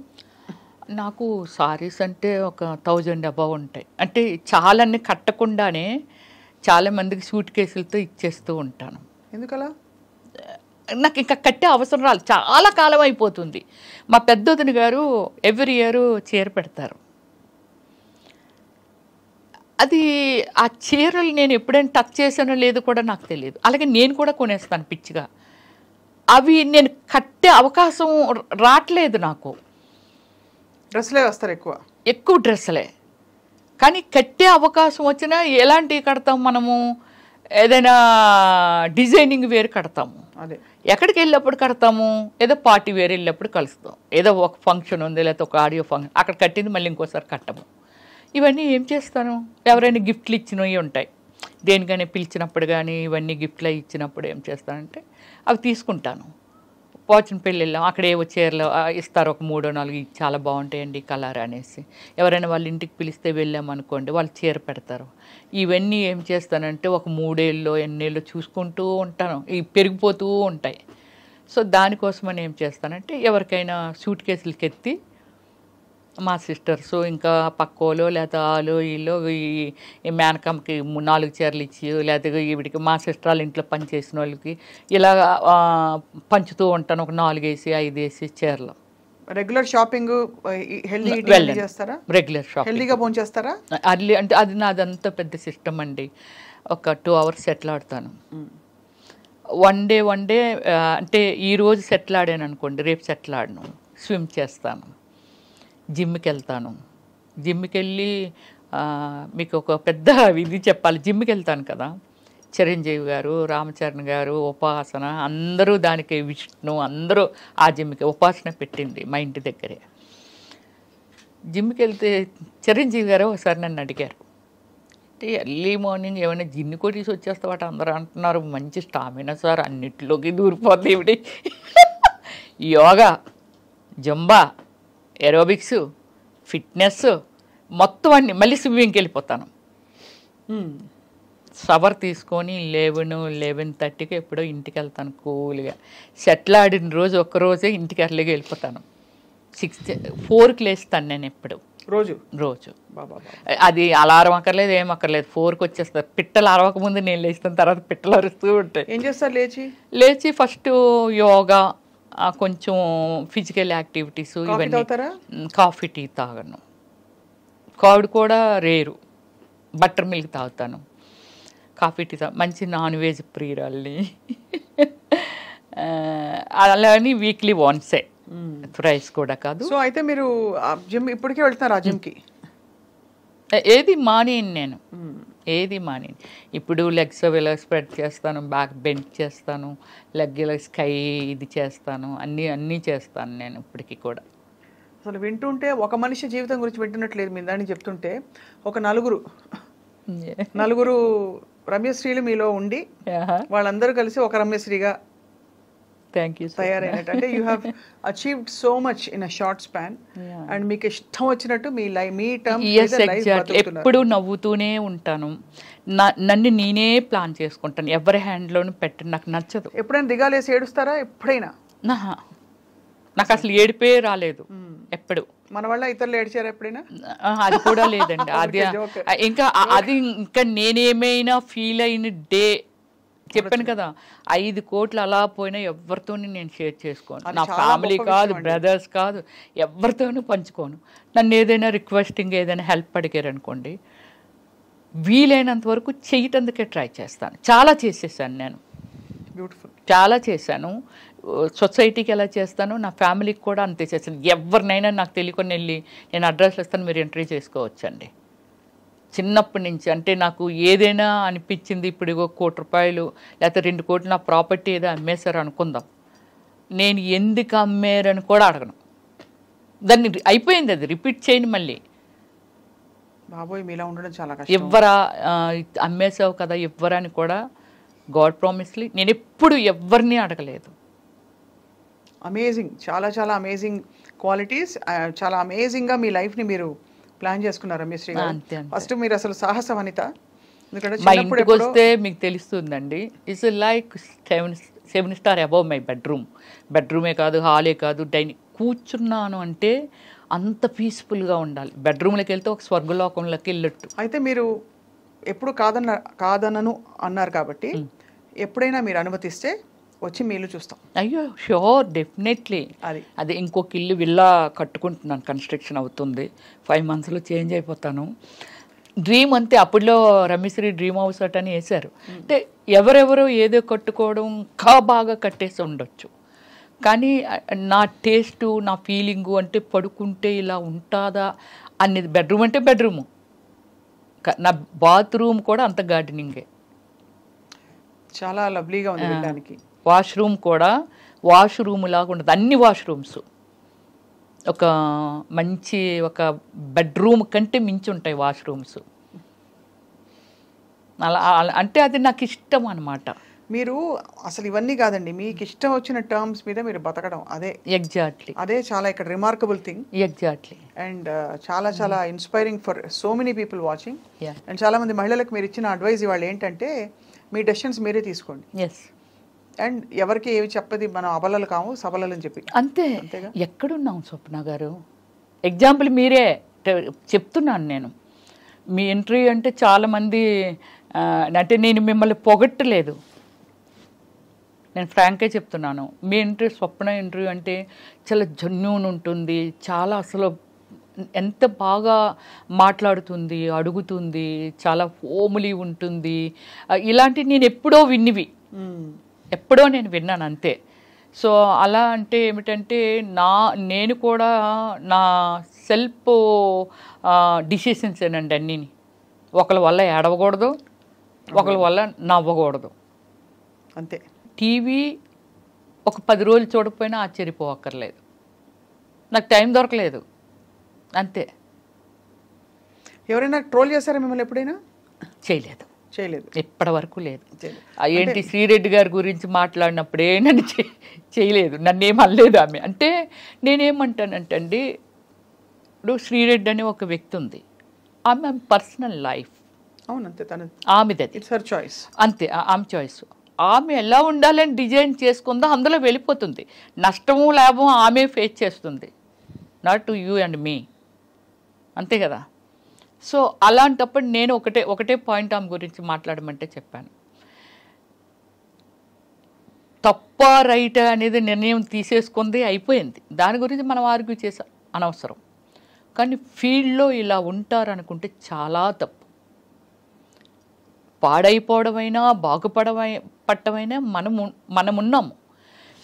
నాకు సారీస్ అంటే ఒక 1000 above ఉంటాయి. అంటే చాలాన్ని కట్టకుండానే చాలామందికి సూట్ కేసులతో ఇచ్చేస్తూ ఉంటాను. ఎందుకలా? నాకు ఇంకా కట్టే అవసరం రాదు, చాలా కాలం అయిపోతుంది. మా పెద్దొదిన గారు ఎవ్రీ ఇయర్ చీర పెడతారు. అది ఆ చీరలు నేను ఎప్పుడైనా టచ్ చేశానో లేదో కూడా నాకు తెలియదు. అలాగే నేను కూడా కొనేస్తాను పిచ్చిగా. అవి నేను కట్టే అవకాశం రావట్లేదు నాకు. డ్రెస్లే వస్తారు, ఎక్కువ డ్రెస్సులే. కానీ కట్టే అవకాశం వచ్చినా ఎలాంటివి కడతాం మనము? ఏదైనా డిజైనింగ్ వేరు కడతాము, ఎక్కడికి వెళ్ళినప్పుడు కడతాము, ఏదో పార్టీ వేరు వెళ్ళినప్పుడు కలుస్తాం, ఏదో ఒక ఫంక్షన్ ఉంది లేకపోతే ఒక ఆడియో ఫంక్షన్, అక్కడ కట్టింది మళ్ళీ ఇంకోసారి కట్టము. ఇవన్నీ ఏం చేస్తాను, ఎవరైనా గిఫ్ట్లు ఇచ్చినవి ఉంటాయి, దేనికైనా పిలిచినప్పుడు కానీ ఇవన్నీ గిఫ్ట్లు ఇచ్చినప్పుడు ఏం చేస్తానంటే అవి తీసుకుంటాను. పోచనపల్లి వెళ్ళాం, అక్కడ ఏవో చీరలు ఇస్తారు, ఒక 3-4 ఇది చాలా బాగుంటాయండి కలర్ అనేసి. ఎవరైనా వాళ్ళ ఇంటికి పిలిస్తే వెళ్ళామనుకోండి, వాళ్ళు చీర పెడతారు. ఇవన్నీ ఏం చేస్తానంటే ఒక 3 ఏళ్ళలో ఎన్నేళ్ళు చూసుకుంటూ ఉంటాను, ఇవి పెరిగిపోతూ ఉంటాయి. సో దానికోసమని ఏం చేస్తానంటే ఎవరికైనా సూట్ కేసులకి ఎత్తి మా సిస్టర్స్ ఇంకా పక్కోలో లేకపోతే ఆలో వీళ్ళు ఈ మేనకమ్మకి 4 చీరలు ఇచ్చి, లేకపోతే వీడికి మా సిస్టర్ వాళ్ళ ఇంట్లో పని చేసిన వాళ్ళకి ఇలా పంచుతూ ఉంటాను. ఒక 4 వేసి 5 వేసి చీరలు. రెగ్యులర్ షాపింగ్ హెల్దీ చేస్తారా? రెగ్యులర్ షాపింగ్ హెల్దీగా భోజనం చేస్తారా? అర్లీ అంటే అది నాదంతా పెద్ద సిస్టమ్ అండి. ఒక 2 hours సెటిల్ ఆడతాను. వన్ డే అంటే ఈరోజు సెటిల్ ఆడాను అనుకోండి, రేపు సెటిల్ ఆడను. స్విమ్ చేస్తాను, జిమ్కి వెళ్తాను. జిమ్కి వెళ్ళి మీకు ఒక పెద్ద ఇది చెప్పాలి. జిమ్కి వెళ్తాను కదా, చిరంజీవి గారు, రామచరణ్ గారు, ఉపాసన అందరూ దానికి, విష్ణు అందరూ ఆ జిమ్కి ఉపాసన పెట్టింది మా ఇంటి దగ్గరే. జిమ్కి వెళ్తే చిరంజీవి గారు ఒకసారి నన్ను అడిగారు, అంటే ఎర్లీ మార్నింగ్ ఏమైనా జిన్ను కొట్టేసి వచ్చేస్తావాట అందరూ అంటున్నారు, మంచి స్టామినా సార్, అన్నిటిలోకి దూరిపోతుంది ఇవిడి. యోగా, జంబా, ఏరోబిక్స్, ఫిట్నెస్ మొత్తం అన్ని, మళ్ళీ స్విమ్మింగ్కి వెళ్ళిపోతాను. షవర్ తీసుకొని 11-11:30కి ఎప్పుడో ఇంటికి వెళ్తాను కూల్గా. సెటిల్ ఆడిన రోజు ఒక్కరోజే ఇంటికి ఎర్లీగా వెళ్ళిపోతాను. 4కి లేస్తాను నేను ఎప్పుడు, రోజు. అది అలారం అక్కర్లేదు, ఏం అక్కర్లేదు, 4కి వచ్చేస్తారు. పిట్టలు అరవక ముందు నేను లేస్తాను, తర్వాత పిట్టలు అరుస్తూ ఉంటాయి. ఏం చేస్తారు లేచి ఫస్ట్ యోగా, కొంచెం ఫిజికల్ యాక్టివిటీస్, ఇవన్నీ. కాఫీ టీ తాగను, కర్డ్ కూడా రేరు, బటర్ మిల్క్ తాగుతాను. కాఫీ టీ మంచి నాన్ వెజ్ ప్రియురాల్ని. అలాని వీక్లీ వన్సే, రైస్ కూడా కాదు. సో అయితే మీరు జిమ్ ఇప్పటికే వెళ్తున్నారు ఆ జిమ్కి? ఏది మానేను నేను, ఏది మానేను. ఇప్పుడు లెగ్స్ ఇలా స్ప్రెడ్ చేస్తాను, బ్యాక్ బెండ్ చేస్తాను, లెగ్ ఇలా స్కై ఇది చేస్తాను, అన్నీ చేస్తాను నేను ఇప్పటికీ కూడా. అసలు వింటుంటే ఒక మనిషి జీవితం గురించి వింటున్నట్లేదు మీరు దాన్ని చెప్తుంటే. ఒక నలుగురు రమ్యశ్రీలు మీలో ఉండి వాళ్ళందరూ కలిసి ఒక రమ్యశ్రీగా తయారైనట్టు. అంటే you have achieved so much in a short span. And మీకు ఇష్టం వచ్చినట్టు మీ టర్మ్ ఎప్పుడు నవ్వుతూనే ఉంటాను. నన్ను నేనే ప్లాన్ చేసుకుంటాను, ఎవరి హ్యాండ్లోనూ పెట్టను, నాకు నచ్చదు. ఎప్పుడైనా దిగాలేసి ఏడుస్తారా? ఎప్పుడైనా? నాకు అసలు ఏడిపే రాలేదు ఎప్పుడు. మన వల్ల ఇతరులు ఏడ్చారా ఎప్పుడైనా? అది కూడా లేదండి. అది ఇంకా నేనేమైనా ఫీల్ అయిన డే చెప్పాను కదా, 5 కోట్లు అలా పోయినా ఎవరితో నేను షేర్ చేసుకోను. నా ఫ్యామిలీ కాదు, బ్రదర్స్ కాదు, ఎవరితోనూ పంచుకోను. నన్ను ఏదైనా రిక్వెస్టింగ్ ఏదైనా హెల్ప్ అడిగారు అనుకోండి, వీలైనంత వరకు చేయటందుకే ట్రై చేస్తాను. చాలా చేసేసాను నేను, బ్యూటిఫుల్, చాలా చేశాను. సొసైటీకి ఎలా చేస్తాను, నా ఫ్యామిలీకి కూడా అంతే చేస్తాను. ఎవరినైనా నాకు తెలియకుండా వెళ్ళి నేను అడ్రస్ ఇస్తాను, మీరు ఎంట్రీ చేసుకోవచ్చండి. చిన్నప్పటి నుంచి అంటే నాకు ఏదైనా అనిపించింది, ఇప్పుడు ఇగో ₹1 లేకపోతే 2 కోట్లు నా ప్రాపర్టీ ఏదో అమ్మేశారు అనుకుందాం, నేను ఎందుకు అమ్మారని కూడా అడగను. దాన్ని అయిపోయింది, అది రిపీట్ చేయను మళ్ళీ. బాబోయ్, మీలా ఉండడం చాలా కష్టం. ఇవ్వరా, అమ్మేసావు కదా ఇవ్వరా అని కూడా గాడ్ ప్రామిస్లీ నేను ఎప్పుడు ఎవరిని అడగలేదు. అమేజింగ్, చాలా చాలా అమేజింగ్ క్వాలిటీస్. చాలా అమేజింగ్గా మీ లైఫ్ని మీరు ప్లాన్ చేసుకున్నారు రమ్యశ్రీ గారు. ఫస్ట్ మీరు అసలు సాహస వనిత. మా ఇంటికి వస్తే మీకు తెలుస్తుందండి, it's like 7 star above my బెడ్రూమే కాదు, హాలే కాదు, డైనింగ్. కూర్చున్నాను అంటే అంత పీస్ఫుల్గా ఉండాలి. బెడ్రూమ్లోకి వెళ్తే ఒక స్వర్గలోకంలోకి వెళ్ళట్టు. అయితే మీరు ఎప్పుడు కాదనను అన్నారు కాబట్టి ఎప్పుడైనా మీరు అనుమతిస్తే వచ్చి మీ ఇల్లు చూస్తాం. అయ్యో షూర్, డెఫినెట్లీ. అది ఇంకొక ఇల్లు విల్లా కట్టుకుంటున్నాను, కన్స్ట్రక్షన్ అవుతుంది. 5 monthsలో చేంజ్ అయిపోతాను. డ్రీమ్ అంతే. అప్పుడులో రమ్యశ్రీ డ్రీమ్ హౌస్ అని వేశారు. అంటే ఎవరెవరో ఏదో కట్టుకోవడం ఇంకా బాగా కట్టేసి ఉండొచ్చు, కానీ నా టేస్టు, నా ఫీలింగు అంటే పడుకుంటే ఇలా ఉంటుందా అనేది. బెడ్రూమ్ అంటే బెడ్రూము, నా బాత్రూమ్ కూడా అంత గార్డెనింగే, చాలా లవ్లీగా ఉంది వినడానికి. వాష్రూమ్ కూడా వాష్రూమ్ లాగా ఉండదు, అన్ని వాష్రూమ్స్ ఒక మంచి ఒక బెడ్రూమ్ కంటే మించి ఉంటాయి వాష్రూమ్స్. అలా అంటే అది నాకు ఇష్టం అన్నమాట. మీరు అసలు ఇవన్నీ కాదండి, మీకు ఇష్టం వచ్చిన టర్మ్స్ మీద మీరు బతకడం, ఎగ్జాక్ట్లీ అదే చాలా ఇక్కడ రిమార్కబుల్ థింగ్. ఎగ్జాక్ట్లీ అండ్ చాలా చాలా inspiring for so many people watching. Yeah and చాలామంది మహిళలకు మీరు ఇచ్చిన అడ్వైజ్ ఇవాళ ఏంటంటే మీ డెసిషన్స్ మీరే తీసుకోండి. ఎస్ అండ్ ఎవరికి ఏవి చెప్పది మనం అబలలు కాము సబలలు అని చెప్పి. అంతే. అంతేగా? ఎక్కడున్నాం స్వప్న గారు? ఎగ్జాంపుల్ మీరే చెప్తున్నాను నేను. మీ ఇంటర్వ్యూ అంటే చాలామంది అంటే నేను మిమ్మల్ని పొగట్టలేదు, నేను ఫ్రాంక్గా చెప్తున్నాను. మీ ఇంటర్వ్యూ స్వప్న ఇంటర్వ్యూ అంటే చాలా జెన్యూన్ ఉంటుంది, చాలా అసలు ఎంత బాగా మాట్లాడుతుంది, అడుగుతుంది, చాలా హోమ్లీ ఉంటుంది. ఇలాంటివి నేను ఎప్పుడో విన్నివి, ఎప్పుడో నేను విన్నాను అంతే. సో అలా అంటే ఏమిటంటే నేను కూడా నా సెల్ఫ్ డిసిషన్స్ ఏనండి అన్నీని. ఒకళ్ళ వల్ల ఏడవకూడదు, ఒకళ్ళ వల్ల నవ్వకూడదు, అంతే. టీవీ ఒక 10 రోజులు చూడకపోయినా ఆశ్చర్యపోవక్కర్లేదు, నాకు టైం దొరకలేదు అంతే. ఎవరైనా ట్రోల్ చేశారా మిమ్మల్ని ఎప్పుడైనా? చేయలేదు, చేయలేదు, ఇప్పటి వరకు లేదు. ఏంటి శ్రీరెడ్డి గారి గురించి మాట్లాడినప్పుడే నన్ను చేయలేదు, నన్ను ఏం అనలేదు ఆమె. అంటే నేనేమంటానంటే అండి, ఇప్పుడు శ్రీరెడ్డి అనే ఒక వ్యక్తి ఉంది, ఆమె పర్సనల్ లైఫ్, అవునంతే, తనది, ఆమెది, ఇట్స్ హర్ చాయిస్, అంతే, ఆమె చాయిస్. ఆమె ఎలా ఉండాలని డిజైన్ చేసుకుందో అందులో వెళ్ళిపోతుంది. నష్టము లాభం ఆమె ఫేస్ చేస్తుంది, నాట్ టు యూ అండ్ మీ, అంతే కదా. సో అలాంటప్పుడు నేను ఒకటే పాయింట్ ఆమె గురించి మాట్లాడమంటే చెప్పాను. తప్ప రైట్ అనేది నిర్ణయం తీసేసుకుంది, అయిపోయింది. దాని గురించి మనం ఆర్గ్యూ చేసా అనవసరం. కానీ ఫీల్డ్లో ఇలా ఉంటారనుకుంటే చాలా తప్పు. పాడైపోవడమైనా బాగుపడమైనా మనమున్నాము.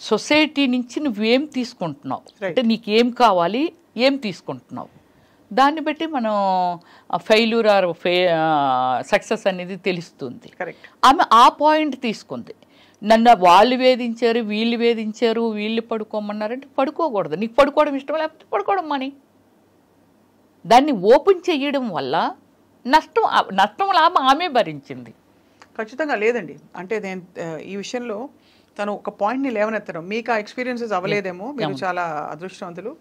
సొసైటీ నుంచి నువ్వేం తీసుకుంటున్నావు, అంటే నీకేం కావాలి, ఏం తీసుకుంటున్నావు, దాన్ని బట్టి మనం ఫెయిల్యూర్ ఆర్ సక్సెస్ అనేది తెలుస్తుంది. ఆమె ఆ పాయింట్ తీసుకుంది. నన్ను వాళ్ళు వేధించారు, వీళ్ళు పడుకోమన్నారంటే పడుకోకూడదు. నీకు పడుకోవడం ఇష్టం లేకపోతే పడుకోవడం మని. దాన్ని ఓపెన్ చేయడం వల్ల నష్టం లాభం ఆమె భరించింది. ఖచ్చితంగా లేదండి. అంటే నేను ఈ విషయంలో తను ఒక పాయింట్ని లేవనెత్తడం, మీకు ఆ ఎక్స్పీరియన్సెస్ అవ్వలేదేమో, మీరు చాలా అదృష్టవంతులు.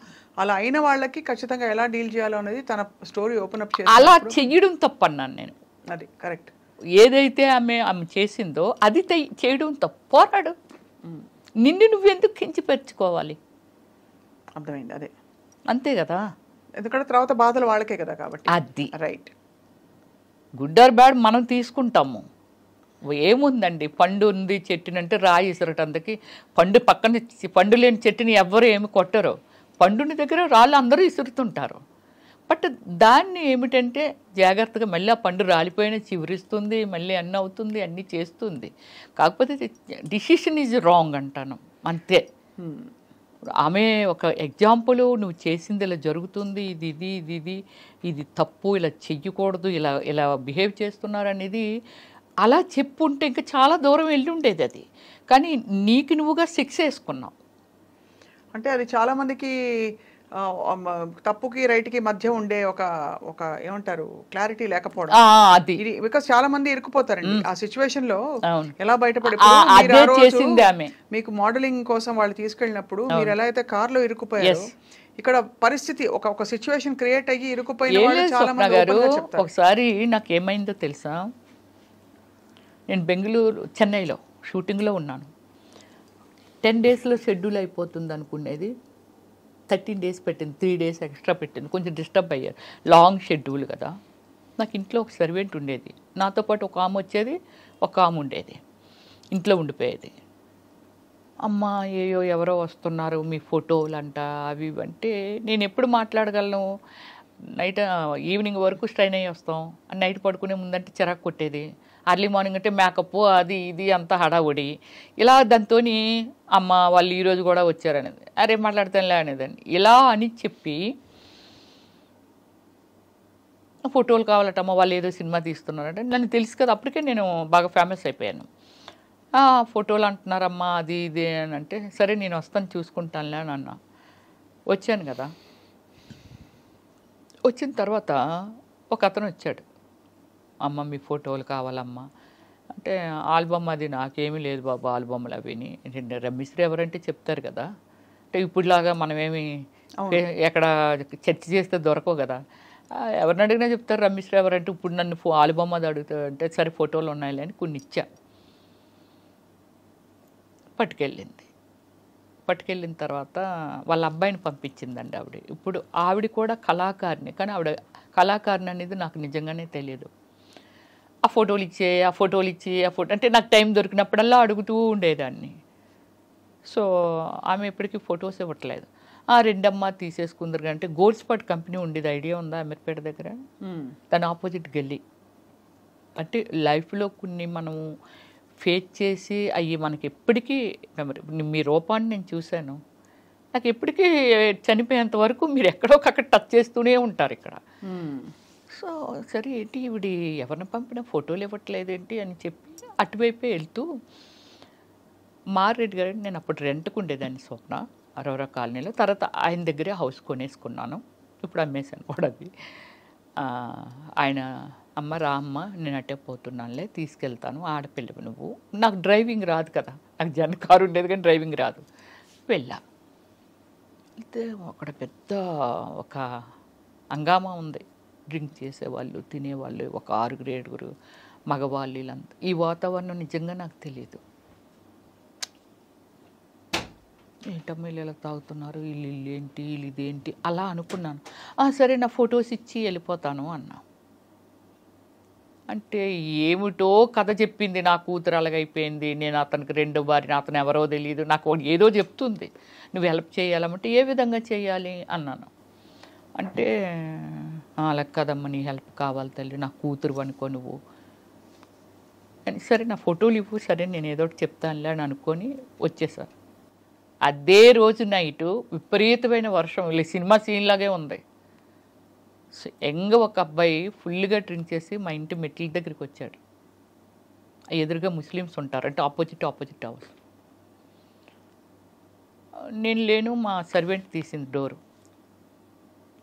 అలా అయిన వాళ్ళకి ఖచ్చితంగా ఎలా డీల్ చేయాలో అనేది తన స్టోరీ ఓపెన్ అప్ చేసి అలా చెయ్యడం తప్పన్నాను నేను. అది కరెక్ట్. ఏదైతే ఆమె చేసిందో అది చేయడం తప్పు. పోరాడు, నిన్ను నువ్వెందుకు కించిపరుచుకోవాలి? అర్థమైంది, అదే అంతే కదా. ఎందుకంటే తర్వాత బాధలు వాళ్ళకే కదా, కాబట్టి అది రైట్. గుడ్ ఆర్ బ్యాడ్ మనం తీసుకుంటాము. ఏముందండి, పండు ఉంది చెట్టునంటే రాయి ఇసరటందుకి, పండు లేని చెట్టుని ఎవ్వరు ఏమి కొట్టరు, పండుని దగ్గర రాళ్ళు అందరూ ఇసురుతుంటారు. బట్ దాన్ని ఏమిటంటే జాగ్రత్తగా మళ్ళీ ఆ పండు రాలిపోయిన చివరిస్తుంది, మళ్ళీ అన్నీ అవుతుంది, అన్నీ చేస్తుంది. కాకపోతే డిసిషన్ ఈజ్ రాంగ్ అంటాను అంతే. ఆమె ఒక ఎగ్జాంపుల్, నువ్వు చేసింది ఇలా జరుగుతుంది, ఇది తప్పు, ఇలా చెయ్యకూడదు, ఇలా బిహేవ్ చేస్తున్నారు అనేది అలా చెప్పుంటే ఇంకా చాలా దూరం వెళ్ళి ఉండేది అది. కానీ నీకు నువ్వుగా శిక్ష వేసుకున్నావు. అంటే అది చాలామందికి తప్పుకి రైట్కి మధ్య ఉండే ఒక ఏమంటారు క్లారిటీ లేకపోవడం. అది బికాస్ చాలా మంది ఇరుక్కుపోతారండి ఆ సిచ్యువేషన్ లో. ఎలా బయటపడి మీకు మోడలింగ్ కోసం వాళ్ళు తీసుకెళ్ళినప్పుడు మీరు ఎలా అయితే కార్ లో ఇరుక్కుపోయారు, ఇక్కడ పరిస్థితి ఒక సిచ్యువేషన్ క్రియేట్ అయ్యి ఇరుక్కుపోయిన వాళ్ళు చాలా మంది చెప్తారు. ఒకసారి నాకు ఏమైందో తెలుసా, నేను చెన్నైలో షూటింగ్లో ఉన్నాను. 10 డేస్లో షెడ్యూల్ అయిపోతుంది అనుకునేది 13 డేస్ పెట్టింది, 3 డేస్ ఎక్స్ట్రా పెట్టింది. కొంచెం డిస్టర్బ్ అయ్యారు, లాంగ్ షెడ్యూల్ కదా. నాకు ఇంట్లో ఒక సర్వెంట్ ఉండేది, నాతో పాటు ఒక ఆమె వచ్చేది, ఒక ఆమె ఉండేది, ఇంట్లో ఉండిపోయేది. అమ్మ ఎవరో వస్తున్నారు, మీ ఫోటోలు అంట అవి అంటే నేను ఎప్పుడు మాట్లాడగలను? నైట్ ఈవినింగ్ వరకు స్ట్రైన్ అయ్యి వస్తాం, నైట్ పడుకునే ముందంటే చిరాకు కొట్టేది, అర్లీ మార్నింగ్ అంటే మేకప్ అది ఇది అంతా హడావుడి. ఇలా దాంతో అమ్మ వాళ్ళు ఈరోజు కూడా వచ్చారనేది, అరే మాట్లాడతానులే అనేదాన్ని. ఇలా అని చెప్పి ఫోటోలు కావాలటమ్మ, వాళ్ళు ఏదో సినిమా తీస్తున్నారంటే నన్ను తెలుసు కదా, అప్పటికే నేను బాగా ఫేమస్ అయిపోయాను. ఫోటోలు అంటున్నారమ్మా అది ఇది అని అంటే, సరే నేను వస్తాను చూసుకుంటానులే అని అన్నా. వచ్చాను కదా, వచ్చిన తర్వాత ఒక అతను వచ్చాడు, అమ్మ మీ ఫోటోలు కావాలమ్మా, అంటే ఆల్బమ్ అది నాకేమీ లేదు బాబు ఆల్బమ్లు అవిని. రమ్మిశ్రీ ఎవరంటే చెప్తారు కదా. అంటే ఇప్పుడులాగా మనమేమి ఎక్కడ చర్చ చేస్తే దొరకవు కదా. ఎవరిని అడిగినా చెప్తారు రమ్మిశ్రీ ఎవరంటే. ఇప్పుడు నన్ను ఆల్బమ్ అది అడుగుతాడు అంటే సరే ఫోటోలు ఉన్నాయిలే అని కొన్ని ఇచ్చా. పట్టుకెళ్ళిన తర్వాత వాళ్ళ అబ్బాయిని పంపించిందండి ఆవిడ. ఇప్పుడు ఆవిడ కూడా కళాకారిణి, కానీ ఆవిడ కళాకారిణి అనేది నాకు నిజంగానే తెలియదు. ఆ ఫోటోలు ఇచ్చి అంటే నాకు టైం దొరికినప్పుడల్లా అడుగుతూ ఉండేదాన్ని. సో ఆమె ఎప్పటికీ ఫొటోస్ ఇవ్వట్లేదు. రెండమ్మ తీసేసుకుందరు అంటే గోల్డ్ స్పాట్ కంపెనీ ఉండేది, ఐడియా ఉందా అమీర్పేట దగ్గర? దాని ఆపోజిట్ గల్లీ. అంటే లైఫ్లో కొన్ని మనం ఫేస్ చేసి అవి మనకి ఎప్పటికీ మీ రూపాన్ని నేను చూశాను. నాకు ఎప్పటికీ చనిపోయేంత వరకు మీరు ఎక్కడొకక్కడ టచ్ చేస్తూనే ఉంటారు ఇక్కడ. సో సరే ఏంటి ఈవిడ ఎవరిని పంపినా ఫోటోలు ఇవ్వట్లేదేంటి అని చెప్పి అటువైపే వెళ్తూ మారెడ్డి గారు, నేను అప్పుడు రెంట్కు ఉండేదాన్ని స్వప్న అరోరా కాలనీలో. తర్వాత ఆయన దగ్గరే హౌస్ కొనేసుకున్నాను, ఇప్పుడు అమ్మేశాను కూడా అది. ఆయన అమ్మ రా అమ్మ నేను అట్టే పోతున్నానులే తీసుకెళ్తాను, ఆడపిల్లవి నువ్వు. నాకు డ్రైవింగ్ రాదు కదా, నాకు జన్ కారు ఉండేది కానీ డ్రైవింగ్ రాదు. వెళ్ళా, అయితే అక్కడ పెద్ద ఒక హంగామా ఉంది. డ్రింక్ చేసేవాళ్ళు, తినేవాళ్ళు, ఒక 6-7 మగవాళ్ళు, వీళ్ళంతా. ఈ వాతావరణం నిజంగా నాకు తెలియదు. ఏంటమ్మా వీళ్ళు ఇలా తాగుతున్నారు, వీళ్ళు ఏంటి, వీళ్ళు ఇదేంటి అలా అనుకున్నాను. సరే నా ఫొటోస్ ఇచ్చి వెళ్ళిపోతాను అన్నా. అంటే ఏమిటో కథ చెప్పింది, నా కూతురు అలాగైపోయింది, నేను అతనికి 2వ భార్యని, అతను ఎవరో తెలియదు, నాకు ఏదో చెప్తుంది, నువ్వు హెల్ప్ చేయాలంటే ఏ విధంగా చేయాలి అన్నాను. అంటే అలా కదమ్మా నీ హెల్ప్ కావాలి తల్లి, నా కూతురు అనుకో నువ్వు అని. సరే నా ఫోటోలు ఇవ్వు, సరే నేను ఏదో ఒకటి చెప్తానులే అని అనుకొని వచ్చేసాను. అదే రోజు నైటు విపరీతమైన వర్షం, ఇలా సినిమా సీన్ లాగే ఉంది. ఒక అబ్బాయి ఫుల్గా డ్రింక్ చేసి మా ఇంటి మెట్ల దగ్గరికి వచ్చాడు. ఎదురుగా ముస్లిమ్స్ ఉంటారు, అంటే ఆపోజిట్ హౌస్. నేను లేను, మా సర్వెంట్ తీసింది డోరు.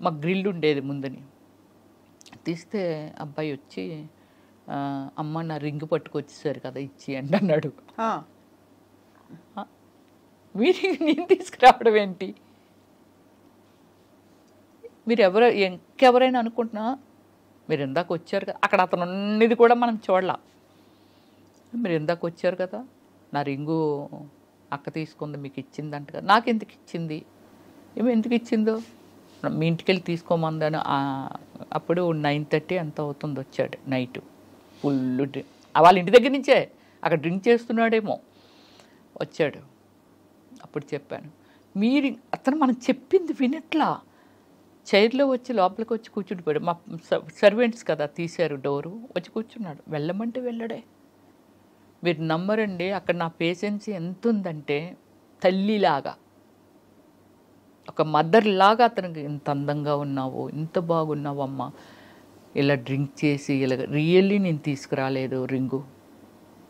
మా గ్రిల్ ఉండేది ముందని. తీస్తే అబ్బాయి వచ్చి అమ్మ నా రింగ్ పట్టుకొచ్చేసారు కదా ఇచ్చి అండి అన్నాడు. మీరు నేను తీసుకురావడం ఏంటి, మీరు ఇంకెవరైనా అనుకుంటున్నా, మీరు ఇందాక వచ్చారు కదా, అక్కడ అతను ఉన్నది కూడా మనం చూడాల. మీరు ఇందాక వచ్చారు కదా, నా రింగు అక్క తీసుకుంది మీకు ఇచ్చిందంట కదా. నాకు ఎందుకు ఇచ్చింది, ఎందుకు ఇచ్చిందో, మీ ఇంటికి వెళ్ళి తీసుకోమందని. అప్పుడు 9:30 ఎంత అవుతుంది వచ్చాడు నైటు. ఫుల్ డ్రింక్, వాళ్ళ ఇంటి దగ్గర నుంచే, అక్కడ డ్రింక్ చేస్తున్నాడేమో వచ్చాడు. అప్పుడు చెప్పాను, అతను మనం చెప్పింది వినట్లా. చైర్లో వచ్చి లోపలికి వచ్చి కూర్చుండిపోయాడు. మా సర్వెంట్స్ కదా తీశారు డోరు, వచ్చి కూర్చున్నాడు. వెళ్ళమంటే వెళ్ళడే. మీరు నమ్మరండి, అక్కడ నా పేషెన్సీ ఎంత ఉందంటే తల్లిలాగా, ఒక మదర్ లాగా అతనికి ఇంత అందంగా ఉన్నావు, ఇంత బాగున్నావు అమ్మ, ఇలా డ్రింక్ చేసి ఇలా రియల్లీ నేను తీసుకురాలేదు రింగు,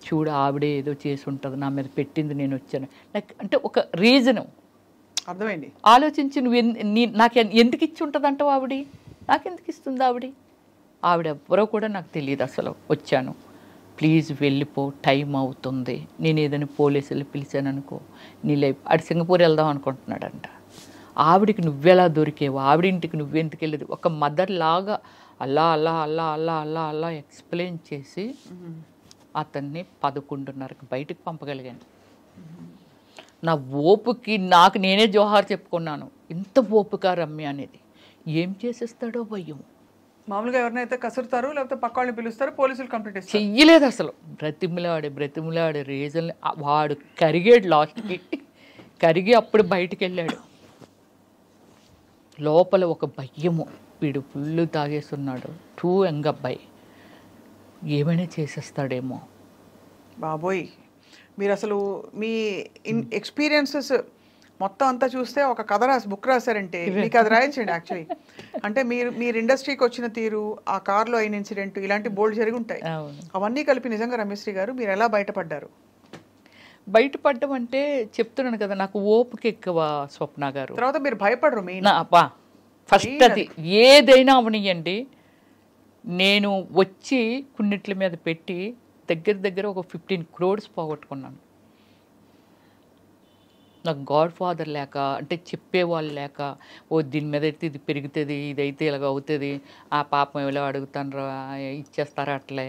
చూడు ఆవిడే ఏదో చేసి ఉంటుంది, నా మీద పెట్టింది, నేను వచ్చాను. లైక్ అంటే ఒక రీజను అర్థమైంది. ఆలోచించి నువ్వు నాకు ఎందుకు ఇచ్చి ఉంటుంది అంటావు, నాకెందుకు ఇస్తుంది ఆవిడ ఎవరో కూడా నాకు తెలియదు అసలు. వచ్చాను, ప్లీజ్ వెళ్ళిపో, టైం అవుతుంది, నేను ఏదైనా పోలీసులు పిలిచాను అనుకో నీ లైఫ్. ఆడు సింగపూర్ వెళ్దాం అనుకుంటున్నాడంట. ఆవిడికి నువ్వెలా దొరికేవు, ఆవిడింటికి నువ్వెందుకు వెళ్ళేది, ఒక మదర్ లాగా అలా అలా అలా అలా అలా అలా ఎక్స్ప్లెయిన్ చేసి అతన్ని 11:30కి బయటకు పంపగలిగాను. నా ఓపుకి నాకు నేనే జోహార్ చెప్పుకున్నాను. ఇంత ఓపుక రమ్య అనేది ఏం చేసేస్తాడో భయం. మామూలుగా ఎవరినైతే కసురుతారు, లేకపోతే పక్క వాళ్ళని పిలుస్తారు, పోలీసులు కంప్లైంట్ ఇస్తారు. చెయ్యలేదు అసలు. బ్రతిమిలాడే రీజన్ వాడు కరిగాడు. లాస్ట్కి కరిగి అప్పుడు బయటికి వెళ్ళాడు. లోపల ఒక భయము, వీడు ఫుల్ తాగేస్తున్నాడు, టూ యంగ్ అబ్బాయి, ఏమైనా చేసేస్తాడేమో. బాబోయ్, మీరు అసలు మీ ఎక్స్పీరియన్సెస్ మొత్తం అంతా చూస్తే ఒక కథ బుక్ రాశారంటే మీకు అది రాయించండి యాక్చువల్లీ. అంటే మీరు ఇండస్ట్రీకి వచ్చిన తీరు, ఆ కార్లో అయిన ఇన్సిడెంట్, ఇలాంటి బోల్డ్ జరిగి ఉంటాయి. అవన్నీ కలిపి నిజంగా రమ్యశ్రీ గారు మీరు ఎలా బయటపడ్డారు? బయటపడ్డం అంటే చెప్తున్నాను కదా, నాకు ఓపిక ఎక్కువ స్వప్న గారు. తర్వాత మీరు భయపడరు మీ ఫస్ట్ అది ఏదైనా అవనియండి, నేను వచ్చి కున్నిట్ల మీద పెట్టి దగ్గర దగ్గర ఒక 15 crores పోగొట్టుకున్నాను. నాకు గాడ్ ఫాదర్ లేక, అంటే చెప్పేవాళ్ళు లేక, దీని మీద అయితే ఇది పెరుగుతుంది, ఇదైతే ఇలాగ అవుతుంది, ఆ పాపం ఇలా అడుగుతాను ఇచ్చేస్తారా అట్లే,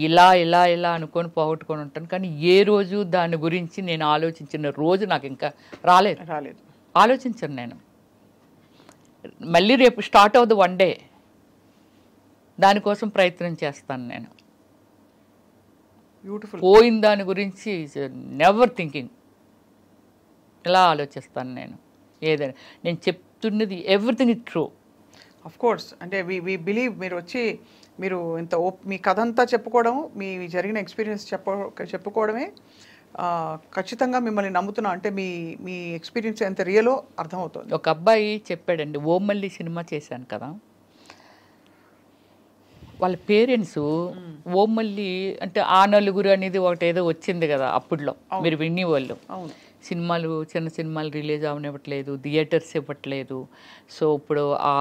ఇలా ఇలా ఇలా అనుకొని పోగొట్టుకొని ఉంటాను. కానీ ఏ రోజు దాని గురించి నేను ఆలోచించిన రోజు నాకు ఇంకా రాలేదు. ఆలోచించను నేను. మళ్ళీ రేపు స్టార్ట్ అవుతుంది వన్ డే, దానికోసం ప్రయత్నం చేస్తాను నేను. పోయిన దాని గురించి నెవర్ థింకింగ్, ఇలా ఆలోచిస్తాను నేను. ఏదైనా నేను చెప్తున్నది everything is true. Of course, అంటే వి బిలీవ్. మీరు వచ్చి మీరు ఇంత మీ కథ అంతా చెప్పుకోవడం, మీ జరిగిన ఎక్స్పీరియన్స్ చెప్పుకోవడమే ఖచ్చితంగా మిమ్మల్ని నమ్ముతున్నా. అంటే మీ ఎక్స్పీరియన్స్ ఎంత రియలో అర్థమవుతుంది. ఒక అబ్బాయి చెప్పాడండి, ఓమల్లి సినిమా చేశాను కదా, వాళ్ళ పేరెంట్స్ ఓమల్లి అంటే ఆ నలుగురు అనేది ఒకటి ఏదో వచ్చింది కదా అప్పుడులో, మీరు వినేవాళ్ళు. సినిమాలు, చిన్న సినిమాలు రిలీజ్ అవనివ్వట్లేదు, థియేటర్స్ ఇవ్వట్లేదు, సో ఇప్పుడు ఆ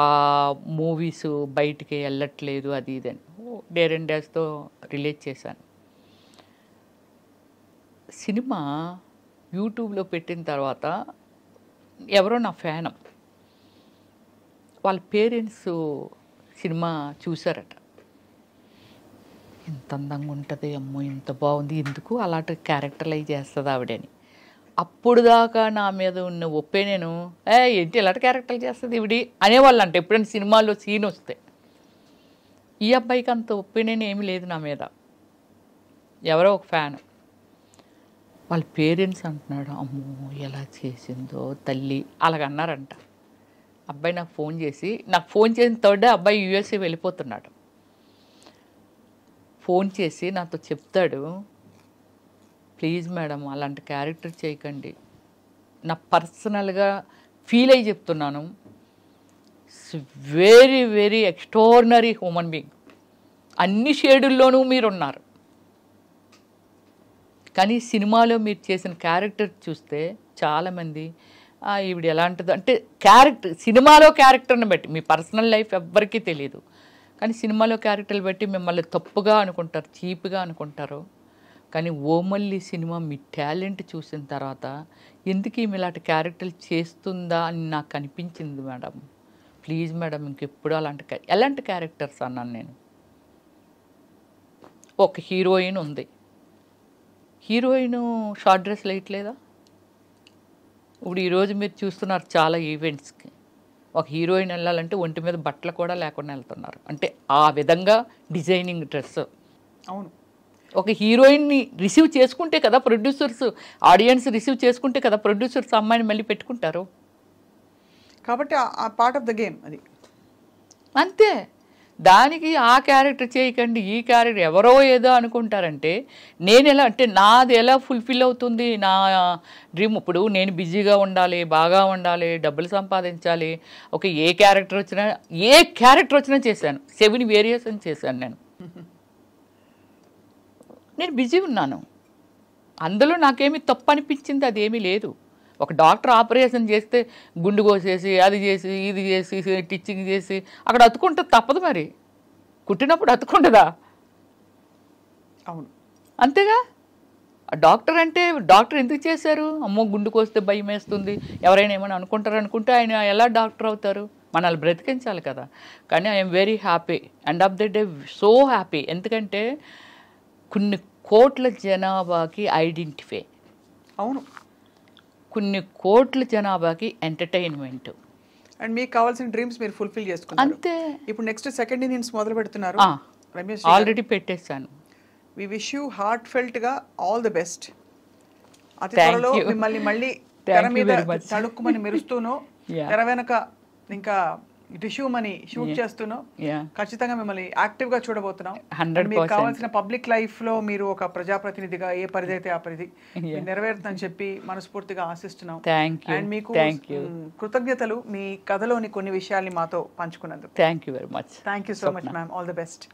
మూవీస్ బయటికి వెళ్ళట్లేదు, అది ఇదని డేర్ అండ్ డాష్తో రిలీజ్ చేశాను. సినిమా యూట్యూబ్లో పెట్టిన తర్వాత ఎవరో నా ఫ్యాన్, వాళ్ళ పేరెంట్స్ సినిమా చూసారట. ఇంత అందంగా ఉంటుంది, అమ్మో ఇంత బాగుంది, ఎందుకు అలాంటి క్యారెక్టర్లైజ్ చేస్తుంది ఆవిడని. అప్పుడు దాకా నా మీద ఉన్న ఒపీనియన్, ఏంటి ఇలాంటి క్యారెక్టర్లు చేస్తుంది ఇవిడి అనేవాళ్ళు. అంటే ఎప్పుడైనా సినిమాల్లో సీన్ వస్తే, ఈ అబ్బాయికి అంత ఒపీనియన్ ఏమీ లేదు నా మీద. ఎవరో ఒక ఫ్యాన్, వాళ్ళ పేరెంట్స్ అంటున్నాడు, అమ్మో ఎలా చేసిందో తల్లి అలాగన్నారంట. అబ్బాయి నాకు ఫోన్ చేసిన థర్డ్ డే అబ్బాయి యూఎస్ఏ వెళ్ళిపోతున్నాడు. ఫోన్ చేసి నాతో చెప్తాడు, ప్లీజ్ మేడం అలాంటి క్యారెక్టర్ చేయకండి, నా పర్సనల్గా ఫీల్ అయ్యి చెప్తున్నాను, very very extraordinary human being, అన్ని షేడుల్లోనూ మీరున్నారు, కానీ సినిమాలో మీరు చేసిన క్యారెక్టర్ చూస్తే చాలామంది ఈవిడ ఎలాంటిదో అంటే క్యారెక్టర్, సినిమాలో క్యారెక్టర్ని బట్టి, మీ పర్సనల్ లైఫ్ ఎవ్వరికీ తెలియదు, కానీ సినిమాలో క్యారెక్టర్లు బట్టి మిమ్మల్ని తప్పుగా అనుకుంటారు, చీప్గా అనుకుంటారు. కానీ ఓమల్లి సినిమా మీ టాలెంట్ చూసిన తర్వాత ఎందుకు ఈమె ఇలాంటి క్యారెక్టర్లు చేస్తుందా అని నాకు అనిపించింది మేడం. ప్లీజ్ మేడం ఇంకెప్పుడు ఎలాంటి క్యారెక్టర్స్ అన్నాను నేను. ఒక హీరోయిన్ ఉంది, హీరోయిన్ షార్ట్ డ్రెస్లు వేయట్లేదా? ఇప్పుడు ఈరోజు మీరు చూస్తున్నారు చాలా ఈవెంట్స్కి, ఒక హీరోయిన్ వెళ్ళాలంటే ఒంటి మీద బట్టలు కూడా లేకుండా వెళ్తున్నారు, అంటే ఆ విధంగా డిజైనింగ్ డ్రెస్. అవును, ఒక హీరోయిన్ని రిసీవ్ చేసుకుంటే కదా ప్రొడ్యూసర్స్, ఆడియన్స్ రిసీవ్ చేసుకుంటే కదా ప్రొడ్యూసర్స్ అమ్మాయిని మళ్ళీ పెట్టుకుంటారు. కాబట్టి ఆ పార్ట్ ఆఫ్ ద గేమ్ అది అంతే. దానికి ఆ క్యారెక్టర్ చేయకండి, ఈ క్యారెక్టర్ ఎవరో ఏదో అనుకుంటారంటే నేను ఎలా, అంటే నాది ఎలా ఫుల్ఫిల్ అవుతుంది నా డ్రీమ్. ఇప్పుడు నేను బిజీగా ఉండాలి, బాగా ఉండాలి, డబ్బులు సంపాదించాలి, ఒక ఏ క్యారెక్టర్ వచ్చినా చేశాను, 7 వేరియేషన్ చేశాను నేను బిజీ ఉన్నాను, అందులో నాకేమీ తప్పు అనిపించింది అదేమీ లేదు. ఒక డాక్టర్ ఆపరేషన్ చేస్తే గుండు కోసేసి అది చేసి ఇది చేసి టిచ్చింగ్ చేసి అక్కడ అతుకుంటే తప్పదు, మరి కుట్టినప్పుడు అతుకుంటుందా? అవును, అంతేగా. డాక్టర్ అంటే డాక్టర్ ఎందుకు చేశారు? అమ్మో గుండు కోస్తే భయం వేస్తుంది, ఎవరైనా ఏమైనా అనుకుంటారు అనుకుంటే ఆయన ఎలా డాక్టర్ అవుతారు? మనల్ని బ్రతికించాలి కదా. కానీ I'm very happy, end of the day so happy. ఎందుకంటే కొన్ని కోట్ల జనాభాకి ఐడెంటిఫై, అవును, కొన్ని కోట్ల జనాభాకి ఎంటర్టైన్మెంట్, అండ్ మీకు కావాల్సిన డ్రీమ్స్ మీరు ఫుల్ఫిల్ చేసుకున్నారు అంతే. ఇప్పుడు నెక్స్ట్ సెకండ్ ఇన్నింగ్స్ మొదలు పెడుతున్నారు రమేష్, ఆల్రెడీ పెట్టేశాను. వి విష్ యూ హార్ట్ ఫెల్ట్గా ఆల్ ది బెస్ట్. అతి త్వరలో మిమ్మల్ని మళ్ళీ తెర మీద తడుక్కుమని మెరుస్తూనో, తెర వెనక ఇంకా టిష్యూమని షూట్ చేస్తూనో ఖచ్చితంగా మిమ్మల్ని యాక్టివ్గా చూడబోతున్నాం. మీకు కావాల్సిన పబ్లిక్ లైఫ్లో మీరు ఒక ప్రజాప్రతినిధిగా ఏ పరిధి అయితే ఆ పరిధి నెరవేరుతుందని చెప్పి మనస్ఫూర్తిగా ఆశిస్తున్నాం. అండ్ మీకు కృతజ్ఞతలు మీ కథలోని కొన్ని విషయాల్ని మాతో పంచుకున్నందుకు. Thank you very much. Thank you so much ma'am. All the best.